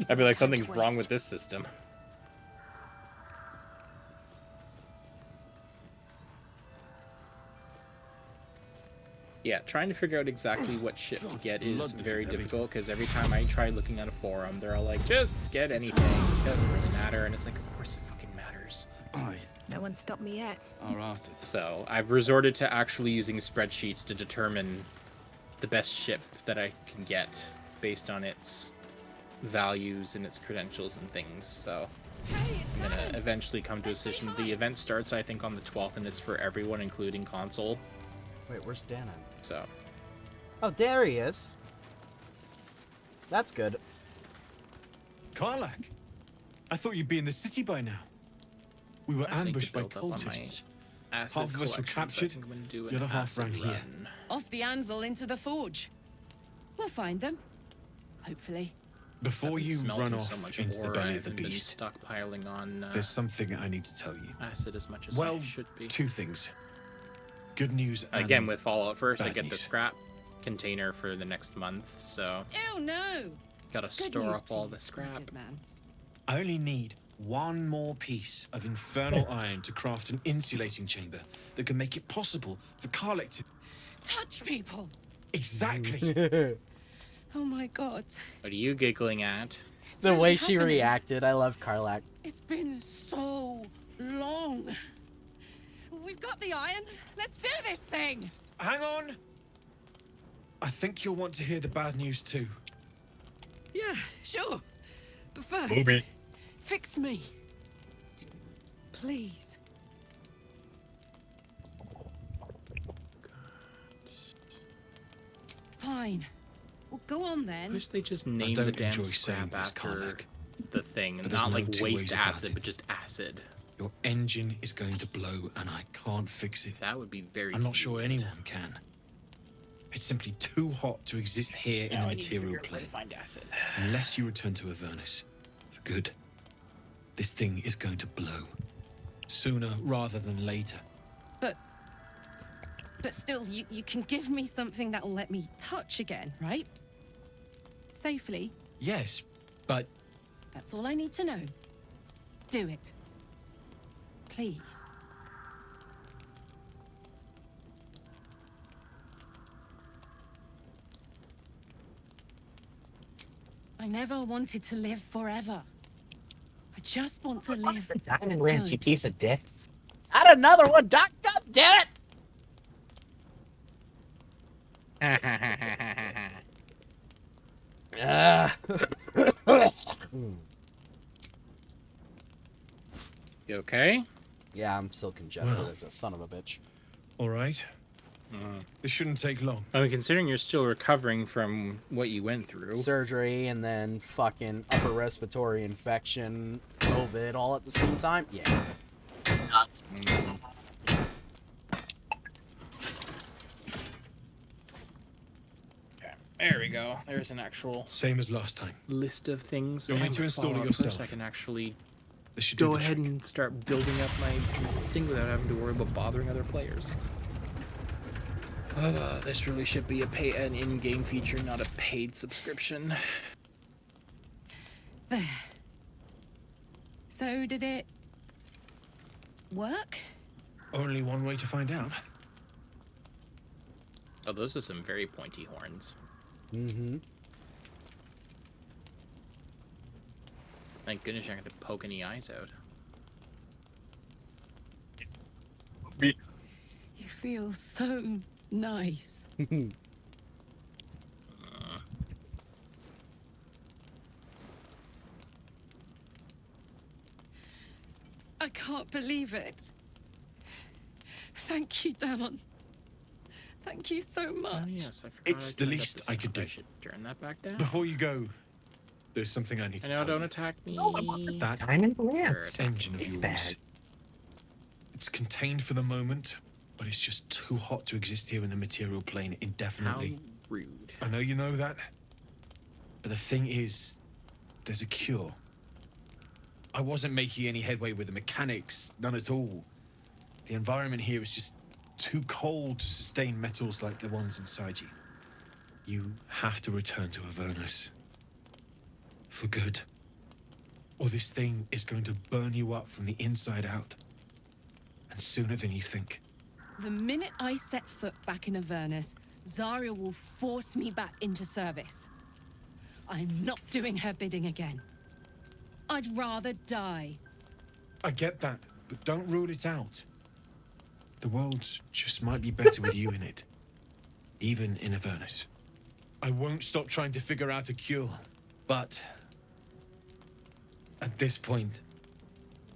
S8: like something's wrong with this system. Yeah, trying to figure out exactly what shit to get is very difficult, because every time I try looking at a forum, they're all like, just get anything, it doesn't really matter, and it's like, of course it fucking matters.
S7: No one stopped me yet.
S8: So, I've resorted to actually using spreadsheets to determine the best ship that I can get based on its values and its credentials and things, so I'm gonna eventually come to a decision. The event starts, I think, on the 12th, and it's for everyone, including console.
S2: Wait, where's Dan at?
S8: So.
S2: Oh, there he is. That's good.
S17: Karlak, I thought you'd be in the city by now. We were ambushed by cultists. Half of us were captured, the other half ran here.
S15: Off the anvil into the forge. We'll find them. Hopefully.
S17: Before you run off into the belly of the
S8: I've been
S17: beast,
S8: stockpiling on
S17: there's something I need to tell you.
S8: acid as much as
S17: Well,
S8: I should be.
S17: two things. Good news and
S8: Again, with Fallout first, I
S17: bad
S8: get the
S17: news.
S8: scrap container for the next month, so
S15: Ew, no!
S8: gotta
S15: Good
S8: store
S15: news,
S8: up all the
S15: please,
S8: scrap.
S15: good man.
S17: I only need one more piece of infernal iron to craft an insulating chamber that can make it possible for Karlak to...
S15: Touch people!
S17: Exactly!
S15: Oh my god.
S8: What are you giggling at?
S2: The way
S15: really
S2: she
S15: happening.
S2: reacted, I love Karlak.
S15: It's been so long. We've got the iron. Let's do this thing!
S17: Hang on! I think you'll want to hear the bad news too.
S15: Yeah, sure. But first,
S17: Movie.
S15: Fix me. Please. Fine. Well, go on
S8: I
S15: then.
S8: wish they just named the damn scrap after the thing, and not like waste acid, but just acid.
S17: Your engine is going to blow, and I can't fix it.
S8: That would be very
S17: I'm not sure anyone can. It's simply too hot to exist here in the material plane.
S8: Find acid.
S17: Unless you return to Avernus. For good. This thing is going to blow. Sooner rather than later.
S15: But still, you can give me something that'll let me touch again, right? Safely.
S17: Yes, but...
S15: That's all I need to know. Do it. Please. I never wanted to live forever. I just want to live.
S14: Diamond Lance, you piece of dick.
S2: Add another one, Doc. God damn it!
S8: You okay?
S2: Yeah, I'm still congested as a son of a bitch.
S17: All right. This shouldn't take long.
S8: I mean, considering you're still recovering from what you went through.
S2: Surgery and then fucking upper respiratory infection, COVID, all at the same time? Yeah.
S14: Nuts.
S8: There we go. There's an actual
S17: same as last time
S8: list of things.
S17: You'll need to install it yourself.
S8: I can actually
S17: this should
S8: go ahead and start building up my thing without having to worry about bothering other players. This really should be an in-game feature, not a paid subscription.
S15: There. So did it work?
S17: Only one way to find out.
S8: Oh, those are some very pointy horns.
S2: Mm-hmm.
S8: Thank goodness you're not going to poke any eyes out.
S15: You feel so nice. I can't believe it. Thank you, Damon. Thank you so much.
S8: Oh, yes, I forgot
S17: It's the least I could do.
S8: I should turn that back down.
S17: Before you go, there's something I need to tell you.
S8: Don't attack me.
S17: That
S14: Diamond Lance.
S17: engine of yours. It's contained for the moment, but it's just too hot to exist here in the material plane indefinitely.
S8: How rude.
S17: I know you know that, but the thing is, there's a cure. I wasn't making any headway with the mechanics, none at all. The environment here is just too cold to sustain metals like the ones inside you. You have to return to Avernus. For good. Or this thing is going to burn you up from the inside out. And sooner than you think.
S15: The minute I set foot back in Avernus, Zarya will force me back into service. I'm not doing her bidding again. I'd rather die.
S17: I get that, but don't rule it out. The world just might be better with you in it. Even in Avernus. I won't stop trying to figure out a cure, but... at this point,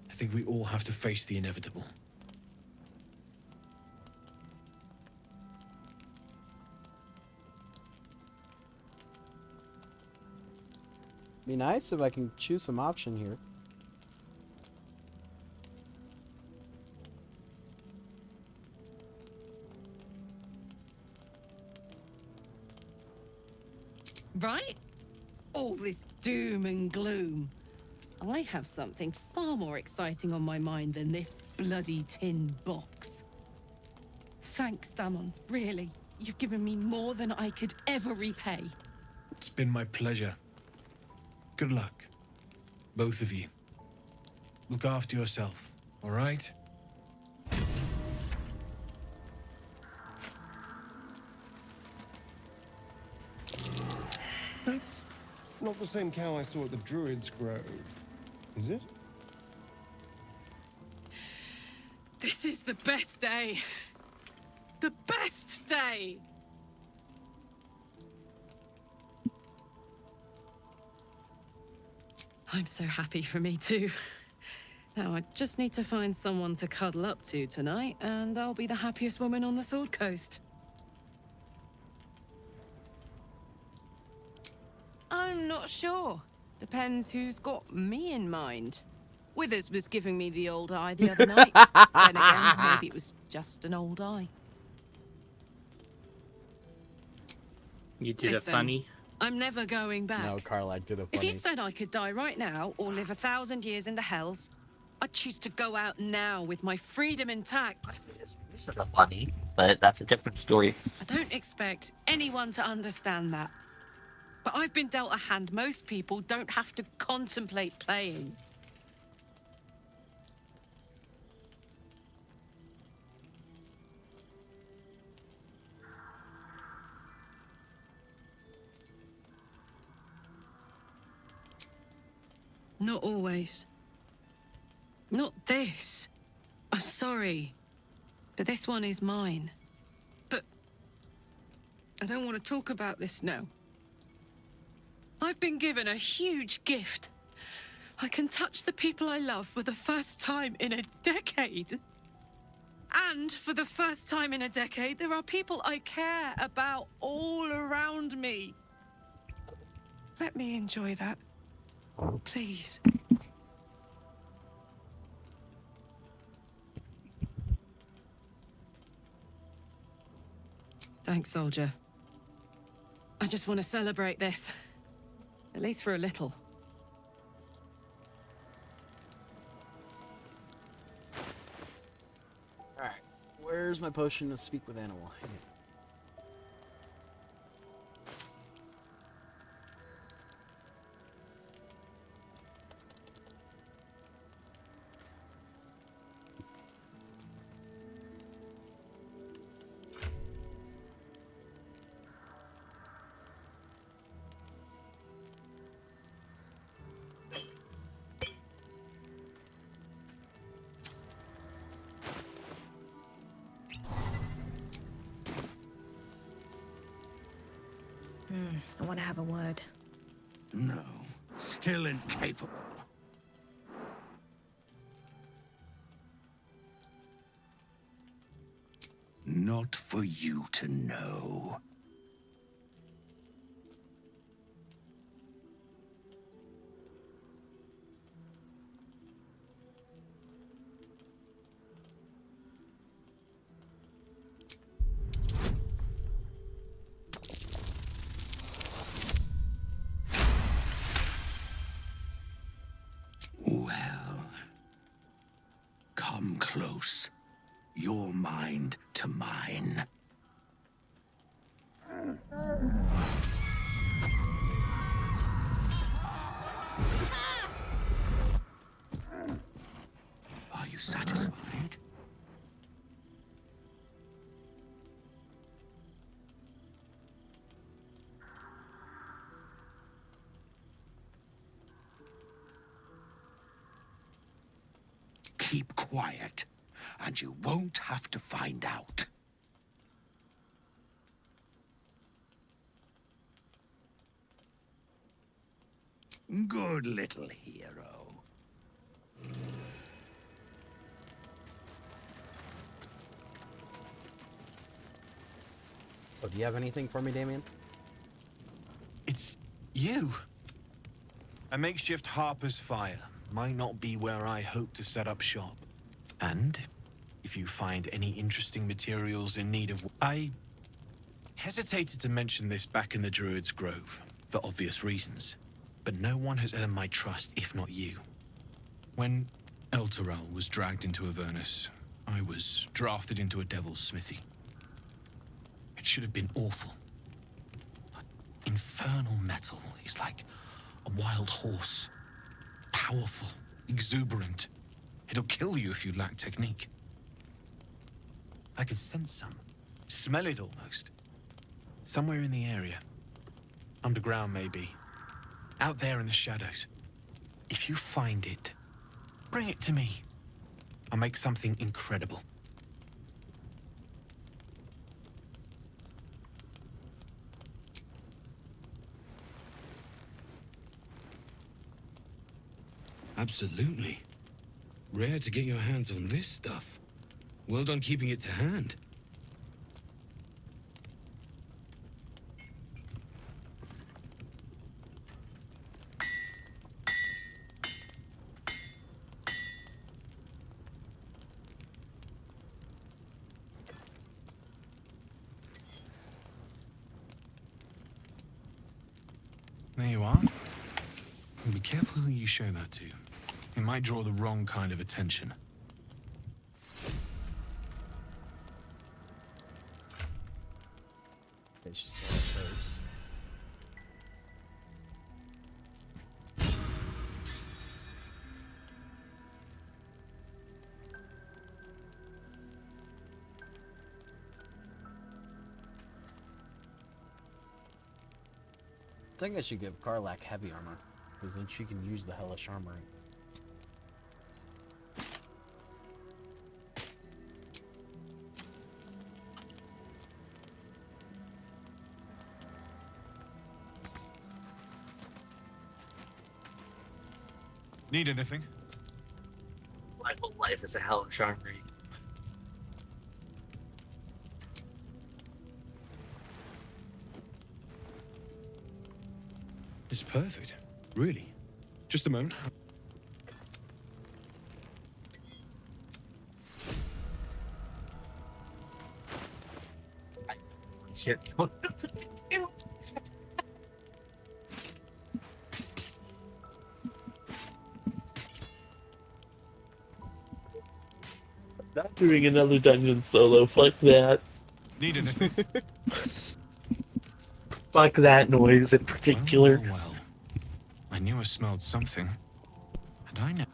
S17: I think we all have to face the inevitable.
S2: Be nice if I can choose some option here.
S15: Right? All this doom and gloom. I have something far more exciting on my mind than this bloody tin box. Thanks, Damon. Really. You've given me more than I could ever repay.
S17: It's been my pleasure. Good luck. Both of you. Look after yourself, all right?
S12: That's not the same cow I saw at the Druid's Grove, is it?
S15: This is the best day. The best day! I'm so happy for me too. Now I just need to find someone to cuddle up to tonight, and I'll be the happiest woman on the Sword Coast. I'm not sure. Depends who's got me in mind. Withers was giving me the old eye the other night. Then again, maybe it was just an old eye.
S8: You did
S15: Listen,
S8: a funny.
S15: I'm never going back.
S2: No, Carlac did a
S15: If
S2: funny.
S15: you said I could die right now or live 1,000 years in the Hells, I'd choose to go out now with my freedom intact.
S14: This isn't a funny, but that's a different story.
S15: I don't expect anyone to understand that. But I've been dealt a hand most people don't have to contemplate playing. Not always. Not this. I'm sorry. But this one is mine. But I don't want to talk about this now. I've been given a huge gift. I can touch the people I love for the first time in a decade. And for the first time in a decade, there are people I care about all around me. Let me enjoy that. Please. Thanks, soldier. I just want to celebrate this. At least for a little.
S2: Alright, where's my potion to speak with animal?
S7: I want to have a word.
S3: No, still incapable. Not for you to know. Well, come close. Your mind to mine. Are you satisfied? Keep quiet, and you won't have to find out. Good little hero.
S2: So, do you have anything for me, Damien?
S17: It's you. A makeshift Harper's Fire might not be where I hope to set up shop. And if you find any interesting materials in need of... I hesitated to mention this back in the Druid's Grove, for obvious reasons. But no one has earned my trust, if not you. When Elturel was dragged into Avernus, I was drafted into a devil's smithy. It should have been awful. But infernal metal is like a wild horse. Powerful, exuberant. It'll kill you if you lack technique. I can sense some. Smell it almost. Somewhere in the area. Underground, maybe. Out there in the shadows. If you find it, bring it to me. I'll make something incredible.
S3: Absolutely. Rare to get your hands on this stuff. Well done keeping it to hand. There you are. And be careful who you show that to. It might draw the wrong kind of attention.
S2: She sells hers. I think I should give Karlak heavy armor, because then she can use the hellish armor.
S17: Need anything?
S14: My whole life is a hellish armory.
S3: It's perfect. Really. Just a moment.
S14: Shit. Not doing another dungeon solo. Fuck that.
S17: Need anything?
S14: Fuck that noise in particular.
S3: Well. I knew I smelled something. And I know.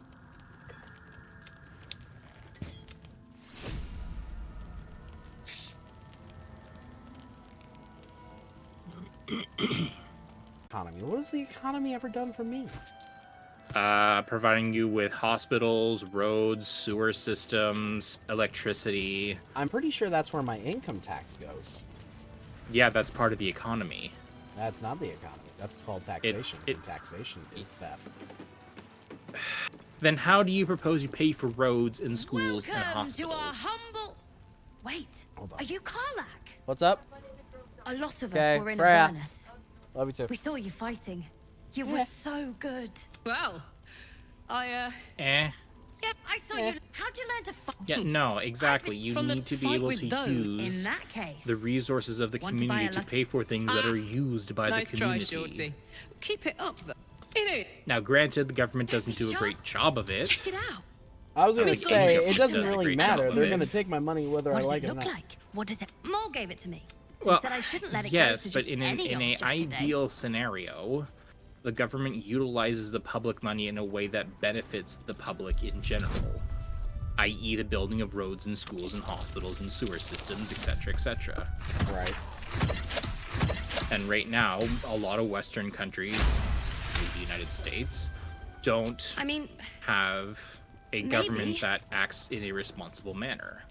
S2: Economy. What has the economy ever done for me?
S8: Providing you with hospitals, roads, sewer systems, electricity.
S2: I'm pretty sure that's where my income tax goes.
S8: Yeah, that's part of the economy.
S2: That's not the economy. That's called taxation. And taxation is theft.
S8: Then how do you propose you pay for roads and schools and
S22: Welcome
S8: hospitals?
S22: to our humble... Wait, are you Karlak?
S2: What's up?
S22: A lot of
S2: Okay,
S22: us were in
S2: Freya.
S22: Avernus.
S2: Love you too.
S22: We saw you fighting. You were so good.
S15: Well,
S8: Eh.
S22: Yep, I saw you. How'd you learn to fight?
S8: Yeah, no, exactly. You
S22: from the
S8: need to be
S22: fight
S8: able
S22: with
S8: to
S22: those.
S8: use
S22: In that case,
S8: the resources of the
S22: want to buy
S8: community
S22: a
S8: to
S22: lucky-
S8: pay for things that are used by
S15: nice
S8: the
S15: try,
S8: community.
S15: Shorty. Keep it up, though. You know,
S8: Now, granted, the government doesn't do a great job of it.
S22: check it out.
S2: I was gonna
S8: The
S2: say,
S8: government
S2: it doesn't
S8: does a
S2: really
S8: great
S2: matter.
S8: job
S2: They're
S8: of
S2: gonna
S8: it.
S2: take my money whether
S22: What
S2: I
S22: does
S2: like
S22: it
S2: it or
S22: look
S2: not.
S22: like? What does it? Maul gave it to me.
S8: Well,
S22: Said I shouldn't let it
S8: yes,
S22: go to
S8: but
S22: just
S8: in
S22: any
S8: an
S22: old jacket, eh?
S8: ideal scenario, the government utilizes the public money in a way that benefits the public in general, i.e. the building of roads and schools and hospitals and sewer systems, etc., etc.
S2: Right.
S8: And right now, a lot of Western countries, especially the United States, don't have a government that acts in a responsible manner.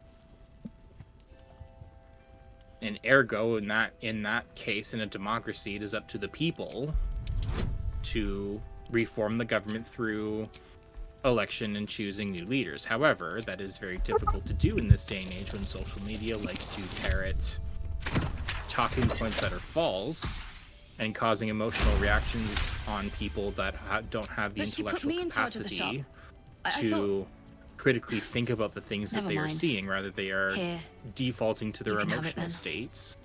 S8: And ergo, in that case, in a democracy, it is up to the people to reform the government through election and choosing new leaders. However, that is very difficult to do in this day and age when social media likes to parrot talking points that are false and causing emotional reactions on people that don't have the
S22: But she put
S8: intellectual
S22: me in charge of the shop.
S8: capacity
S22: I
S8: to
S22: thought-
S8: critically think about the things that
S22: Never
S8: they are
S22: mind.
S8: seeing. Rather, they are
S22: Here.
S8: defaulting to their
S22: You can have it
S8: emotional
S22: then.
S8: states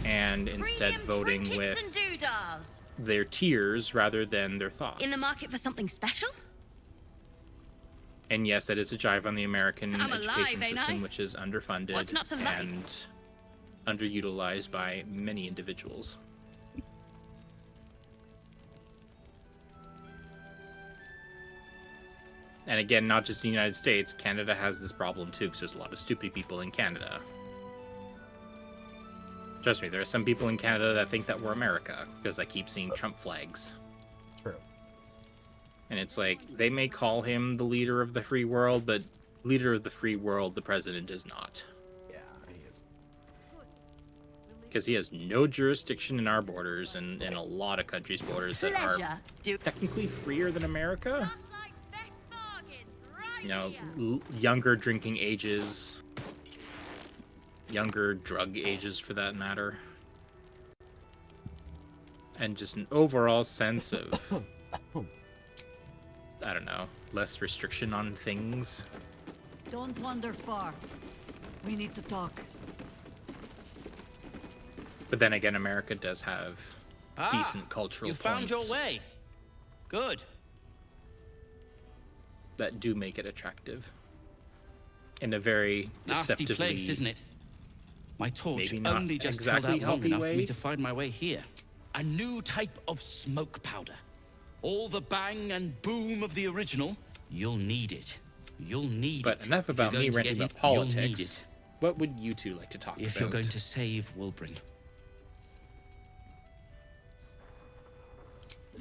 S8: and instead
S22: Premium
S8: voting
S22: trinkets
S8: with
S22: and doodahs.
S8: their tears rather than their thoughts.
S22: In the market for something special?
S8: And yes, that is a jive on the American
S22: I'm
S8: education
S22: alive, ain't
S8: system,
S22: I?
S8: which is underfunded
S22: What's not to like?
S8: and underutilized by many individuals. And again, not just the United States, Canada has this problem too, because there's a lot of stupid people in Canada. Trust me, there are some people in Canada that think that we're America, because I keep seeing Trump flags.
S2: True.
S8: And it's like, they may call him the leader of the free world, but leader of the free world, the president is not.
S2: Yeah, he is.
S8: Because he has no jurisdiction in our borders, and in a lot of countries' borders that are
S22: Pleasure.
S8: technically freer than America. You know, younger drinking ages, younger drug ages for that matter, and just an overall sense of, I don't know, less restriction on things.
S22: Don't wander far. We need to talk.
S8: But then again, America does have decent cultural
S18: you found
S8: points
S18: your way. Good.
S8: that do make it attractive in a very
S18: Nasty
S8: deceptively,
S18: place, isn't it? My torch
S8: maybe not
S18: only just
S8: exactly
S18: held out long
S8: healthy
S18: enough for me
S8: way.
S18: to find my way here. A new type of smoke powder. All the bang and boom of the original. You'll need it. You'll need it.
S8: But enough
S18: If you're
S8: about
S18: going
S8: me
S18: to
S8: ranting
S18: get
S8: about
S18: it, you'll need
S8: politics.
S18: it.
S8: What would you two like to talk about?
S18: If you're going to save Wilbrin.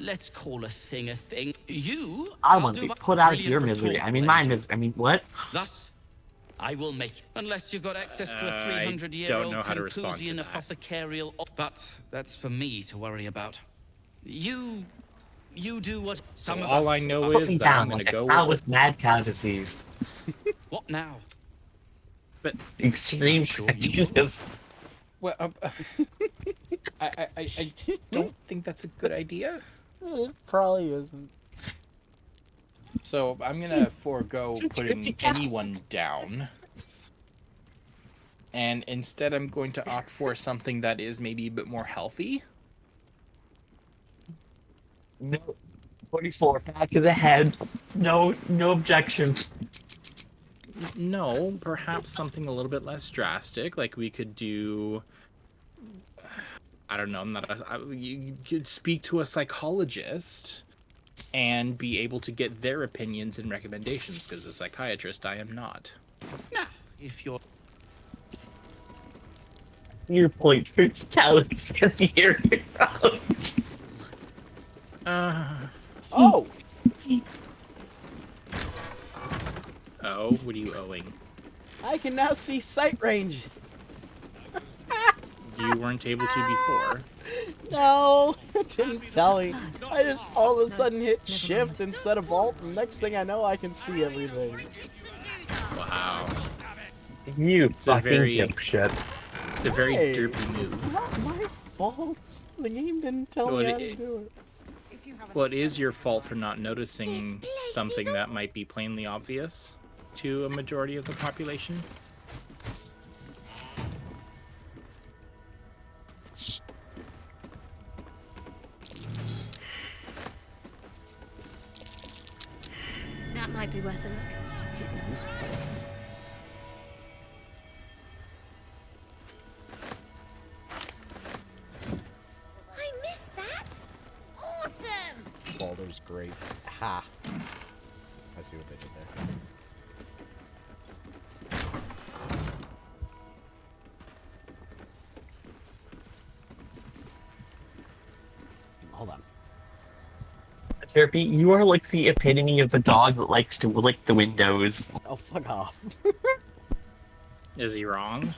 S18: Let's call a thing a thing. You
S14: I
S18: I'll
S14: want to
S18: do
S14: be
S18: my
S14: put out of
S18: brilliant
S14: your misery.
S18: retort
S14: I mean,
S18: later.
S14: my misery. I mean, what?
S18: Thus, I will make, unless you've got access to a
S8: I
S18: 300-year-old
S8: don't know how to respond to
S18: Tempusian
S8: that.
S18: apothecarial, but that's for me to worry about. You do what some of us.
S8: all I know
S14: Put
S8: is
S14: me
S8: that
S14: down
S8: I'm going
S14: like
S8: to
S14: a
S8: go
S14: cow
S8: with
S14: with mad cow disease.
S18: What now?
S8: But
S14: extreme prejudice.
S8: Well, I don't think that's a good idea.
S2: It probably isn't.
S8: So I'm gonna forego putting anyone down, and instead I'm going to opt for something that is maybe a bit more healthy.
S14: No, 44 pack of the head. No objection.
S8: No, perhaps something a little bit less drastic, like we could do. I don't know. You could speak to a psychologist and be able to get their opinions and recommendations, because as a psychiatrist, I am not.
S18: Now, if you're...
S14: Your point for calories can be here.
S2: Oh!
S8: Oh, what are you owing?
S2: I can now see sight range.
S8: You weren't able to before.
S2: No, it didn't tell me. I just all of a sudden hit shift instead of alt, and next thing I know, I can see everything.
S8: Wow.
S14: You
S8: It's a
S14: fucking
S8: very-
S14: dipshit.
S8: It's a very
S2: Hey,
S8: derpy move.
S2: Not my fault. The game didn't tell
S8: Well,
S2: me how to do it.
S8: Well, it is your fault for not noticing something that might be plainly obvious to a majority of the population.
S23: That might be worth a look. I missed that! Awesome!
S2: Baldur's Gate. Ha! I see what they did there. Hold on.
S14: Therapy, you are like the epitome of a dog that likes to lick the windows.
S2: Oh, fuck off.
S8: Is he wrong?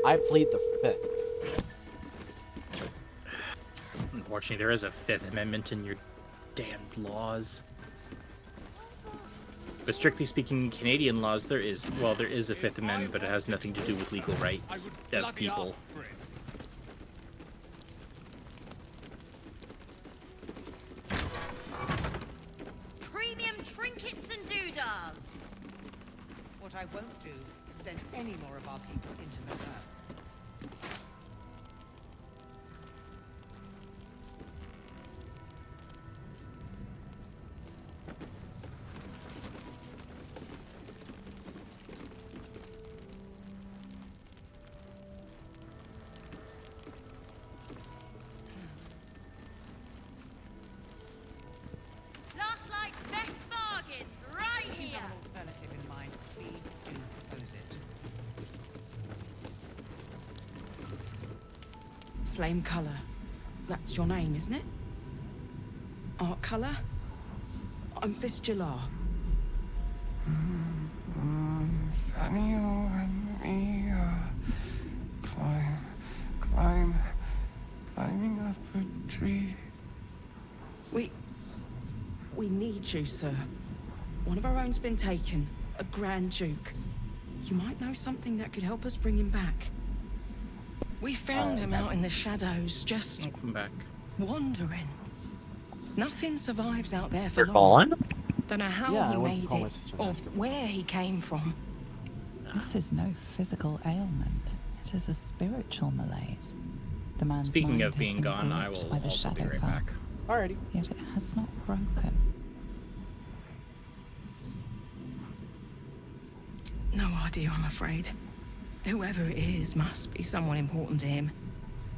S2: I plead the fifth.
S8: Unfortunately, there is a Fifth Amendment in your damned laws. But strictly speaking, Canadian laws, there is a Fifth Amendment, but it has nothing to do with legal rights of people.
S22: Premium trinkets and doodahs.
S7: What I won't do is send any more of our people into the nurse.
S22: Last night's best bargains, right
S7: If you
S22: here.
S7: have an alternative in mind, please do propose it. Flame colour. That's your name, isn't it? Art colour? I'm Fistula.
S12: Nathaniel and me climbing up a tree.
S7: We need need you, sir. One of our own's been taken, a Grand Duke. You might know something that could help us bring him back. We found him out in the shadows, just
S8: Welcome back.
S7: wandering. Nothing survives out there for
S14: You're
S7: long.
S14: gone?
S7: Don't know how
S2: Yeah, I
S7: he
S2: went to
S7: made
S2: call my
S7: it,
S2: sister and
S7: or
S2: ask her.
S7: where he came from.
S6: This is no physical ailment. It is a spiritual malaise. The man's
S8: Speaking
S6: mind
S8: of
S6: has
S8: being
S6: been
S8: gone, I
S6: gripped
S8: will
S6: by the
S8: also be right
S6: Shadowfell.
S8: back.
S2: Alrighty.
S6: Yet it has not broken.
S7: No idea, I'm afraid. Whoever it is must be someone important to him.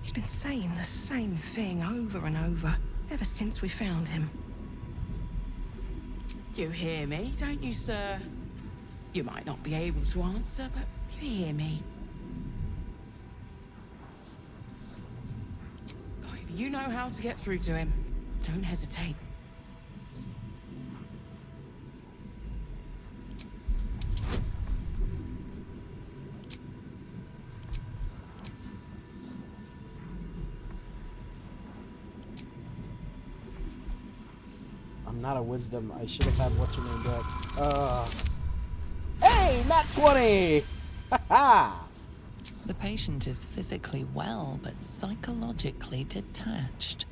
S7: He's been saying the same thing over and over, ever since we found him. You hear me, don't you, sir? You might not be able to answer, but you hear me. Oh, if you know how to get through to him, don't hesitate.
S2: I'm not a wisdom. I should have had what's her name do it. Hey, not 20! Ha
S6: The patient is physically well, but psychologically detached,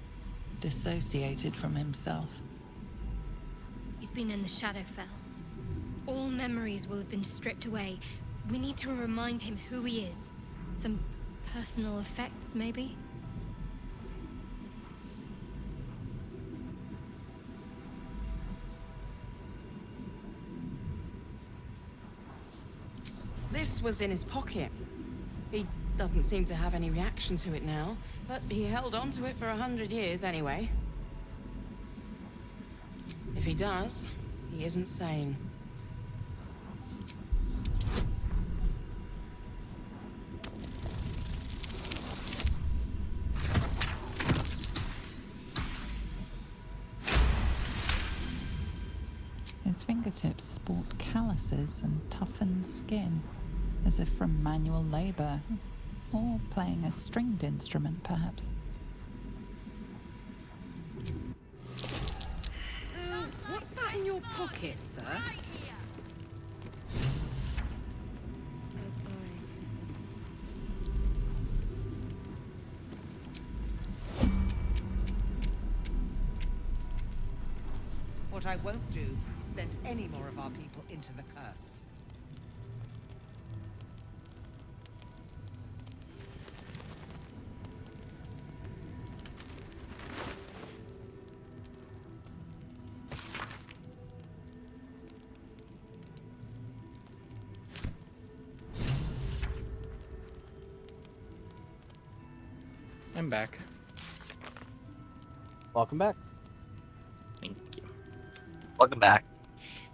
S6: dissociated from himself.
S5: He's been in the Shadowfell. All memories will have been stripped away. We need to remind him who he is. Some personal effects, maybe?
S7: This was in his pocket. He doesn't seem to have any reaction to it now, but he held on to it for 100 years anyway. If he does, he isn't sane.
S6: His fingertips sport calluses and toughened skin, as if from manual labor, or playing a stringed instrument, perhaps.
S20: What's that in your pocket, sir?
S4: What I won't do is send any more of our people into the curse.
S8: I'm back.
S2: Welcome back.
S8: Thank you.
S14: Welcome back.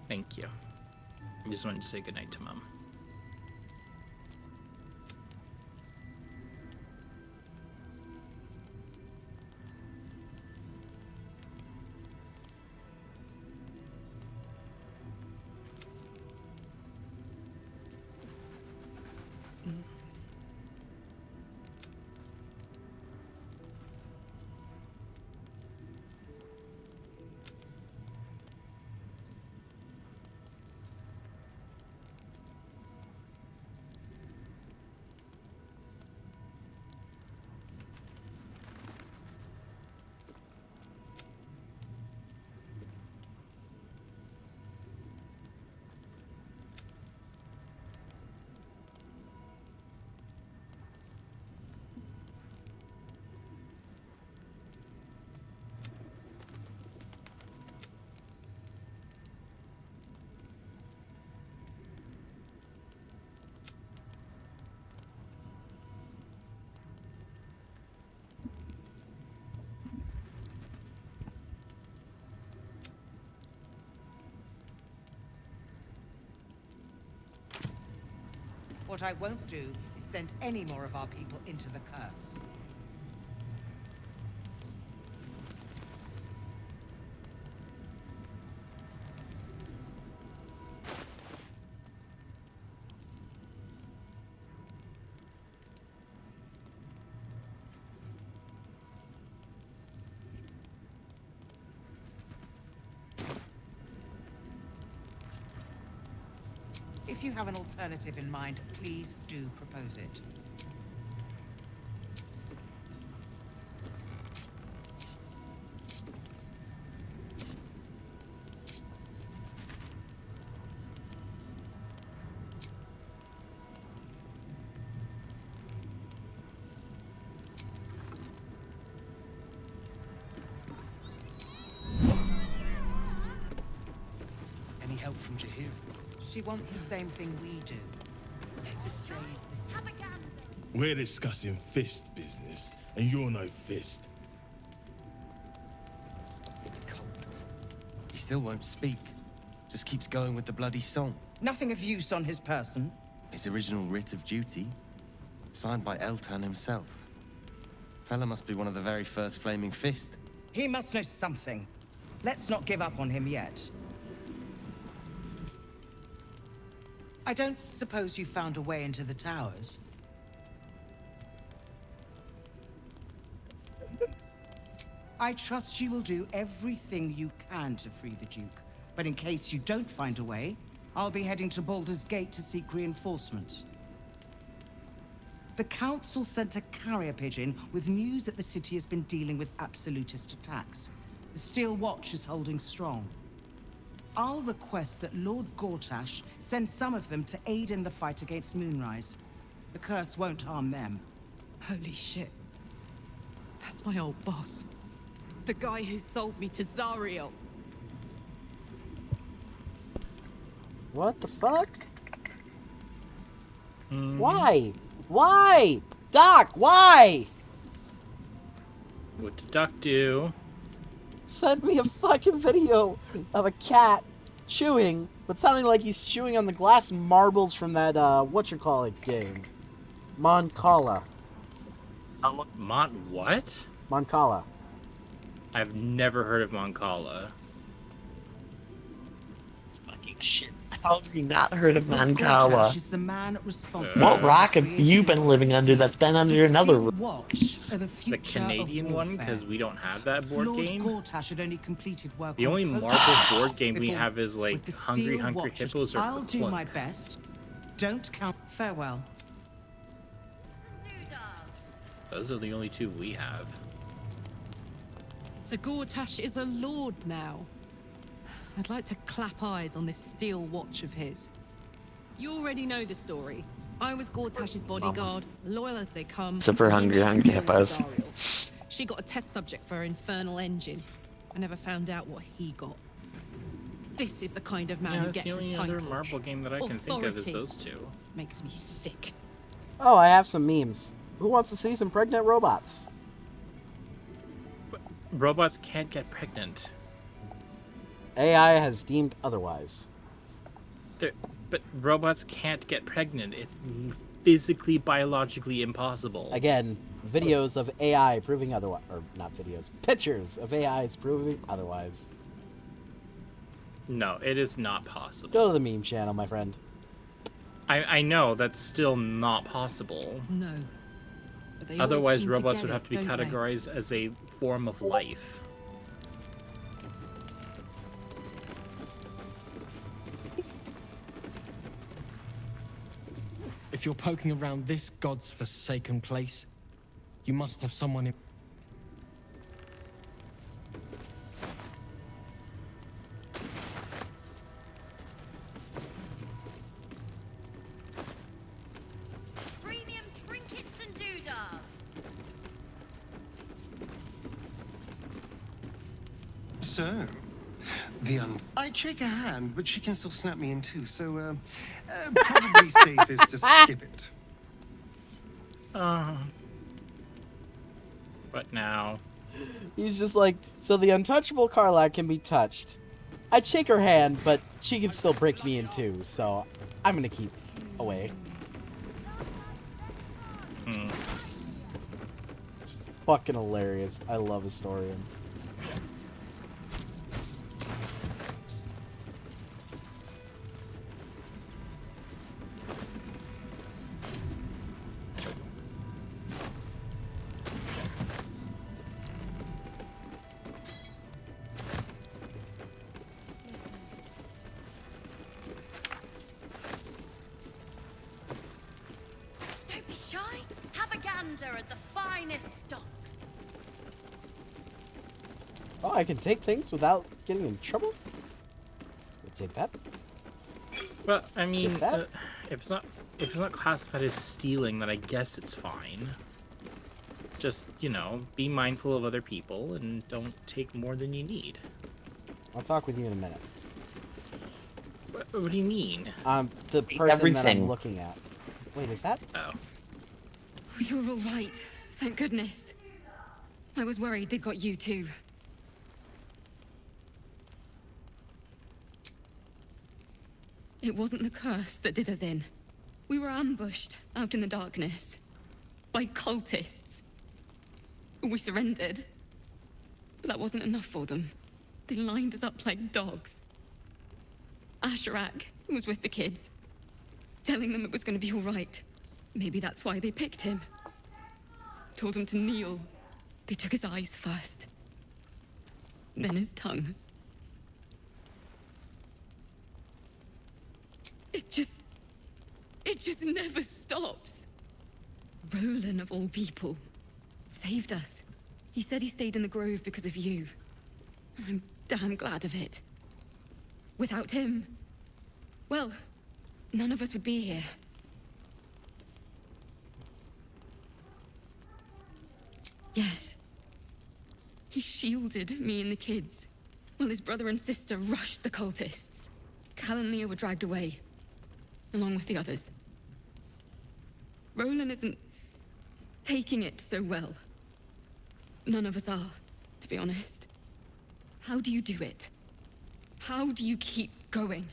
S8: Thank you. I just wanted to say goodnight to Mom.
S4: What I won't do is send any more of our people into the curse. If you have an alternative in mind, please do propose it.
S12: Any help from Jahir?
S4: She wants the same thing we do. To save the city.
S11: We're discussing fist business, and you're no fist.
S12: He still won't speak. Just keeps going with the bloody song.
S4: Nothing of use on his person.
S12: His original writ of duty, signed by Eltan himself. Fella must be one of the very first Flaming Fist.
S4: He must know something. Let's not give up on him yet. I don't suppose you found a way into the towers? I trust you will do everything you can to free the Duke. But in case you don't find a way, I'll be heading to Baldurs Gate to seek reinforcements. The Council sent a carrier pigeon with news that the city has been dealing with absolutist attacks. The Steel Watch is holding strong. I'll request that Lord Gortash send some of them to aid in the fight against Moonrise. The curse won't harm them.
S15: Holy shit. That's my old boss. The guy who sold me to Zariel.
S2: What the fuck? Why? Why? Doc, why?
S8: What did Doc do?
S2: Send me a fucking video of a cat chewing, but sounding like he's chewing on the glass marbles from that, whatchamacallit game. Moncala.
S8: What?
S2: Moncala.
S8: I've never heard of Moncala.
S14: Fucking shit. How have you not heard of
S4: Gortash
S14: Mancala?
S4: is the man responsible.
S14: What rock have you been living under that's been under another
S4: Steel
S14: roof?
S4: Watch are the
S8: The
S4: future
S8: Canadian
S4: of
S8: one,
S4: warfare.
S8: because we don't have that board
S4: Lord
S8: game.
S4: Gortash had only completed work
S8: The
S4: on
S8: only
S4: Protocol.
S8: marble board game we
S4: Before-
S8: have is like
S4: with the
S8: Hungry
S4: Steel
S8: Hungry
S4: Watchers,
S8: Hippos or
S4: I'll do my
S8: Clunk.
S4: best. Don't count. Farewell.
S8: Those are the only two we have.
S15: So Gortash is a lord now. I'd like to clap eyes on this Steel Watch of his. You already know the story. I was Gortash's bodyguard, loyal as they come.
S14: Super
S15: He
S14: hungry,
S15: made
S14: hungry
S15: the deal with
S14: hippos.
S15: Zariel. She got a test subject for her infernal engine. I never found out what he got. This is the kind of man
S8: Yeah,
S15: who
S8: that's
S15: gets
S8: the
S15: a
S8: only
S15: title.
S8: other marble game that I can think of is
S15: Authority.
S8: those two.
S15: Makes me sick.
S2: Oh, I have some memes. Who wants to see some pregnant robots?
S8: Robots can't get pregnant.
S2: AI has deemed otherwise.
S8: But robots can't get pregnant. It's physically, biologically impossible.
S2: Again, videos of AI proving otherwise. Or not videos, pictures of AIs proving otherwise.
S8: No, it is not possible.
S2: Go to the meme channel, my friend.
S8: I know, that's still not possible.
S15: No. But they always
S8: Otherwise,
S15: seem to
S8: robots
S15: get
S8: would
S15: it,
S8: have to be
S15: don't they?
S8: categorized as a form of life.
S12: If you're poking around this god's forsaken place, you must have someone in...
S23: Premium trinkets and doodahs.
S13: So, I'd shake her hand, but she can still snap me in two, so, probably safest to skip it.
S8: But now...
S2: He's just like, so the untouchable Karlak can be touched. I'd shake her hand, but she can still break me in two, so I'm gonna keep away. It's fucking hilarious. I love Historian.
S22: be shy? Have a gander at the finest stock.
S2: Oh, I can take things without getting in trouble? I'll take that.
S8: Well, I mean,
S2: that?
S8: if it's not classified as stealing, then I guess it's fine. Just, you know, be mindful of other people and don't take more than you need.
S2: I'll talk with you in a minute.
S8: What do you mean?
S2: The person that I'm
S14: Everything.
S2: looking at. Wait, is that?
S8: Oh.
S1: You're all right. Thank goodness. I was worried they'd got you too. It wasn't the curse that did us in. We were ambushed out in the darkness by cultists. We surrendered, but that wasn't enough for them. They lined us up like dogs. Asherak was with the kids, telling them it was going to be all right. Maybe that's why they picked him. Told him to kneel. They took his eyes first, then his tongue. It just never stops. Roland, of all people, saved us. He said he stayed in the grove because of you. And I'm damn glad of it. Without him, well, none of us would be here. Yes. He shielded me and the kids, while his brother and sister rushed the cultists. Cal and Leah were dragged away, along with the others. Roland isn't taking it so well. None of us are, to be honest. How do you do it? How do you keep going?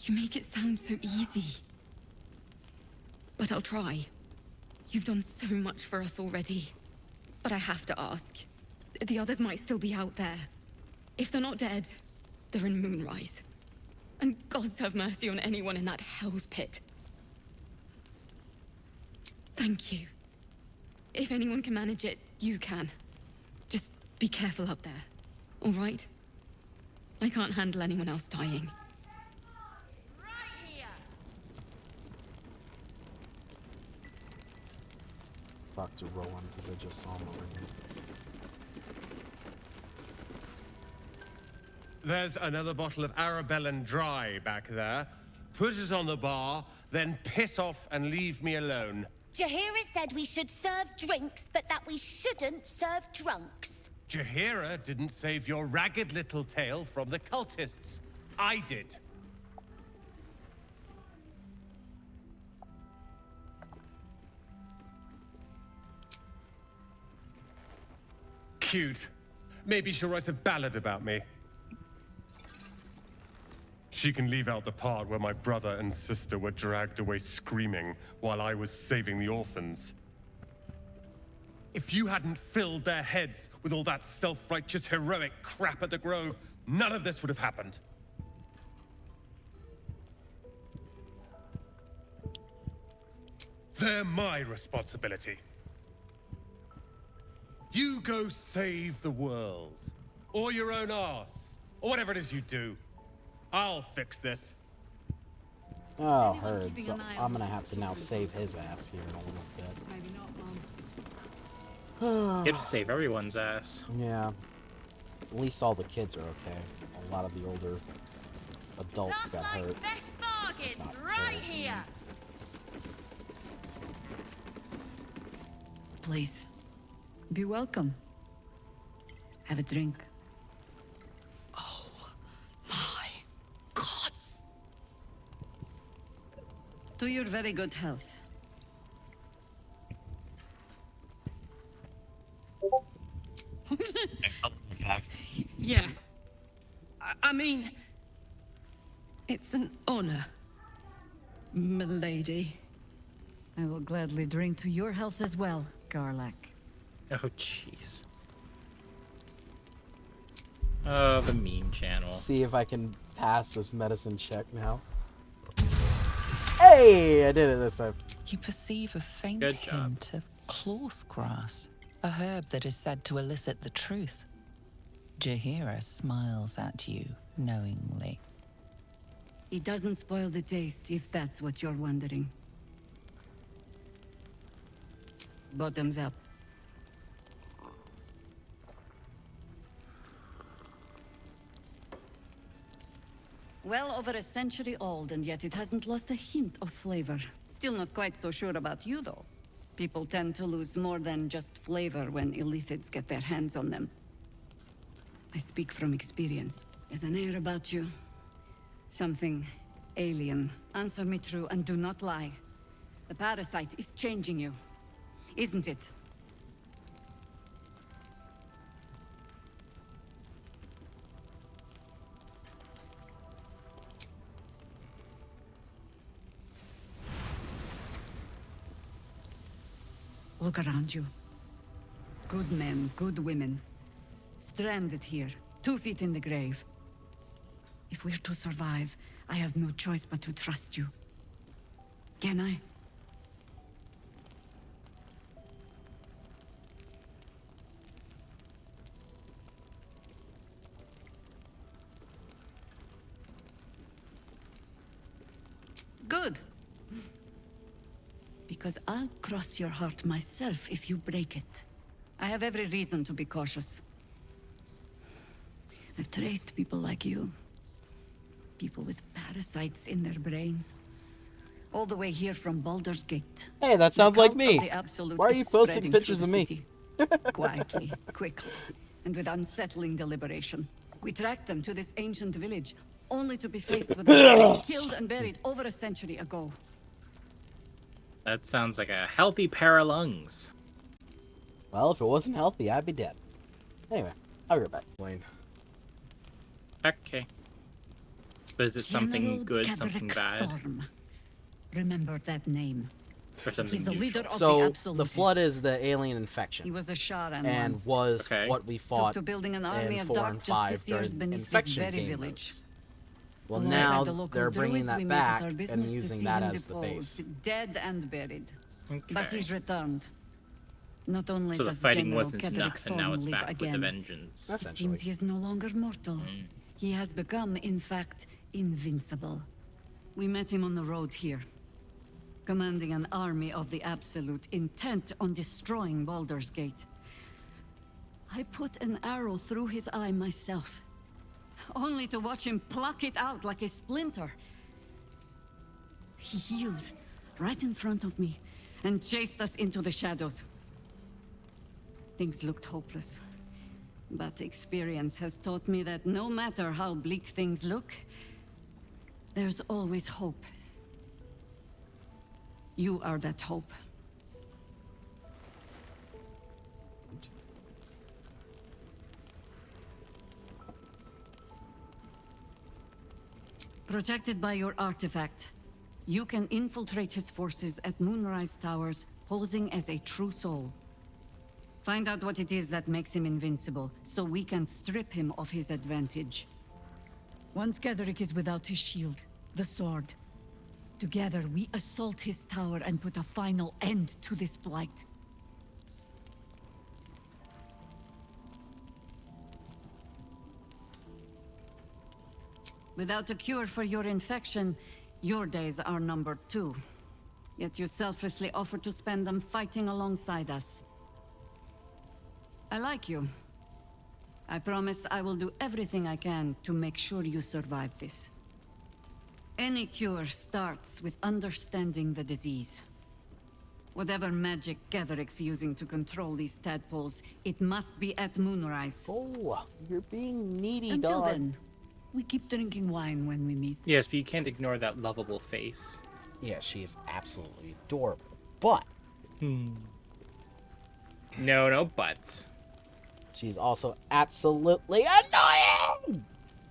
S1: You make it sound so easy. But I'll try. You've done so much for us already. But I have to ask. The others might still be out there. If they're not dead, they're in Moonrise. And gods have mercy on anyone in that hell's pit. Thank you. If anyone can manage it, you can. Just be careful up there, all right? I can't handle anyone else dying.
S2: Talk to Rowan because I just saw him already.
S10: There's another bottle of Arabellan Dry back there. Put it on the bar, then piss off and leave me alone.
S23: Jaheira said we should serve drinks, but that we shouldn't serve drunks.
S10: Jaheira didn't save your ragged little tail from the cultists. I did. Cute. Maybe she'll write a ballad about me. She can leave out the part where my brother and sister were dragged away screaming while I was saving the orphans. If you hadn't filled their heads with all that self-righteous heroic crap at the Grove, none of this would have happened. They're my responsibility. You go save the world, or your own arse, or whatever it is you do. I'll fix this.
S2: Oh, heard. So I'm gonna have to now save his ass here in a little bit.
S15: Maybe not,
S8: You have to save everyone's ass.
S2: Yeah. At least all the kids are okay. A lot of the older adults got hurt.
S22: Best bargains
S2: Not
S22: right
S2: fair.
S22: here.
S19: Please, be welcome. Have a drink. Gods! To your very good health.
S15: Yeah. I mean, it's an honor, milady.
S19: I will gladly drink to your health as well, Garlac.
S8: Oh, jeez. Oh, the meme channel.
S2: See if I can pass this medicine check now. Hey, I did it this time.
S6: You perceive a faint
S8: Good job.
S6: hint of cloth grass, a herb that is said to elicit the truth. Jahira smiles at you knowingly.
S22: It doesn't spoil the taste, if that's what you're wondering. Bottoms up. Well over a century old, and yet it hasn't lost a hint of flavor. Still not quite so sure about you, though. People tend to lose more than just flavor when illithids get their hands on them. I speak from experience. There's an air about you. Something alien. Answer me true and do not lie. The parasite is changing you, isn't it? Look around you. Good men, good women. Stranded here, 2 feet in the grave. If we're to survive, I have no choice but to trust you. Can I? Good. Because I'll cross your heart myself if you break it. I have every reason to be cautious. I've traced people like you. People with parasites in their brains. All the way here from Baldurs Gate.
S2: Hey, that sounds like me. Why are you posting
S22: spreading
S2: pictures
S22: through
S2: of
S22: the
S2: me?
S22: city. Quietly, quickly, and with unsettling deliberation. We tracked them to this ancient village, only to be faced with them killed and buried over a century ago.
S8: That sounds like a healthy pair of lungs.
S2: Well, if it wasn't healthy, I'd be dead. Anyway, I'll be right back. Wayne.
S8: Okay. But is it something
S22: General
S8: good, something
S22: Godric
S8: bad?
S22: Thorm. Remember that name.
S8: Or something
S22: He's the leader
S8: neutral?
S22: of
S2: So,
S22: the
S2: the
S22: Absolutists.
S2: Flood is the alien infection.
S22: He was a Sharan
S2: and
S22: once.
S2: was what we fought
S22: Took to building an army
S2: in
S22: of
S2: 4
S22: dark
S2: and 5
S22: justiciars
S2: during
S22: beneath this
S2: infection
S22: very
S2: game
S22: village.
S2: modes. Well,
S22: Alongside
S2: now
S22: the local
S2: they're bringing
S22: druids, we
S2: that
S22: make it
S2: back
S22: our
S2: and
S22: business to
S2: using
S22: see
S2: that
S22: him
S2: as the base.
S22: deposed, dead and buried. But
S8: Okay.
S22: he's returned. Not only
S8: So the
S22: does
S8: fighting
S22: General
S8: wasn't
S22: Godric
S8: enough, and now
S22: Thorm
S8: it's
S22: live
S8: back with a
S22: again.
S8: vengeance.
S22: It seems he is no longer mortal. He has become, in fact, invincible. We met him on the road here, commanding an army of the Absolute, intent on destroying Baldurs Gate. I put an arrow through his eye myself, only to watch him pluck it out like a splinter. He healed right in front of me and chased us into the shadows. Things looked hopeless, but experience has taught me that no matter how bleak things look, there's always hope. You are that hope. Protected by your artifact, you can infiltrate his forces at Moonrise Towers, posing as a true soul. Find out what it is that makes him invincible, so we can strip him of his advantage. Once Godric is without his shield, the sword, together we assault his tower and put a final end to this blight. Without a cure for your infection, your days are numbered too. Yet you selflessly offer to spend them fighting alongside us. I like you. I promise I will do everything I can to make sure you survive this. Any cure starts with understanding the disease. Whatever magic Godric's using to control these tadpoles, it must be at Moonrise.
S2: Oh, you're being needy,
S22: Until
S2: dog.
S22: then, we keep drinking wine when we meet.
S8: Yes, but you can't ignore that lovable face.
S2: Yeah, she is absolutely adorable. But
S8: No buts.
S2: she's also absolutely annoying!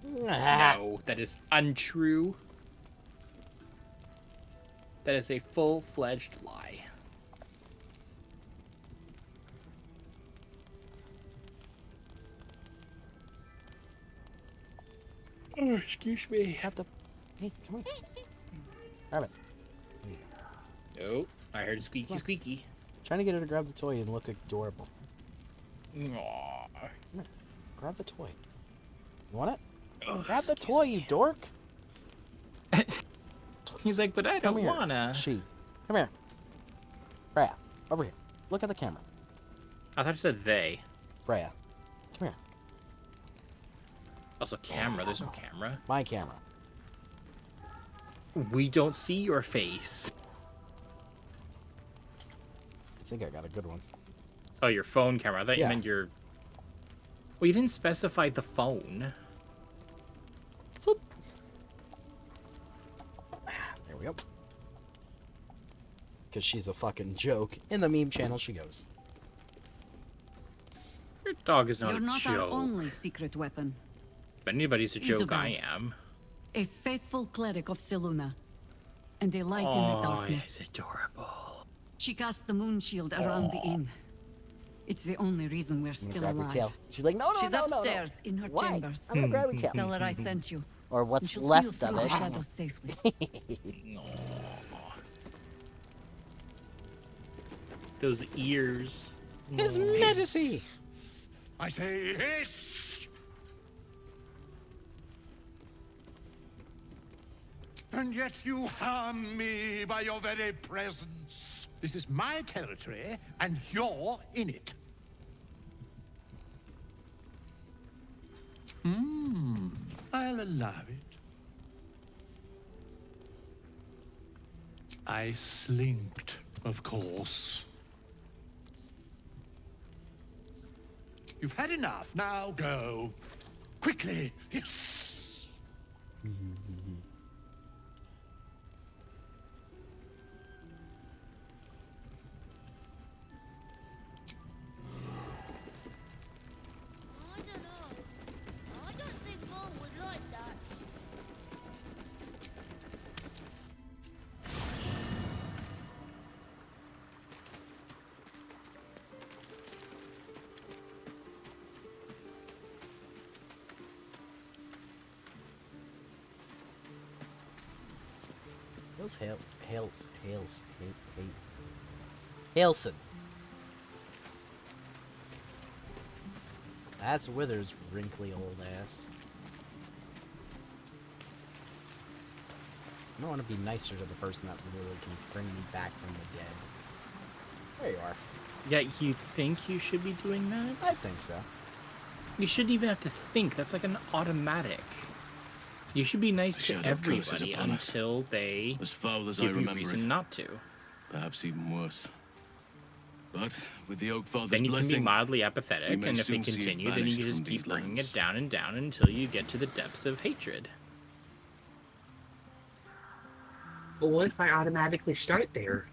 S8: No, that is untrue. That is a full-fledged lie. Oh, excuse me.
S2: Have to... Hey, come on. Grab it.
S8: Oh, I heard squeaky squeaky.
S2: Trying to get her to grab the toy and look adorable.
S8: Aww.
S2: Grab the toy. You want it? Grab the toy, you dork.
S8: He's like, but I
S2: Come
S8: don't
S2: here.
S8: wanna.
S2: She. Come here. Freya, over here. Look at the camera.
S8: I thought it said they.
S2: Freya, come here.
S8: Also, camera. There's no camera.
S2: My camera.
S8: We don't see your face.
S2: I think I got a good one.
S8: Oh, your phone camera. I thought you meant your... Well, you didn't specify the phone.
S2: There we go. Because she's a fucking joke. In the meme channel she goes.
S8: Your dog is not
S19: You're
S8: a
S19: not our
S8: joke.
S19: only secret weapon.
S8: If anybody's a joke,
S19: Isabel.
S8: I am.
S19: A faithful cleric of Seluna. And a light in the darkness.
S8: It's adorable.
S19: She cast the moon shield around the inn. It's the only reason we're still
S2: grab her
S19: alive.
S2: tail. She's like, no, no,
S19: She's
S2: no, no, no.
S19: upstairs in her
S2: Why?
S19: chambers.
S2: I'm gonna grab her tail.
S19: Tell her I sent you.
S2: Or
S19: and
S2: what's
S19: she'll see
S2: left
S19: you through
S2: of
S19: the
S2: it.
S19: shadows safely.
S8: Those ears.
S2: His Majesty!
S11: I say hiss! And yet you harm me by your very presence. This is my territory, and you're in it. I'll allow it. I slinked, of course. You've had enough. Now go. Quickly. Yes.
S23: I don't know. I don't think Mom would like that.
S2: Where's Hailson. That's Wither's wrinkly old ass. I want to be nicer to the person that literally can bring me back from the dead. There you are.
S8: Yeah, you think you should be doing that?
S2: I think so.
S8: You shouldn't even have to think. That's like an automatic. You should be nice to
S12: shadow curse is
S8: everybody
S12: upon us.
S8: until they
S12: As foul as I
S8: give you
S12: remember
S8: reason
S12: it.
S8: not to.
S12: Perhaps even worse. But with the Oak Father's
S8: Then you can
S12: blessing,
S8: be mildly
S12: we
S8: apathetic,
S12: may
S8: and if it
S12: soon see it
S8: continues, then you
S12: banished
S8: can just
S12: from
S8: keep
S12: these
S8: bringing
S12: lands.
S8: it down and down until you get to the depths of hatred.
S14: But what if I automatically start there?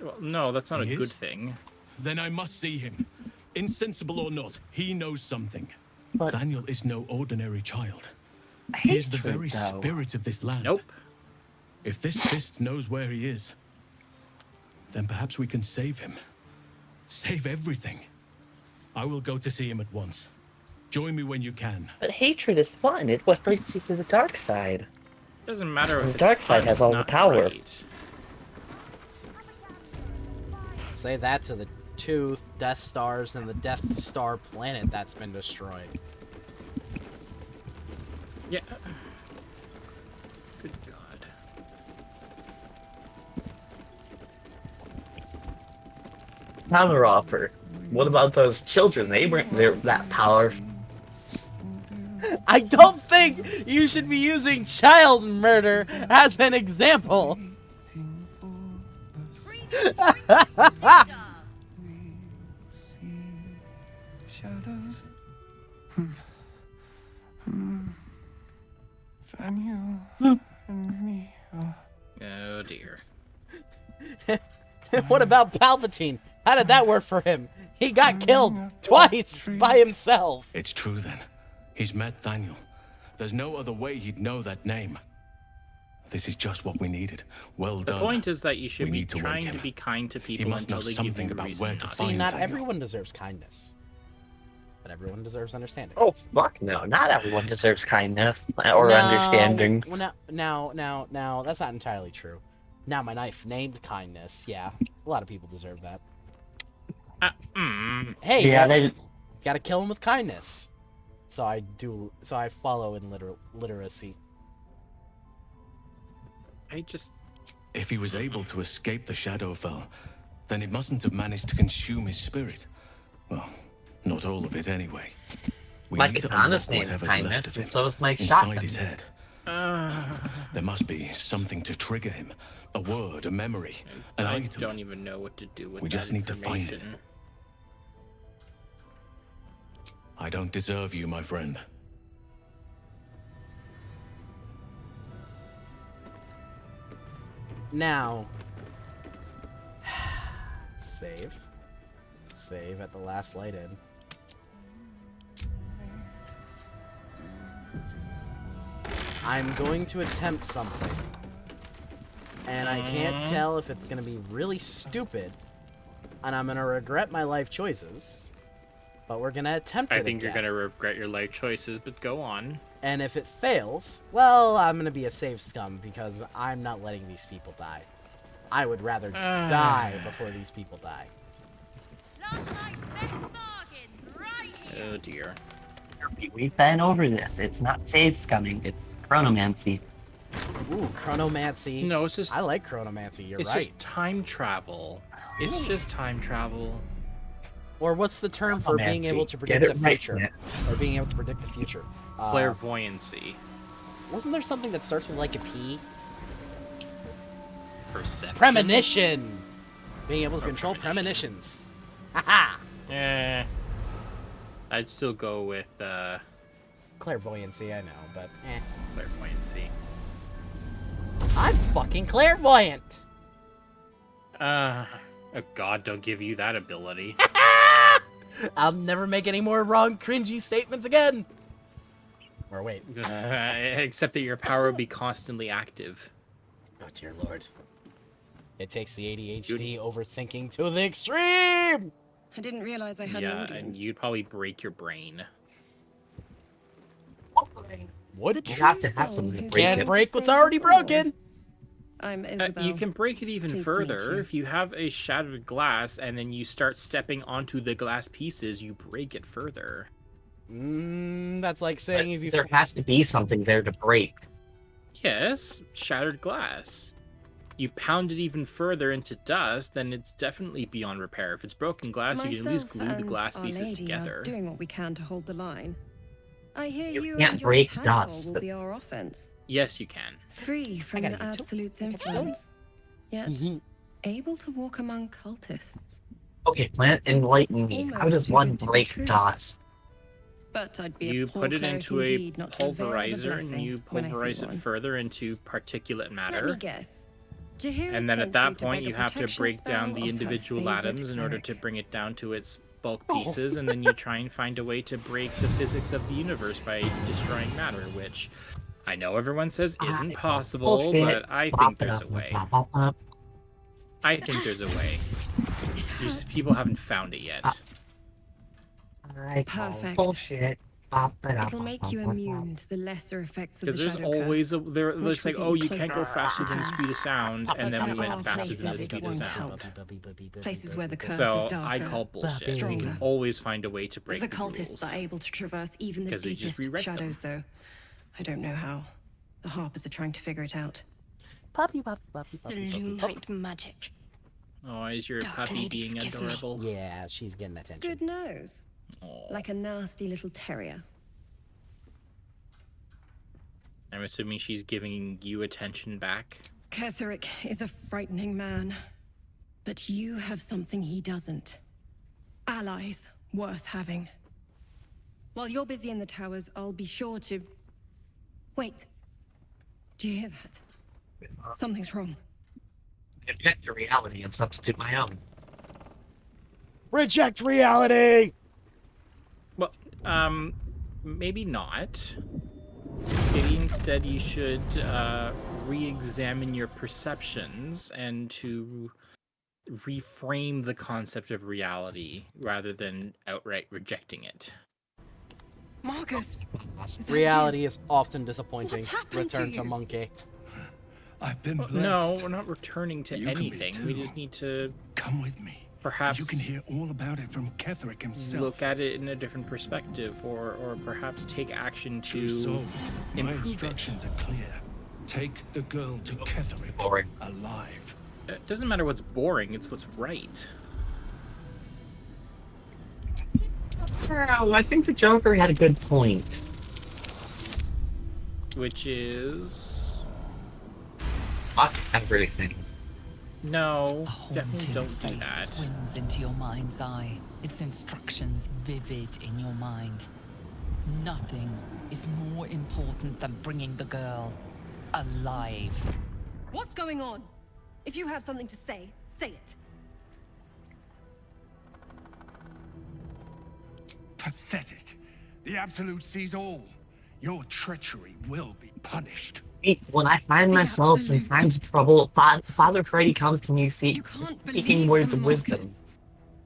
S8: Well, no, that's not
S12: He
S8: a good
S12: is?
S8: thing.
S12: Then I must see him. Insensible or not, he knows something.
S14: But
S12: Daniel is no ordinary child. He is the
S14: hatred,
S12: very
S14: though.
S12: spirit of this land.
S8: Nope.
S12: If this fist knows where he is, then perhaps we can save him. Save everything. I will go to see him at once. Join me when you can.
S14: But hatred is fun. It's what brings you to the dark side.
S8: Doesn't matter if
S14: The
S8: it's
S14: dark side
S8: fun,
S14: has
S8: it's
S14: all the
S8: not
S14: power.
S8: right.
S2: Say that to the 2 Death Stars and the Death Star planet that's been destroyed.
S8: Yeah. Good God.
S14: Counter offer. What about those children? They weren't that powerful.
S2: I don't think you should be using child murder as an example.
S3: Shadows. Daniel and me.
S8: Oh dear.
S2: What about Palpatine? How did that work for him? He got killed twice by himself.
S12: It's true then. He's met Daniel. There's no other way he'd know that name. This is just what we needed. Well
S8: The
S12: done.
S8: point is that you should
S12: We
S8: be
S12: need to wake
S8: trying to
S12: him.
S8: be kind to people
S12: He must
S8: until
S12: know
S8: they give
S12: something
S8: you a
S12: about
S8: reason
S12: where to
S8: not
S12: find
S2: See, not
S12: Daniel.
S2: everyone deserves kindness. But everyone deserves understanding.
S14: Oh, fuck no. Not everyone deserves kindness or understanding.
S2: Well, now, that's not entirely true. Now, my knife named kindness. Yeah, a lot of people deserve that. Hey,
S14: Yeah,
S2: guys, Gotta kill him with kindness. So I follow in literacy.
S12: If he was able to escape the Shadowfell, then it mustn't have managed to consume his spirit. Well, not all of it anyway. We
S14: My
S12: need to
S14: katana's
S12: unlock
S14: named
S12: whatever's
S14: Kindness,
S12: left of him
S14: and so is my
S12: inside
S14: shotgun.
S12: his head. There must be something to trigger him. A word, a memory, an
S8: I
S12: item.
S8: don't even know what to do with
S12: We
S8: that
S12: just need to find it.
S8: information.
S12: I don't deserve you, my friend.
S2: Now, save at the last light in. I'm going to attempt something, and I can't tell if it's going to be really stupid, and I'm going to regret my life choices, but we're going to attempt it
S8: I think
S2: again.
S8: you're going to regret your life choices, but go on.
S2: And if it fails, well, I'm going to be a save scum because I'm not letting these people die. I would rather die before these people die.
S23: Last night's best bargains, right here.
S8: Oh dear.
S14: We've been over this. It's not save scumming, it's chronomancy.
S2: Ooh, chronomancy.
S8: No, it's just...
S2: I like chronomancy, you're
S8: it's
S2: right.
S8: just time travel. It's just time travel.
S2: Or what's the term for being able to
S8: Get
S2: predict
S8: it
S2: the
S8: right,
S2: future?
S8: Nick.
S2: Or being able to predict the future.
S8: Clairvoyancy.
S2: Wasn't there something that starts with like a P?
S8: Perception?
S2: Premonition! Being able to control premonitions. Haha!
S8: I'd still go with,
S2: Clairvoyancy, I know, but eh.
S8: Clairvoyancy.
S2: I'm fucking clairvoyant!
S8: Oh god, don't give you that ability.
S2: I'll never make any more wrong, cringy statements again! Or wait.
S8: Except that your power would be constantly active.
S2: Oh dear lord. It takes the ADHD overthinking to the extreme!
S9: I didn't realize I had an
S8: Yeah,
S9: audience.
S8: and you'd probably break your brain.
S2: What?
S8: You have to have something to break
S2: Can't
S8: it.
S2: break what's already broken!
S9: I'm Isabel.
S8: You can break it even
S9: Pleased to meet
S8: further.
S9: you.
S8: If you have a shattered glass and then you start stepping onto the glass pieces, you break it further.
S2: That's like saying if you...
S14: There has to be something there to break.
S8: Yes, shattered glass. You pound it even further into dust, then it's definitely beyond repair. If it's broken glass, you can at least
S9: Myself
S8: glue the
S9: and
S8: glass
S9: Our
S8: pieces
S9: Lady
S8: together.
S9: are doing what we can to hold the line. I hear
S14: You
S9: you
S14: can't
S9: and your
S14: break
S9: tadpole
S14: dust,
S9: will
S14: but-
S9: be our offense.
S8: Yes, you can.
S9: Free from
S2: gotta
S9: the
S2: get to it.
S9: Absolute's influence, yet able to walk among cultists.
S14: Okay, Plant, enlighten me. How
S9: almost
S14: does
S9: too
S14: one
S9: good to be
S14: break
S9: true.
S14: dust?
S9: But I'd be
S8: You
S9: a poor
S8: put it
S9: cleric
S8: into a
S9: indeed not to avail of a
S8: pulverizer and
S9: blessing
S8: you
S9: when I see
S8: pulverize it
S9: one.
S8: further into particulate
S9: Let me
S8: matter.
S9: guess. Jaheira
S8: And then
S9: sent
S8: at that
S9: you to
S8: point,
S9: beg a
S8: you have to
S9: protection
S8: break down
S9: spell
S8: the
S9: of her
S8: individual
S9: favorite
S8: atoms in order
S9: cleric.
S8: to bring it down to its bulk pieces, and then you try and find a way to break the physics of the universe by destroying matter, which I know everyone says isn't possible,
S14: Bullshit.
S8: but I think there's a way. I think there's a way. Just people haven't found it yet.
S14: I call
S9: Perfect.
S14: bullshit.
S9: It'll make you immune to the lesser effects of the
S8: Because there's
S9: shadow
S8: always
S9: curse,
S8: there's
S9: which
S8: like,
S9: will
S8: oh,
S9: be
S8: you can't go
S9: closer
S8: faster
S9: to
S8: than the
S9: us.
S8: speed of sound, and then we
S9: There
S8: went
S9: are
S8: faster than the
S9: places it
S8: speed of
S9: won't
S8: sound.
S9: help. Places where the curse
S8: So
S9: is darker,
S8: I call bullshit. You
S9: stronger.
S8: can always find a way to break
S9: The
S8: the
S9: cultists
S8: rules.
S9: are able to traverse even the
S8: 'Cause they just
S9: deepest
S8: rewrite them.
S9: shadows, though. I don't know how. The Harpers are trying to figure it out.
S2: Puppy, puppy, puppy,
S5: Selunite magic.
S8: Oh, is your
S9: Dark
S8: puppy
S9: Lady,
S8: being
S9: forgive me.
S8: adorable?
S2: Yeah, she's getting attention.
S9: Good nose. Like a nasty little terrier.
S8: I'm assuming she's giving you attention back.
S9: Ketherick is a frightening man. But you have something he doesn't. Allies worth having. While you're busy in the towers, I'll be sure to... Wait. Do you hear that? Something's wrong.
S14: Object to reality and substitute my own.
S2: Reject reality!
S8: Well, maybe not. Maybe instead you should re-examine your perceptions and to reframe the concept of reality rather than outright rejecting it.
S9: Marcus!
S2: Reality is often disappointing.
S9: What's happened
S2: Return
S9: to
S2: to
S9: you?
S2: monkey.
S11: I've been blessed.
S8: No, we're not returning to
S11: You can be
S8: anything. We
S11: too.
S8: just need to
S11: Come with me.
S8: Perhaps
S3: you can hear all about it from Ketherick himself.
S8: look at it in a different perspective, or perhaps take action to
S3: So, my
S8: improve
S3: instructions are clear. Take the girl to Ketherick alive.
S8: It doesn't matter what's boring; it's what's right.
S14: Well, I think the Joker had a good point.
S8: Which is...
S14: Fuck everything.
S8: No,
S6: A
S8: definitely
S6: haunting
S8: don't do
S6: face
S8: that.
S6: swims into your mind's eye, its instructions vivid in your mind. Nothing is more important than bringing the girl alive.
S9: What's going on? If you have something to say, say it.
S3: Pathetic. The Absolute sees all. Your treachery will be punished.
S14: When I find myself in times of trouble, Father Freddy comes to me speaking words of wisdom.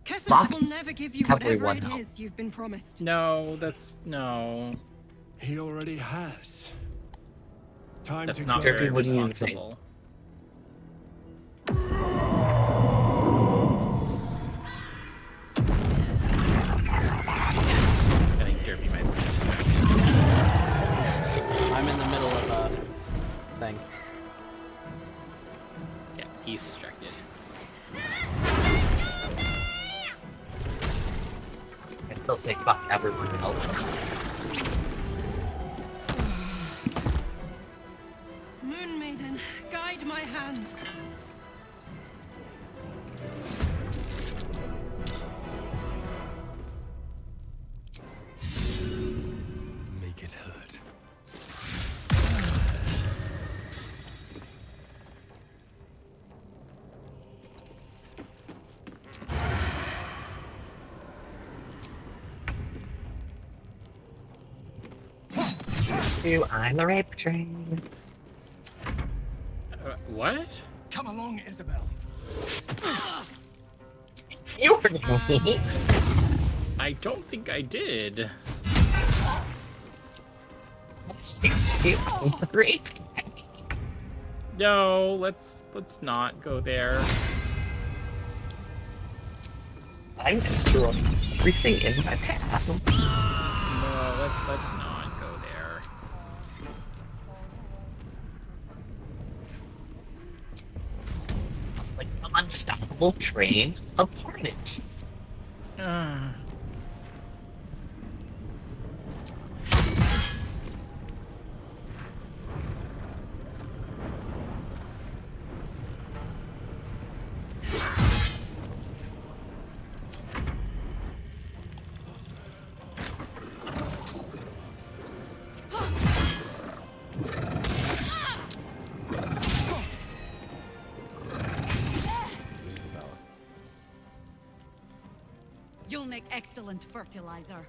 S9: Ketherick will never give you whatever
S14: everyone
S9: it
S14: else.
S9: is you've been promised.
S8: No, that's... no.
S3: He already has. Time
S8: That's
S3: to
S8: not
S3: go.
S8: very
S14: What do you
S8: responsible. I think Derpy might be distracted.
S2: I'm in the middle of a thing.
S8: Yeah, he's distracted.
S14: I still say fuck everyone else.
S9: Moon Maiden, guide my hand.
S3: Make it hurt.
S14: I'm the rape train.
S8: What?
S3: Come along, Isabel.
S14: You heard me.
S8: I don't think I did.
S14: Rape.
S8: No, let's not go there.
S14: I'm destroying everything in my path.
S8: No, let's not go there.
S14: Like an unstoppable train of carnage.
S19: You'll make excellent fertilizer.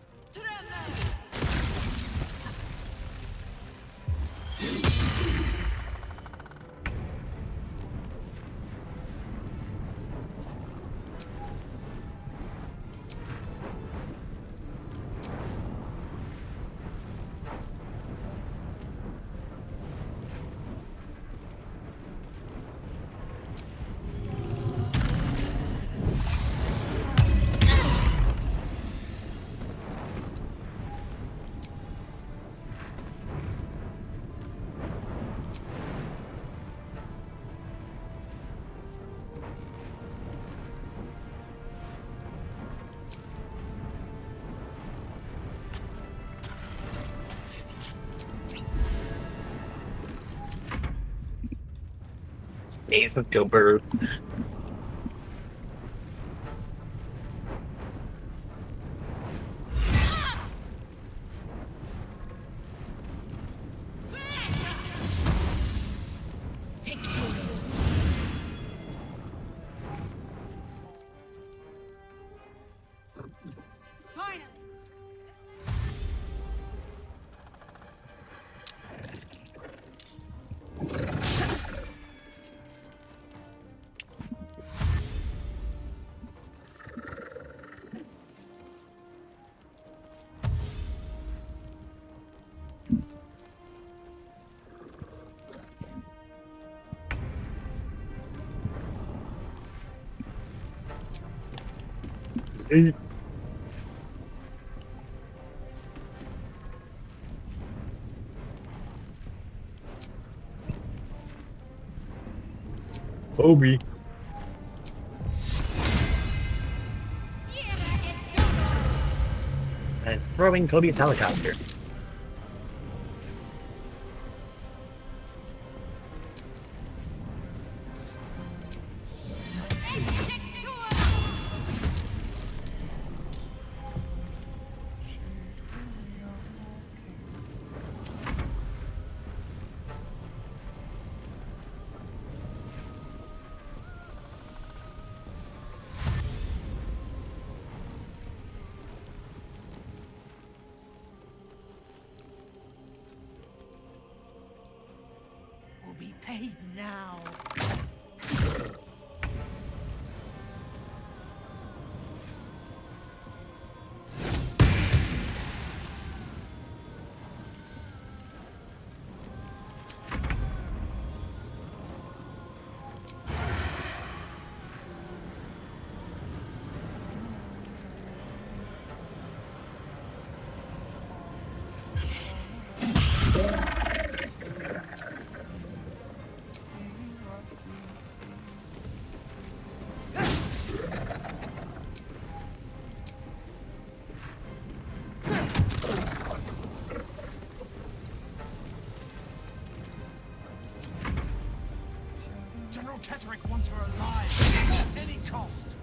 S14: Days of Gilbert. Hey. Kobe. And throwing Kobe's helicopter.
S20: Will be paid now.
S11: General Kettering wants her alive at any cost.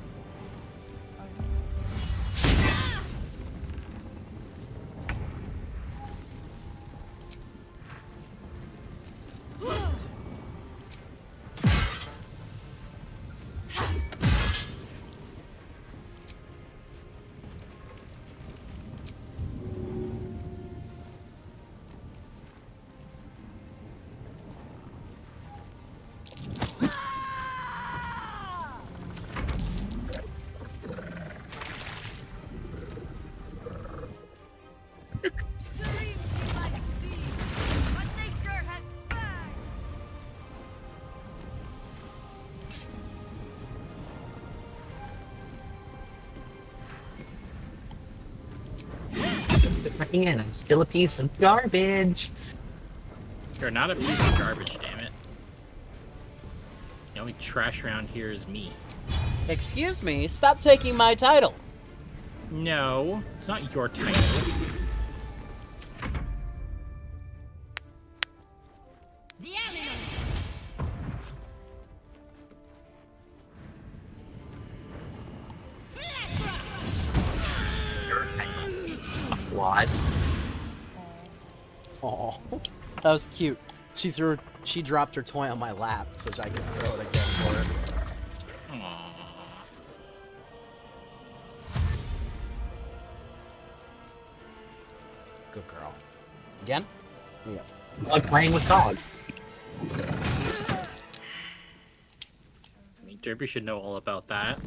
S14: Fucking in, I'm still a piece of garbage.
S8: You're not a piece of garbage, damn it. The only trash around here is me.
S2: Excuse me, stop taking my title.
S8: No, it's not your title.
S14: What?
S2: Aw, that was cute. She dropped her toy on my lap so I could throw it again for her. Good girl. Again? Yeah.
S14: Like playing with dogs.
S8: I mean, Derby should know all about that.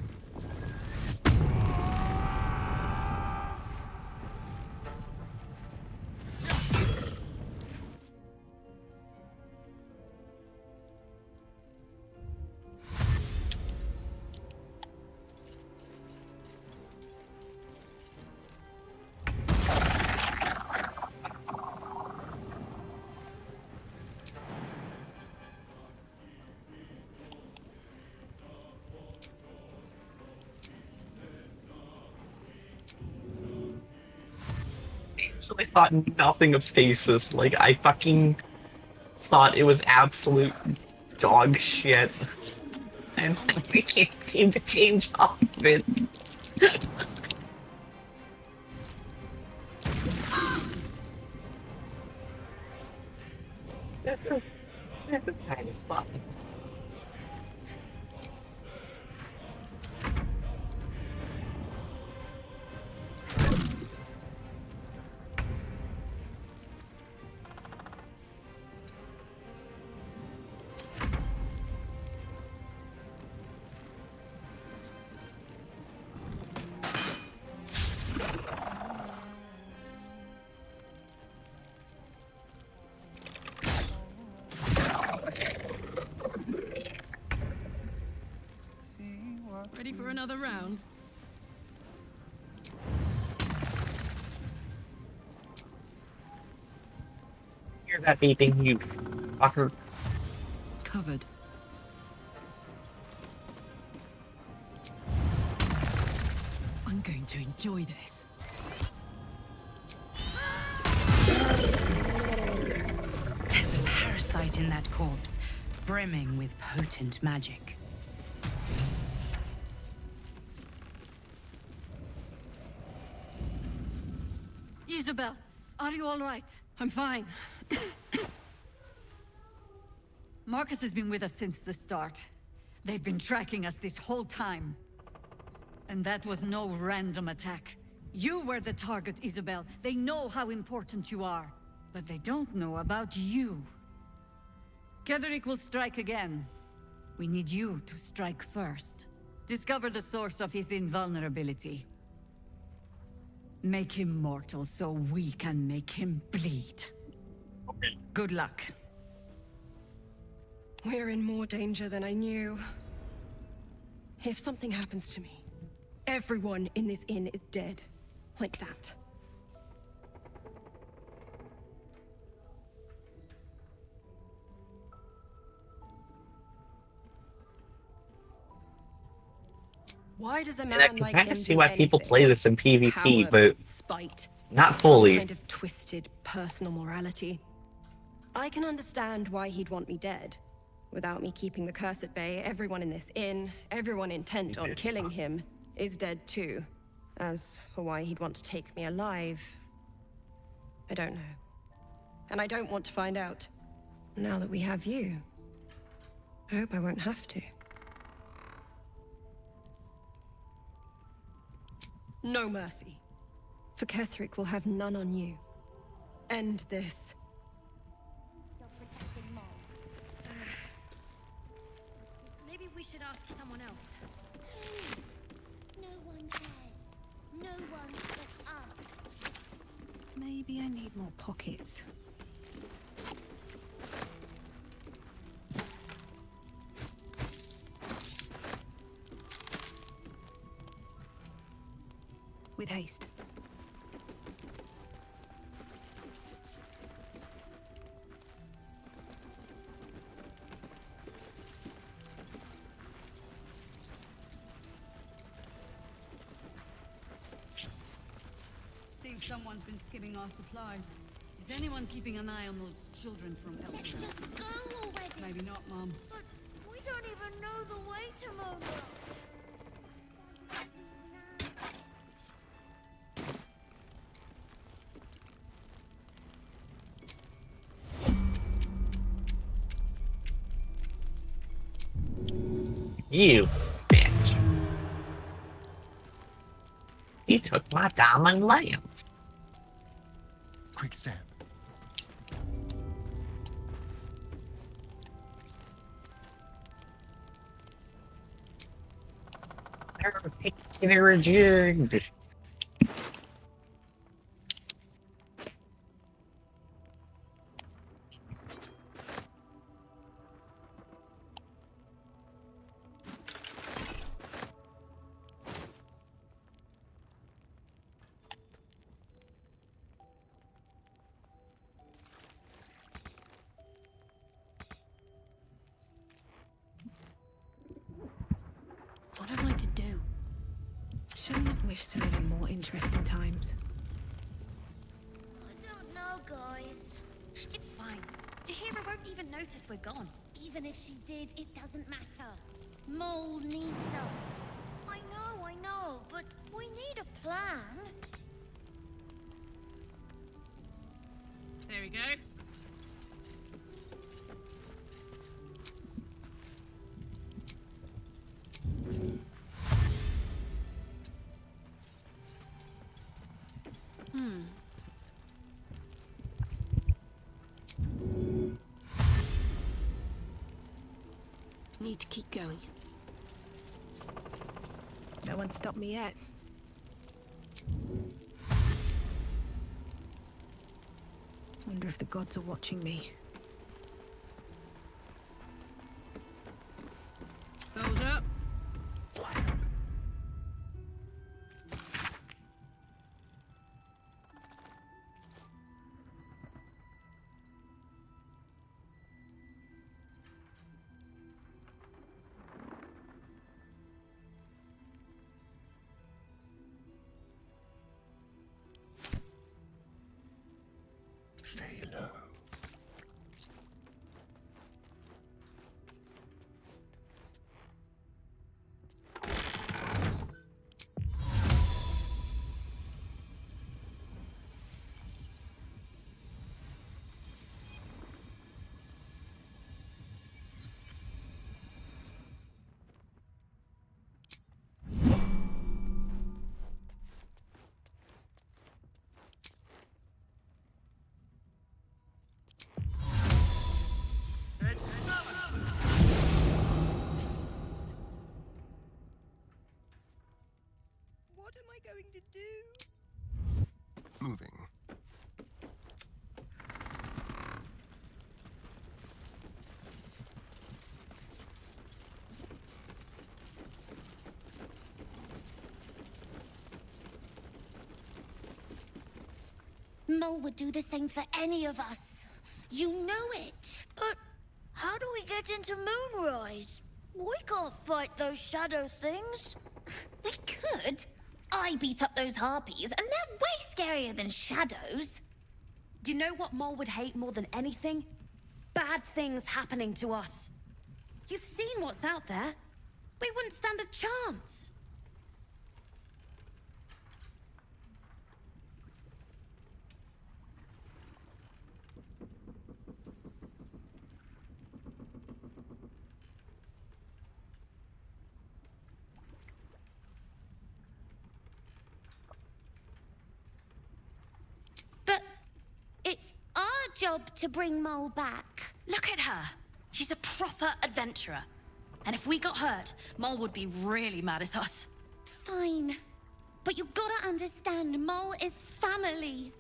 S14: I thought nothing of stasis. Like, I fucking thought it was absolute dog shit. And we can't seem to change off of it. This is kind of fun.
S15: Ready for another round?
S14: Hear that beeping, you fucker.
S15: Covered. I'm going to enjoy this.
S16: There's a parasite in that corpse, brimming with potent magic.
S22: Isabel, are you all right?
S15: I'm fine.
S22: Marcus has been with us since the start. They've been tracking us this whole time. And that was no random attack. You were the target, Isabel. They know how important you are. But they don't know about you. Ketheric will strike again. We need you to strike first. Discover the source of his invulnerability. Make him mortal so we can make him bleed.
S14: Okay.
S22: Good luck.
S9: We're in more danger than I knew. If something happens to me, everyone in this inn is dead. Like that. Why does a
S14: And I
S9: man
S14: can
S9: like
S14: kind
S9: him
S14: of see
S9: do
S14: why people
S9: anything?
S14: play this in PvP,
S9: Power,
S14: but
S9: spite,
S14: not fully.
S9: some kind of twisted personal morality. I can understand why he'd want me dead. Without me keeping the curse at bay, everyone in this inn, everyone intent on killing him, is dead too. As for why he'd want to take me alive, I don't know. And I don't want to find out. Now that we have you, I hope I won't have to. No mercy. For Ketheric will have none on you. End this.
S5: Maybe we should ask someone else.
S23: No one cares. No one but us.
S9: Maybe I need more pockets. With haste.
S19: Seems someone's been skimming our supplies. Is anyone keeping an eye on those children from elsewhere?
S23: Just go already.
S19: Maybe not, Mum.
S23: But we don't even know the way to Mona.
S14: You bitch. You took my diamond lance.
S13: Quick step.
S14: They're jigged.
S9: What am I to do? Shouldn't have wished to live in more interesting times.
S23: I don't know, guys. It's fine. Jahira won't even notice we're gone. Even if she did, it doesn't matter. Mole needs us. I know, but we need a plan.
S15: There we go.
S19: Need to keep going.
S9: No one stopped me yet. Wonder if the gods are watching me.
S15: Soldier.
S9: going to do?
S13: Moving.
S23: Mole would do the same for any of us. You know it.
S17: But how do we get into Moonrise? We can't fight those shadow things.
S23: We could. I beat up those harpies, and they're way scarier than shadows.
S18: You know what Mole would hate more than anything? Bad things happening to us. You've seen what's out there. We wouldn't stand a chance.
S23: It's our job to bring Mole back.
S18: Look at her. She's a proper adventurer. And if we got hurt, Mole would be really mad at us.
S23: Fine. But you gotta understand, Mole is family.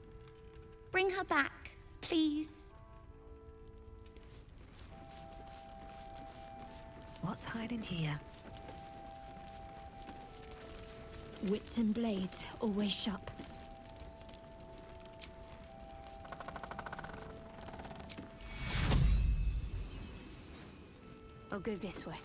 S23: Bring her back, please.
S5: What's hiding here? Wits and blades, always sharp. I'll go this way.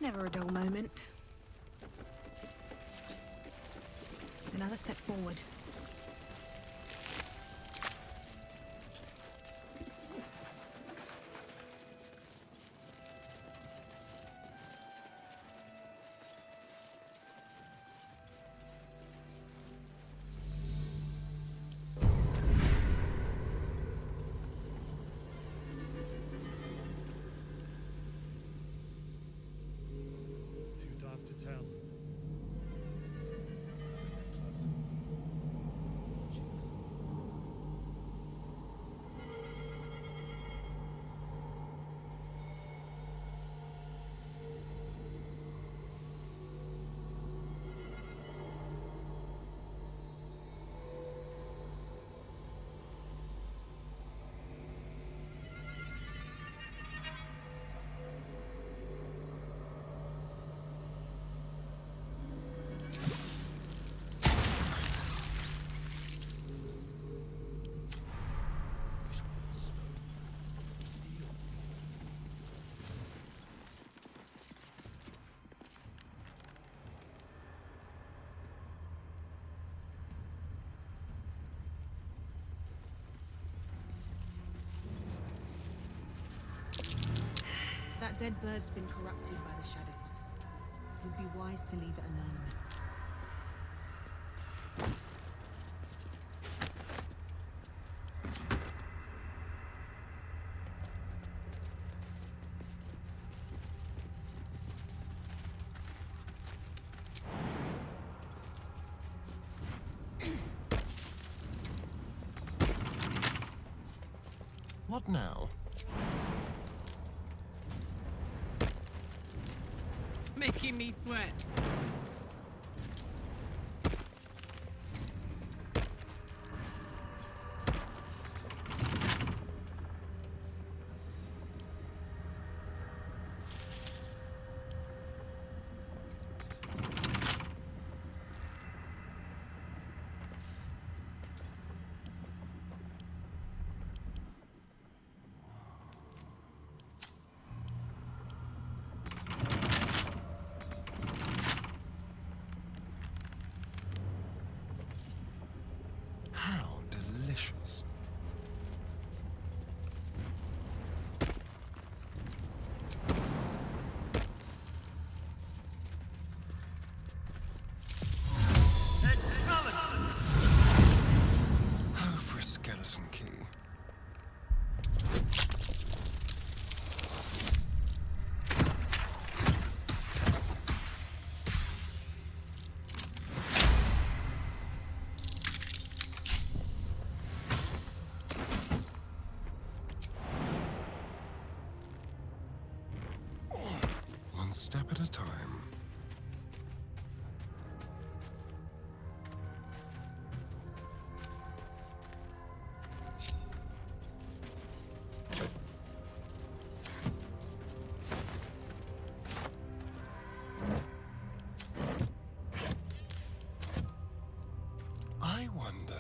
S15: Never a dull moment. Another step forward.
S10: To tell.
S15: That dead bird's been corrupted by the shadows. Would be wise to leave it alone.
S13: What now?
S15: Making me sweat.
S13: Delicious. Oh, for a skeleton key. step at a time. I wonder.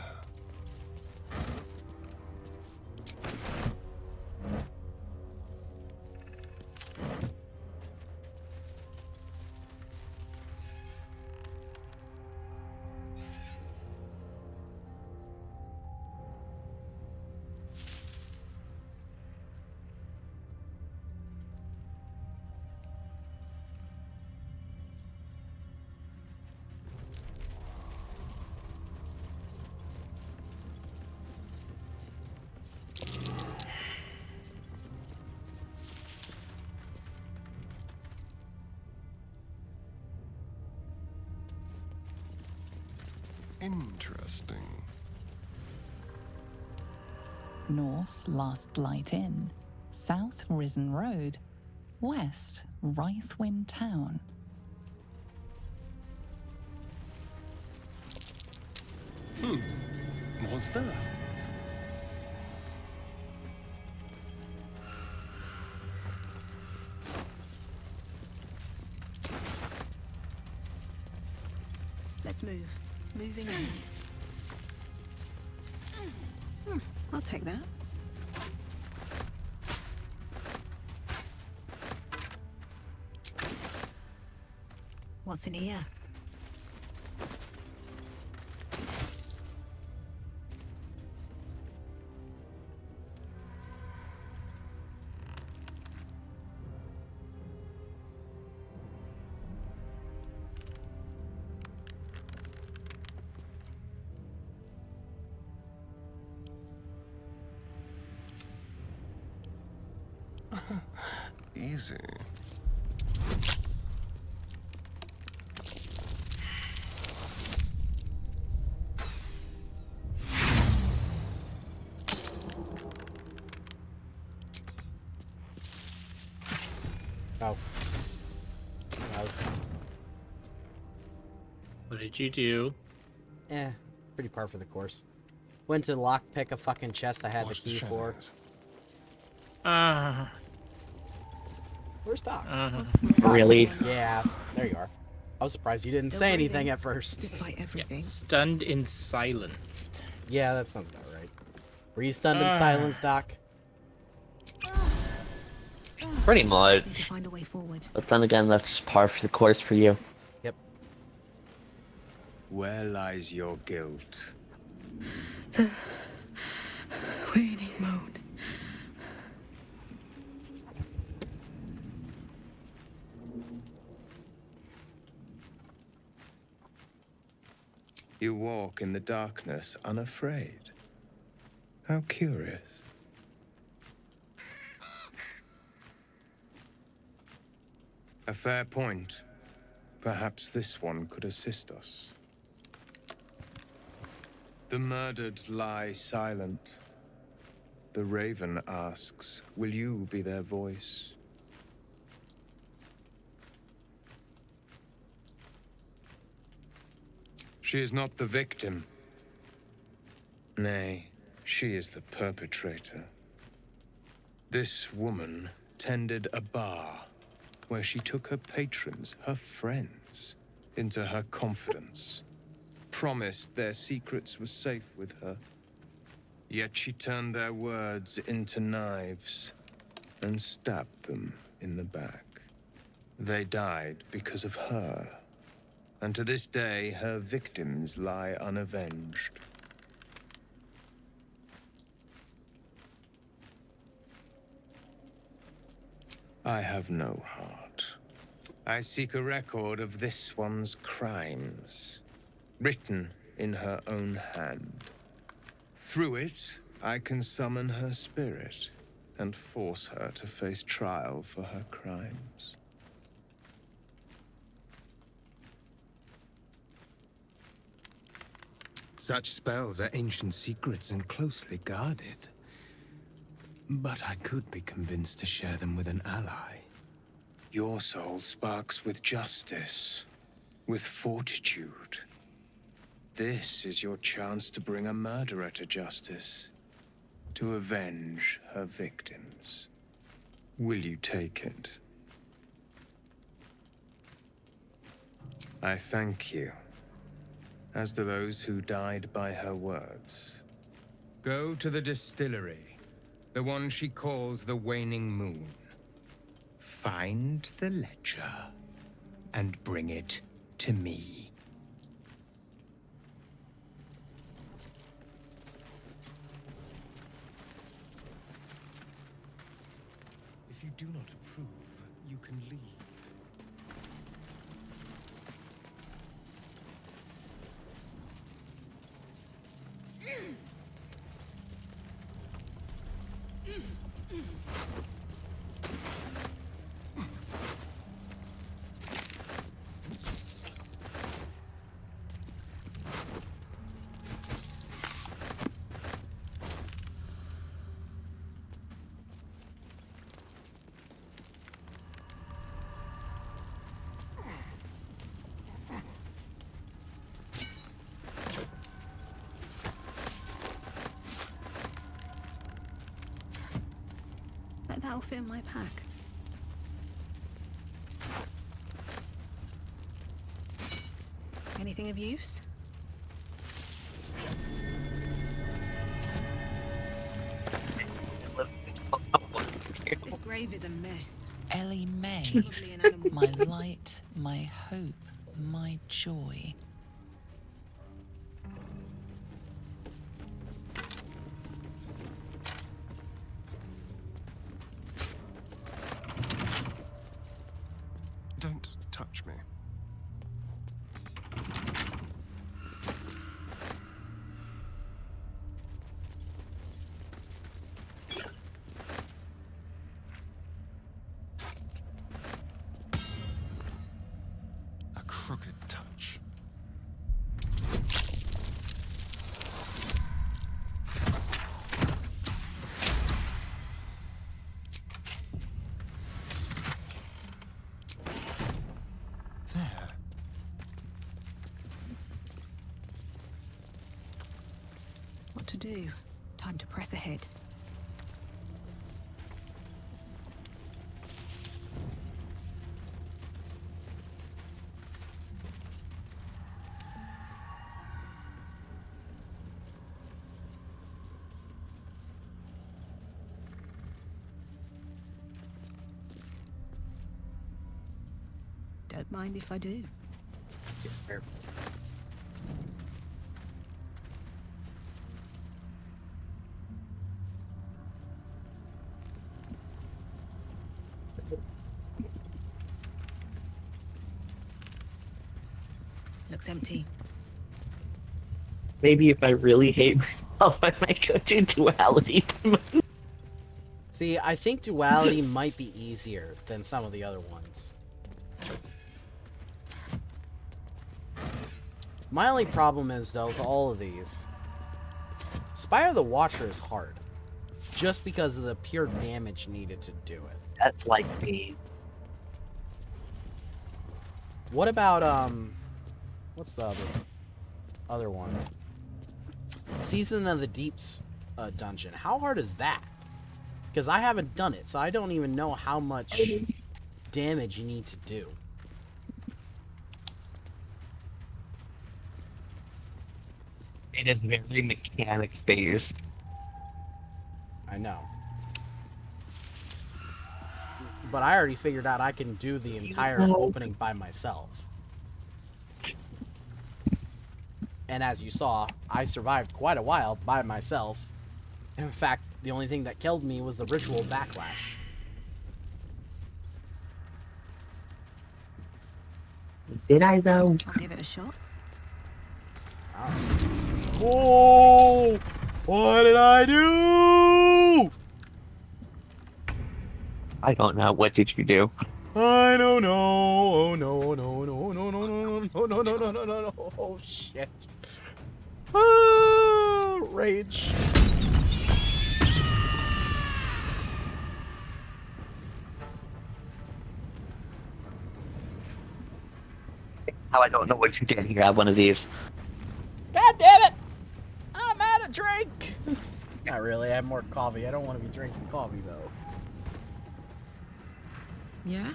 S13: Interesting.
S6: North, Last Light Inn. South, Risen Road. West, Rythwin Town.
S10: What's there?
S9: Let's move. Moving on. I'll take that. What's in here?
S13: Easy.
S2: Oh.
S8: What did you do?
S2: Pretty par for the course. Went to lockpick a fucking chest I had the key for. Where's Doc?
S14: Really?
S2: Yeah, there you are. I was surprised you didn't
S1: Still
S2: say
S1: breathing,
S2: anything at first.
S1: Despite everything.
S8: Stunned in silence.
S2: Yeah, that sounds about right. Were you stunned in silence, Doc?
S14: Pretty much.
S1: Need to find a way forward.
S14: But then again, that's just par for the course for you.
S2: Yep.
S4: Where lies your guilt?
S1: The waiting mode.
S4: You walk in the darkness unafraid. How curious. A fair point. Perhaps this one could assist us. The murdered lie silent. The raven asks, will you be their voice? She is not the victim. Nay, she is the perpetrator. This woman tended a bar where she took her patrons, her friends, into her confidence, promised their secrets were safe with her. Yet she turned their words into knives and stabbed them in the back. They died because of her. And to this day, her victims lie unavenged. I have no heart. I seek a record of this one's crimes, written in her own hand. Through it, I can summon her spirit and force her to face trial for her crimes. Such spells are ancient secrets and closely guarded. But I could be convinced to share them with an ally. Your soul sparks with justice, with fortitude. This is your chance to bring a murderer to justice, to avenge her victims. Will you take it? I thank you, as do those who died by her words. Go to the distillery, the one she calls the Waning Moon. Find the ledger and bring it to me. If you do not approve, you can leave.
S9: That'll fit in my pack. Anything of use? This grave is a mess.
S6: Ellie May,
S9: Probably an animal.
S6: my light, my hope, my joy.
S13: Don't touch me. A crooked touch. There.
S9: What to do? Time to press ahead. Don't mind if I do. Looks empty.
S14: Maybe if I really hate myself, I might go to duality.
S2: See, I think duality might be easier than some of the other ones. My only problem is, though, with all of these, Spire of the Watcher is hard. Just because of the pure damage needed to do it.
S14: That's like me.
S2: What about, what's the other one? Season of the Deep's dungeon. How hard is that? Because I haven't done it, so I don't even know how much damage you need to do.
S14: It is very mechanics based.
S2: I know. But I already figured out I can do the entire opening by myself. And as you saw, I survived quite a while by myself. In fact, the only thing that killed me was the ritual backlash.
S14: Did I though?
S9: I'll give it a shot.
S2: Oh! What did I do?
S14: I don't know. What did you do?
S2: I don't know. Oh no, no, no, no, no, no, no, no, no, no, no, no, no. Oh shit. Ah, rage.
S14: How I don't know what you did. Grab one of these.
S2: God damn it! I'm out of drink! Not really, I have more coffee. I don't want to be drinking coffee, though.
S15: Yeah?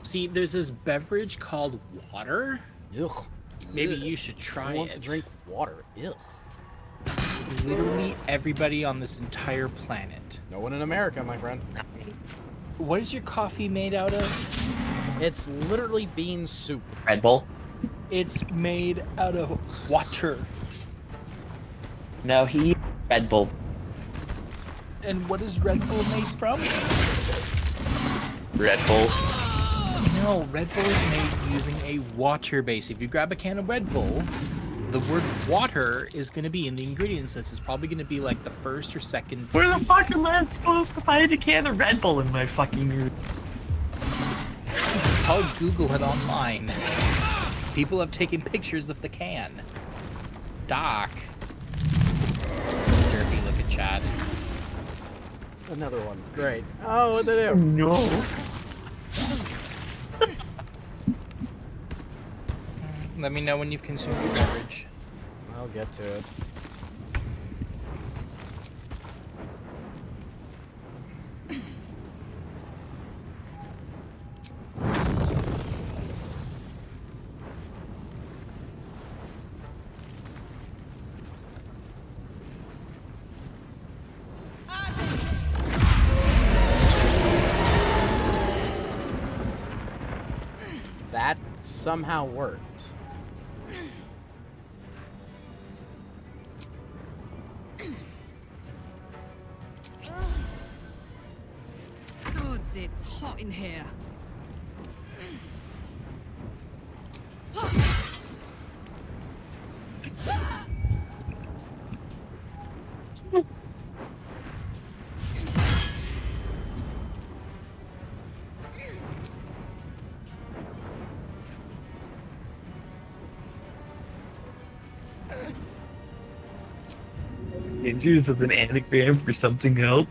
S8: See, there's this beverage called water.
S2: Ugh.
S8: Maybe
S2: Ugh.
S8: you should try
S2: Who wants
S8: it.
S2: to drink water? Ugh.
S8: Literally everybody on this entire planet.
S2: No one in America, my friend.
S8: What is your coffee made out of?
S2: It's literally bean soup.
S14: Red Bull?
S8: It's made out of water.
S14: No, he Red Bull.
S8: And what is Red Bull made from?
S14: Red Bull.
S8: No, Red Bull is made using a water base. If you grab a can of Red Bull, the word water is going to be in the ingredients list. It's probably going to be like the first or second.
S14: Where the fuck am I supposed to find a can of Red Bull in my fucking room?
S8: I'll Google it online. People have taken pictures of the can. Doc. Derpy, look at chat.
S2: Another one. Great. Oh, what did I do?
S14: No.
S8: Let me know when you've consumed your beverage.
S2: I'll get to it. That somehow worked.
S15: Gods, it's hot in here.
S14: Use of an anagram for something else.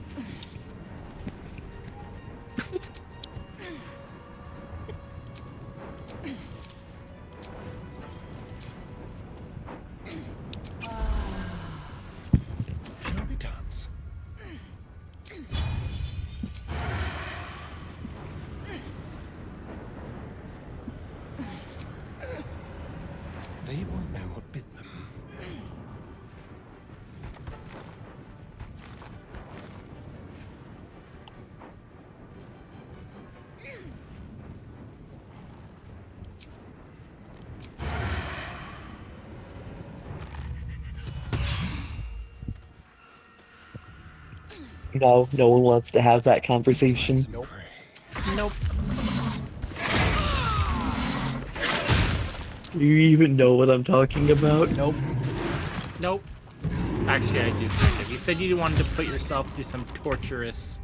S13: Shall we dance? They won't know what bit them.
S14: No, no one wants to have that conversation.
S2: Nope.
S8: Nope.
S14: Do you even know what I'm talking about?
S2: Nope.
S8: Nope. Actually, I do think it. You said you wanted to put yourself through some torturous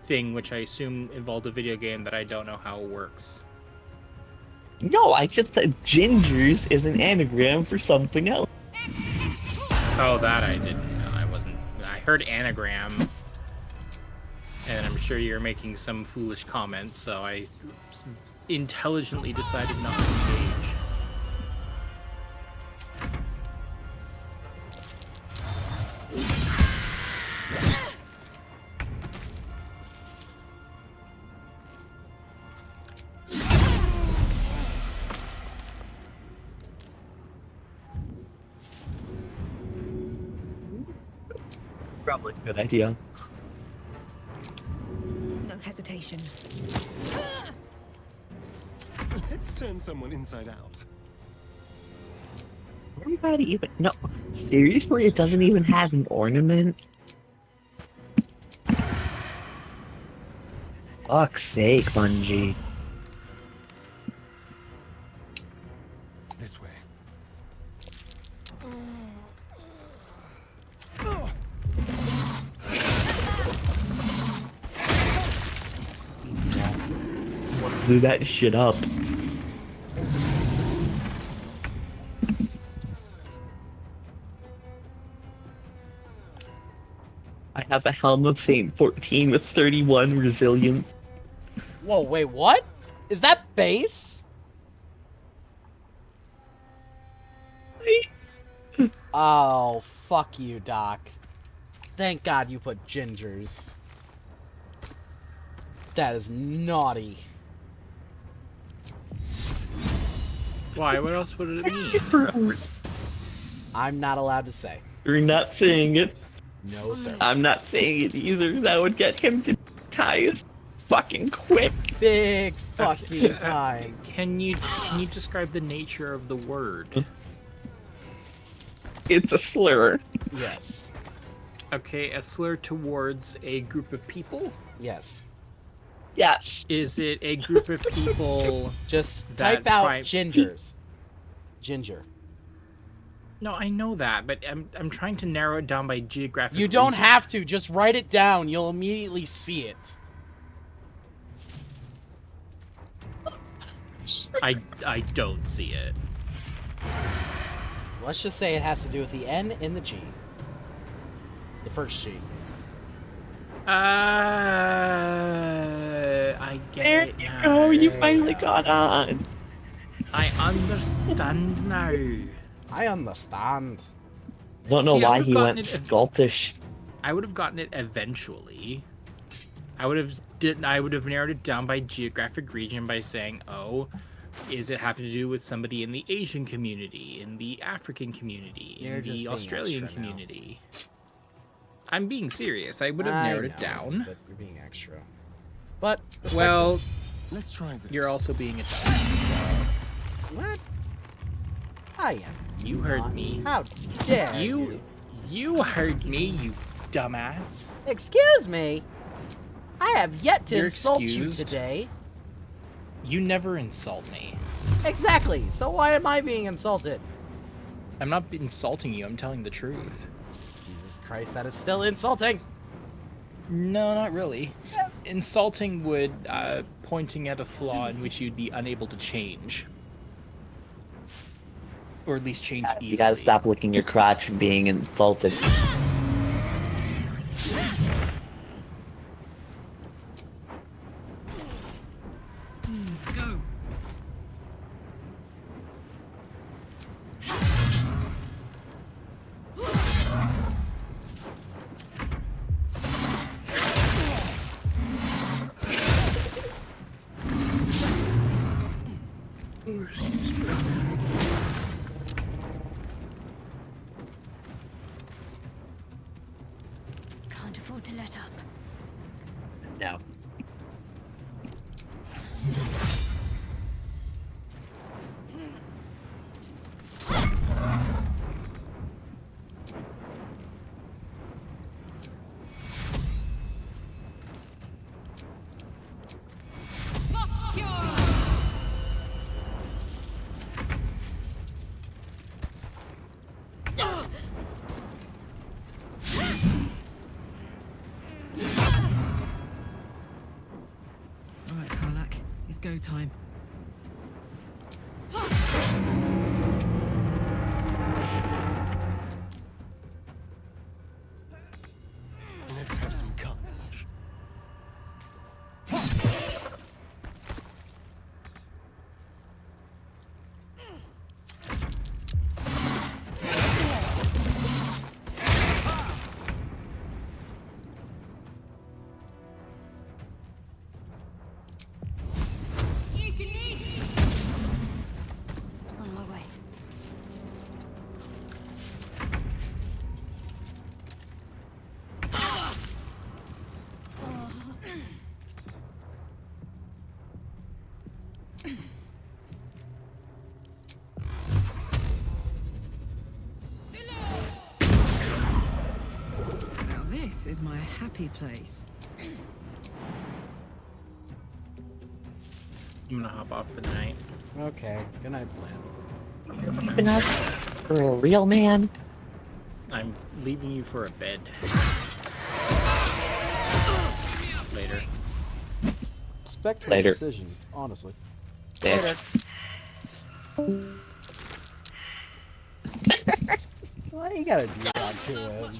S8: thing, which I assume involved a video game that I don't know how it works.
S14: No, I just said gingers is an anagram for something else.
S8: Oh, that I didn't know. I wasn't. I heard anagram, and I'm sure you're making some foolish comment, so I intelligently decided not to engage.
S14: Probably a good idea.
S9: No hesitation.
S10: Let's turn someone inside out.
S14: Everybody even no. Seriously, it doesn't even have an ornament. Fuck's sake, Bungie.
S13: This way.
S14: Blew that shit up. I have a Helm of Saint 14 with 31 resilience.
S2: Whoa, wait, what? Is that base? Oh, fuck you, Doc. Thank God you put gingers. That is naughty.
S8: Why? What else would it mean?
S2: I'm not allowed to say.
S14: You're not saying it.
S2: No, sir.
S14: I'm not saying it either. That would get him to tie his fucking quick.
S2: Big fucking time.
S8: Can you describe the nature of the word?
S14: It's a slur.
S2: Yes.
S8: Okay, a slur towards a group of people?
S2: Yes.
S14: Yes.
S8: Is it a group of people?
S2: Just
S8: that
S2: type out gingers. Ginger.
S8: No, I know that, but I'm trying to narrow it down by geographic.
S2: You don't
S8: region.
S2: have to. Just write it down. You'll immediately see it.
S8: I don't see it.
S2: Let's just say it has to do with the N and the G. The first G.
S8: I get
S14: There
S8: it
S14: you
S8: now.
S14: go. You finally got on.
S8: I understand now.
S2: I understand.
S14: Don't know
S8: See, I
S14: why
S8: would've
S14: he
S8: gotten
S14: went
S8: it
S14: Scottish.
S8: I would have gotten it eventually. I would have narrowed it down by geographic region by saying, oh, is it having to do with somebody in the Asian community, in the African community,
S2: You're
S8: in
S2: just
S8: the
S2: being
S8: Australian
S2: extra now.
S8: community? I'm being serious. I would have
S2: I
S8: narrowed it
S2: know,
S8: down.
S2: But you're being extra. But
S8: Well,
S11: let's try this.
S8: you're also being a dumbass.
S2: What? I am.
S8: You heard me.
S2: How dare you?
S8: You heard me, you dumbass.
S2: Excuse me. I have yet to
S8: You're
S2: insult
S8: excused.
S2: you today.
S8: You never insult me.
S2: Exactly. So why am I being insulted?
S8: I'm not insulting you. I'm telling the truth.
S2: Jesus Christ, that is still insulting.
S8: No, not really. Insulting would pointing at a flaw in which you'd be unable to change. Or at least change easily.
S14: You gotta stop licking your crotch and being insulted.
S15: Let's go.
S18: Can't afford to let up.
S14: No.
S15: All right, Karlak, it's go time.
S11: Let's have some carnage.
S18: On my way.
S15: Now this is my happy place.
S8: I'm gonna hop off for the night.
S2: Okay. Good night, plan.
S14: Been up for a real man.
S8: I'm leaving you for a bed. Later.
S2: Respect her
S14: Later.
S2: decision, honestly.
S14: Bitch.
S2: Well, you gotta do that to him.